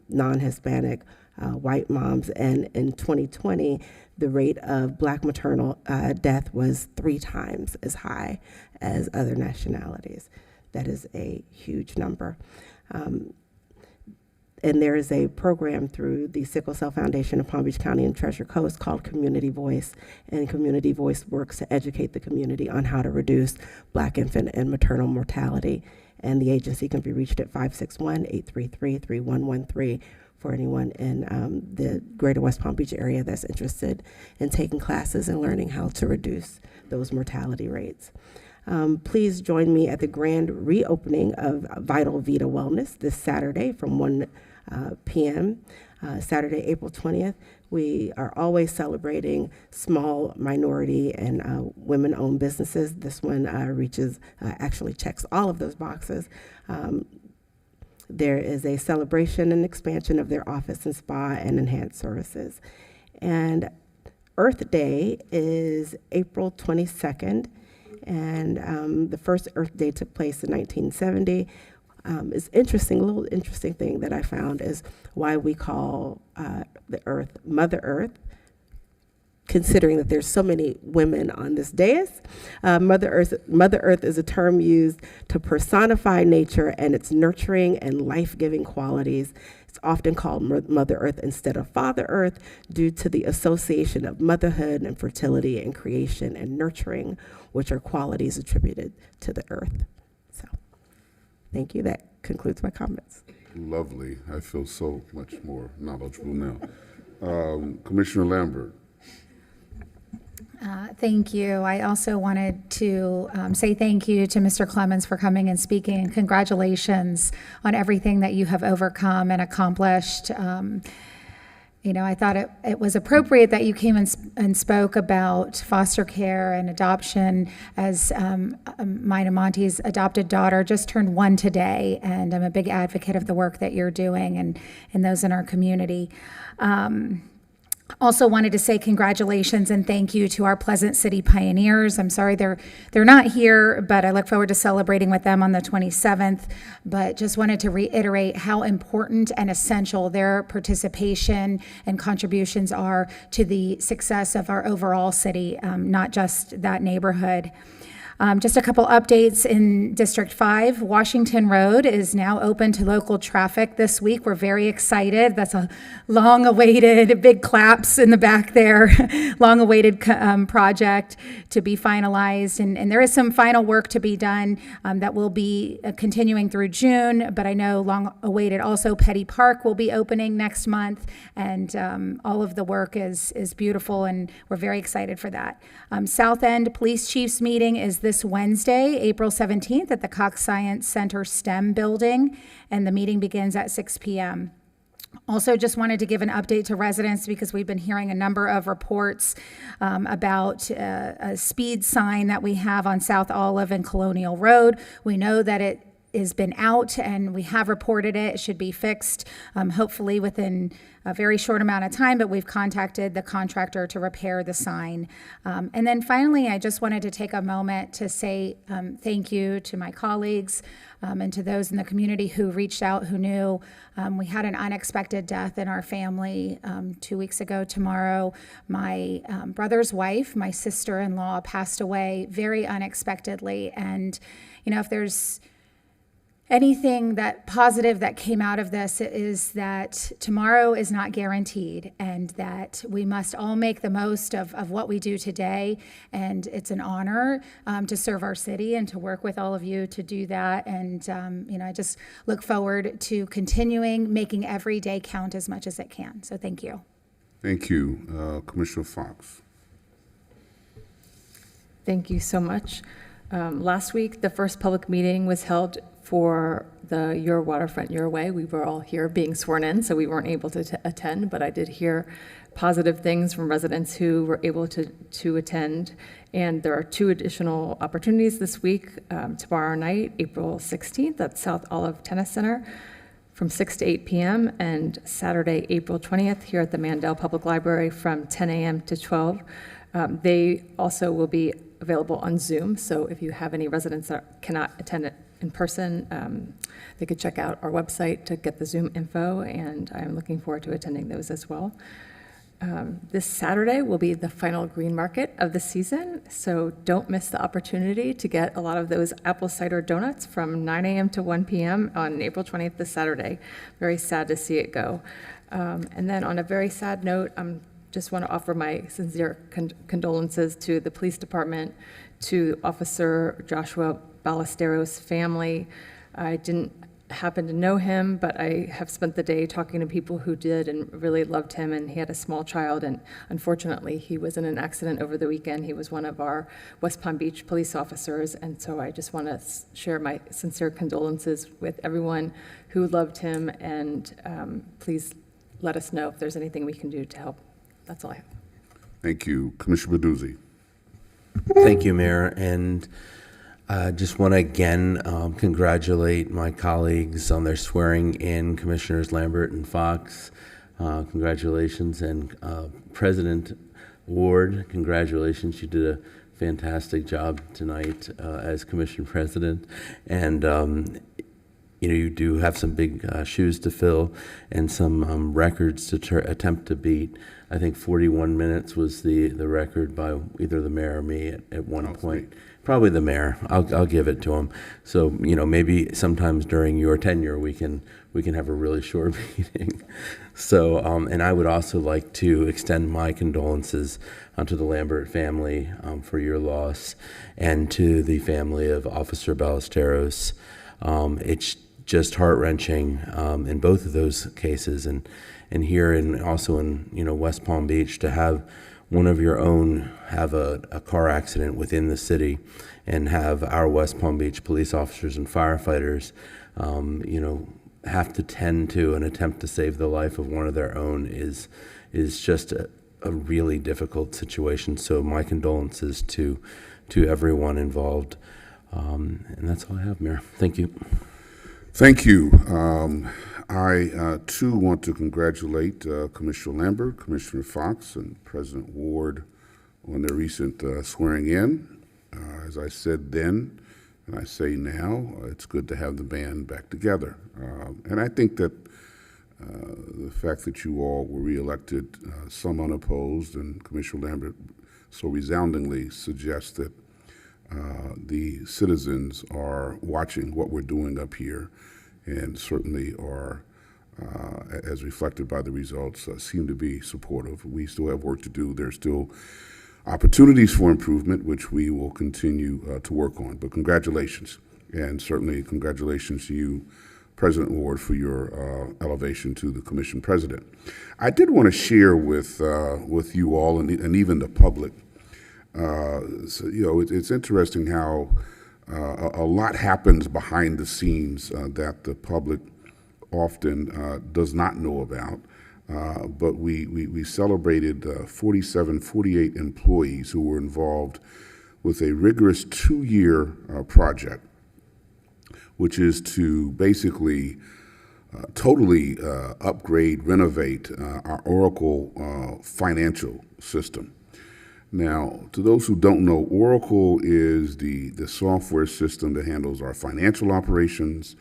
non-Hispanic white moms. And in 2020, the rate of black maternal death was 3 times as high as other nationalities. That is a huge number. And there is a program through the Sickle Cell Foundation of Palm Beach County and Treasure Coast called Community Voice. And Community Voice works to educate the community on how to reduce black infant and maternal mortality. And the agency can be reached at 561-833-3113 for anyone in the greater West Palm Beach area that's interested in taking classes and learning how to reduce those mortality rates. Please join me at the grand reopening of Vital Vita Wellness this Saturday from 1 p.m., Saturday, April 20th. We are always celebrating small minority and women-owned businesses. This one actually checks all of those boxes. There is a celebration and expansion of their office and spa and enhanced services. And Earth Day is April 22nd, and the first Earth Day took place in 1970. It's interesting, a little interesting thing that I found is why we call the Earth Mother Earth, considering that there's so many women on this dais. Mother Earth is a term used to personify nature and its nurturing and life-giving qualities. It's often called Mother Earth instead of Father Earth due to the association of motherhood and fertility and creation and nurturing, which are qualities attributed to the earth. So, thank you. That concludes my comments. Lovely. I feel so much more knowledgeable now. Commissioner Lambert. Thank you. I also wanted to say thank you to Mr. Clemens for coming and speaking. Congratulations on everything that you have overcome and accomplished. I thought it was appropriate that you came and spoke about foster care and adoption, as mine Monty's adopted daughter just turned 1 today, and I'm a big advocate of the work that you're doing and those in our community. Also wanted to say congratulations and thank you to our Pleasant City Pioneers. I'm sorry they're not here, but I look forward to celebrating with them on the 27th. But just wanted to reiterate how important and essential their participation and contributions are to the success of our overall city, not just that neighborhood. Just a couple updates in District 5. Washington Road is now open to local traffic this week. We're very excited. That's a long-awaited, big claps in the back there, long-awaited project to be finalized. And there is some final work to be done that will be continuing through June, but I know long-awaited also Petty Park will be opening next month, and all of the work is beautiful, and we're very excited for that. South End Police Chiefs meeting is this Wednesday, April 17th at the Cox Science Center STEM building, and the meeting begins at 6 p.m. Also, just wanted to give an update to residents because we've been hearing a number of reports about a speed sign that we have on South Olive and Colonial Road. We know that it has been out and we have reported it. It should be fixed hopefully within a very short amount of time, but we've contacted the contractor to repair the sign. And then finally, I just wanted to take a moment to say thank you to my colleagues and to those in the community who reached out, who knew. We had an unexpected death in our family 2 weeks ago tomorrow. My brother's wife, my sister-in-law, passed away very unexpectedly. And, if there's anything that positive that came out of this, is that tomorrow is not guaranteed, and that we must all make the most of what we do today. And it's an honor to serve our city and to work with all of you to do that. And I just look forward to continuing making every day count as much as it can. So thank you. Thank you. Commissioner Fox. Thank you so much. Last week, the first public meeting was held for the Your Waterfront Your Way. We were all here being sworn in, so we weren't able to attend, but I did hear positive things from residents who were able to attend. And there are 2 additional opportunities this week. Tomorrow night, April 16th at South Olive Tennis Center from 6 to 8 p.m. and Saturday, April 20th here at the Mandel Public Library from 10 a.m. to 12. They also will be available on Zoom, so if you have any residents that cannot attend it in person, they could check out our website to get the Zoom info, and I'm looking forward to attending those as well. This Saturday will be the final green market of the season, so don't miss the opportunity to get a lot of those apple cider donuts from 9 a.m. to 1 p.m. on April 20th this Saturday. Very sad to see it go. And then on a very sad note, just want to offer my sincere condolences to the police department, to Officer Joshua Ballesteros' family. I didn't happen to know him, but I have spent the day talking to people who did and really loved him, and he had a small child, and unfortunately, he was in an accident over the weekend. He was one of our West Palm Beach police officers, and so I just want to share my sincere condolences with everyone who loved him, and please let us know if there's anything we can do to help. That's all I have. Thank you. Commissioner Baduzzi. Thank you, Mayor. And I just want to again congratulate my colleagues on their swearing in, Commissioners Lambert and Fox. Congratulations. And President Ward, congratulations. You did a fantastic job tonight as Commission President. And you do have some big shoes to fill and some records to attempt to beat. I think 41 minutes was the record by either the mayor or me at one point. Probably the mayor. I'll give it to him. So maybe sometimes during your tenure we can have a really short meeting. So and I would also like to extend my condolences to the Lambert family for your loss, and to the family of Officer Ballesteros. It's just heart-wrenching in both of those cases, and here also in West Palm Beach, to have one of your own have a car accident within the city, and have our West Palm Beach police officers and firefighters have to tend to and attempt to save the life of one of their own is just a really difficult situation. So my condolences to everyone involved, and that's all I have, Mayor. Thank you. Thank you. I, too, want to congratulate Commissioner Lambert, Commissioner Fox, and President Ward on their recent swearing in. As I said then, and I say now, it's good to have the band back together. And I think that the fact that you all were reelected, some unopposed, and Commissioner Lambert so resoundingly suggests that the citizens are watching what we're doing up here, and certainly are, as reflected by the results, seem to be supportive. We still have work to do. There's still opportunities for improvement, which we will continue to work on. But congratulations, and certainly congratulations to you, President Ward, for your elevation to the Commission President. I did want to share with you all and even the public. It's interesting how a lot happens behind the scenes that the public often does not know about. But we celebrated 48 employees who were involved with a rigorous 2-year project, which is to basically totally upgrade, renovate our Oracle financial system. Now, to those who don't know, Oracle is the software system that handles our financial operations,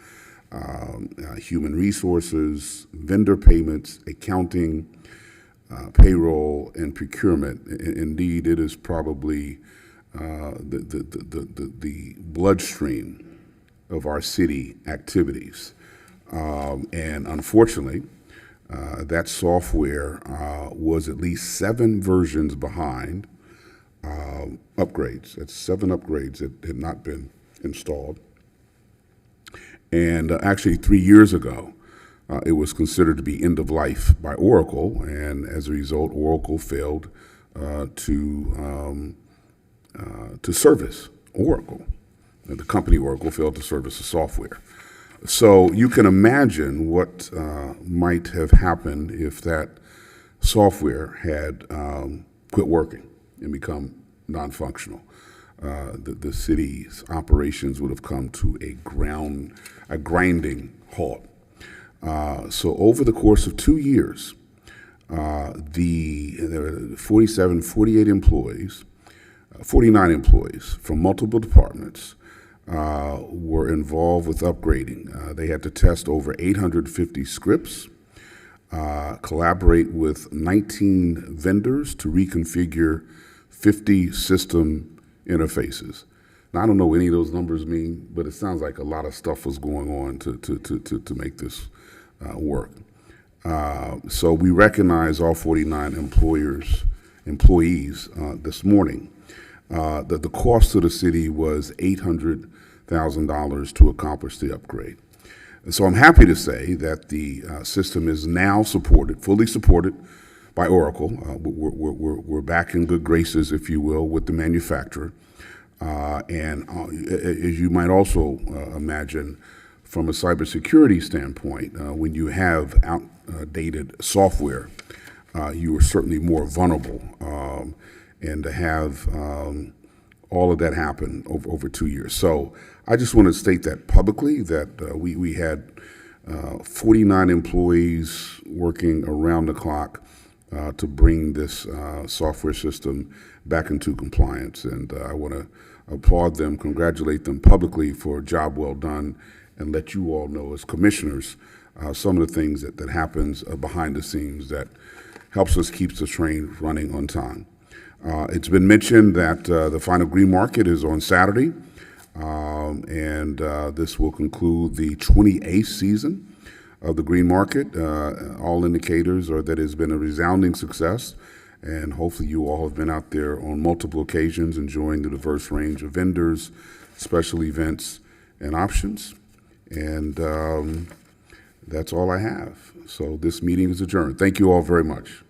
human resources, vendor payments, accounting, payroll, and procurement. Indeed, it is probably the bloodstream of our city activities. And unfortunately, that software was at least 7 versions behind upgrades. That's 7 upgrades that had not been installed. And actually 3 years ago, it was considered to be end of life by Oracle, and as a result, Oracle failed to service Oracle. The company Oracle failed to service the software. So you can imagine what might have happened if that software had quit working and become non-functional. The city's operations would have come to a grinding halt. So over the course of 2 years, there were 48 employees, 49 employees from multiple departments were involved with upgrading. They had to test over 850 scripts, collaborate with 19 vendors to reconfigure 50 system interfaces. Now, I don't know what any of those numbers mean, but it sounds like a lot of stuff was going on to make this work. So we recognize all 49 employees this morning. That the cost to the city was $800,000 to accomplish the upgrade. And so I'm happy to say that the system is now supported, fully supported by Oracle. We're back in good graces, if you will, with the manufacturer. As you might also imagine, from a cybersecurity standpoint, when you have outdated software, you are certainly more vulnerable. And to have all of that happen over 2 years. So I just want to state that publicly, that we had 49 employees working around the clock to bring this software system back into compliance. And I want to applaud them, congratulate them publicly for a job well done, and let you all know as commissioners some of the things that happens behind the scenes that helps us keep the train running on time. It's been mentioned that the final green market is on Saturday, and this will conclude the 28th season of the green market. All indicators are that it's been a resounding success, and hopefully you all have been out there on multiple occasions enjoying the diverse range of vendors, special events, and options. And that's all I have. So this meeting is adjourned. Thank you all very much.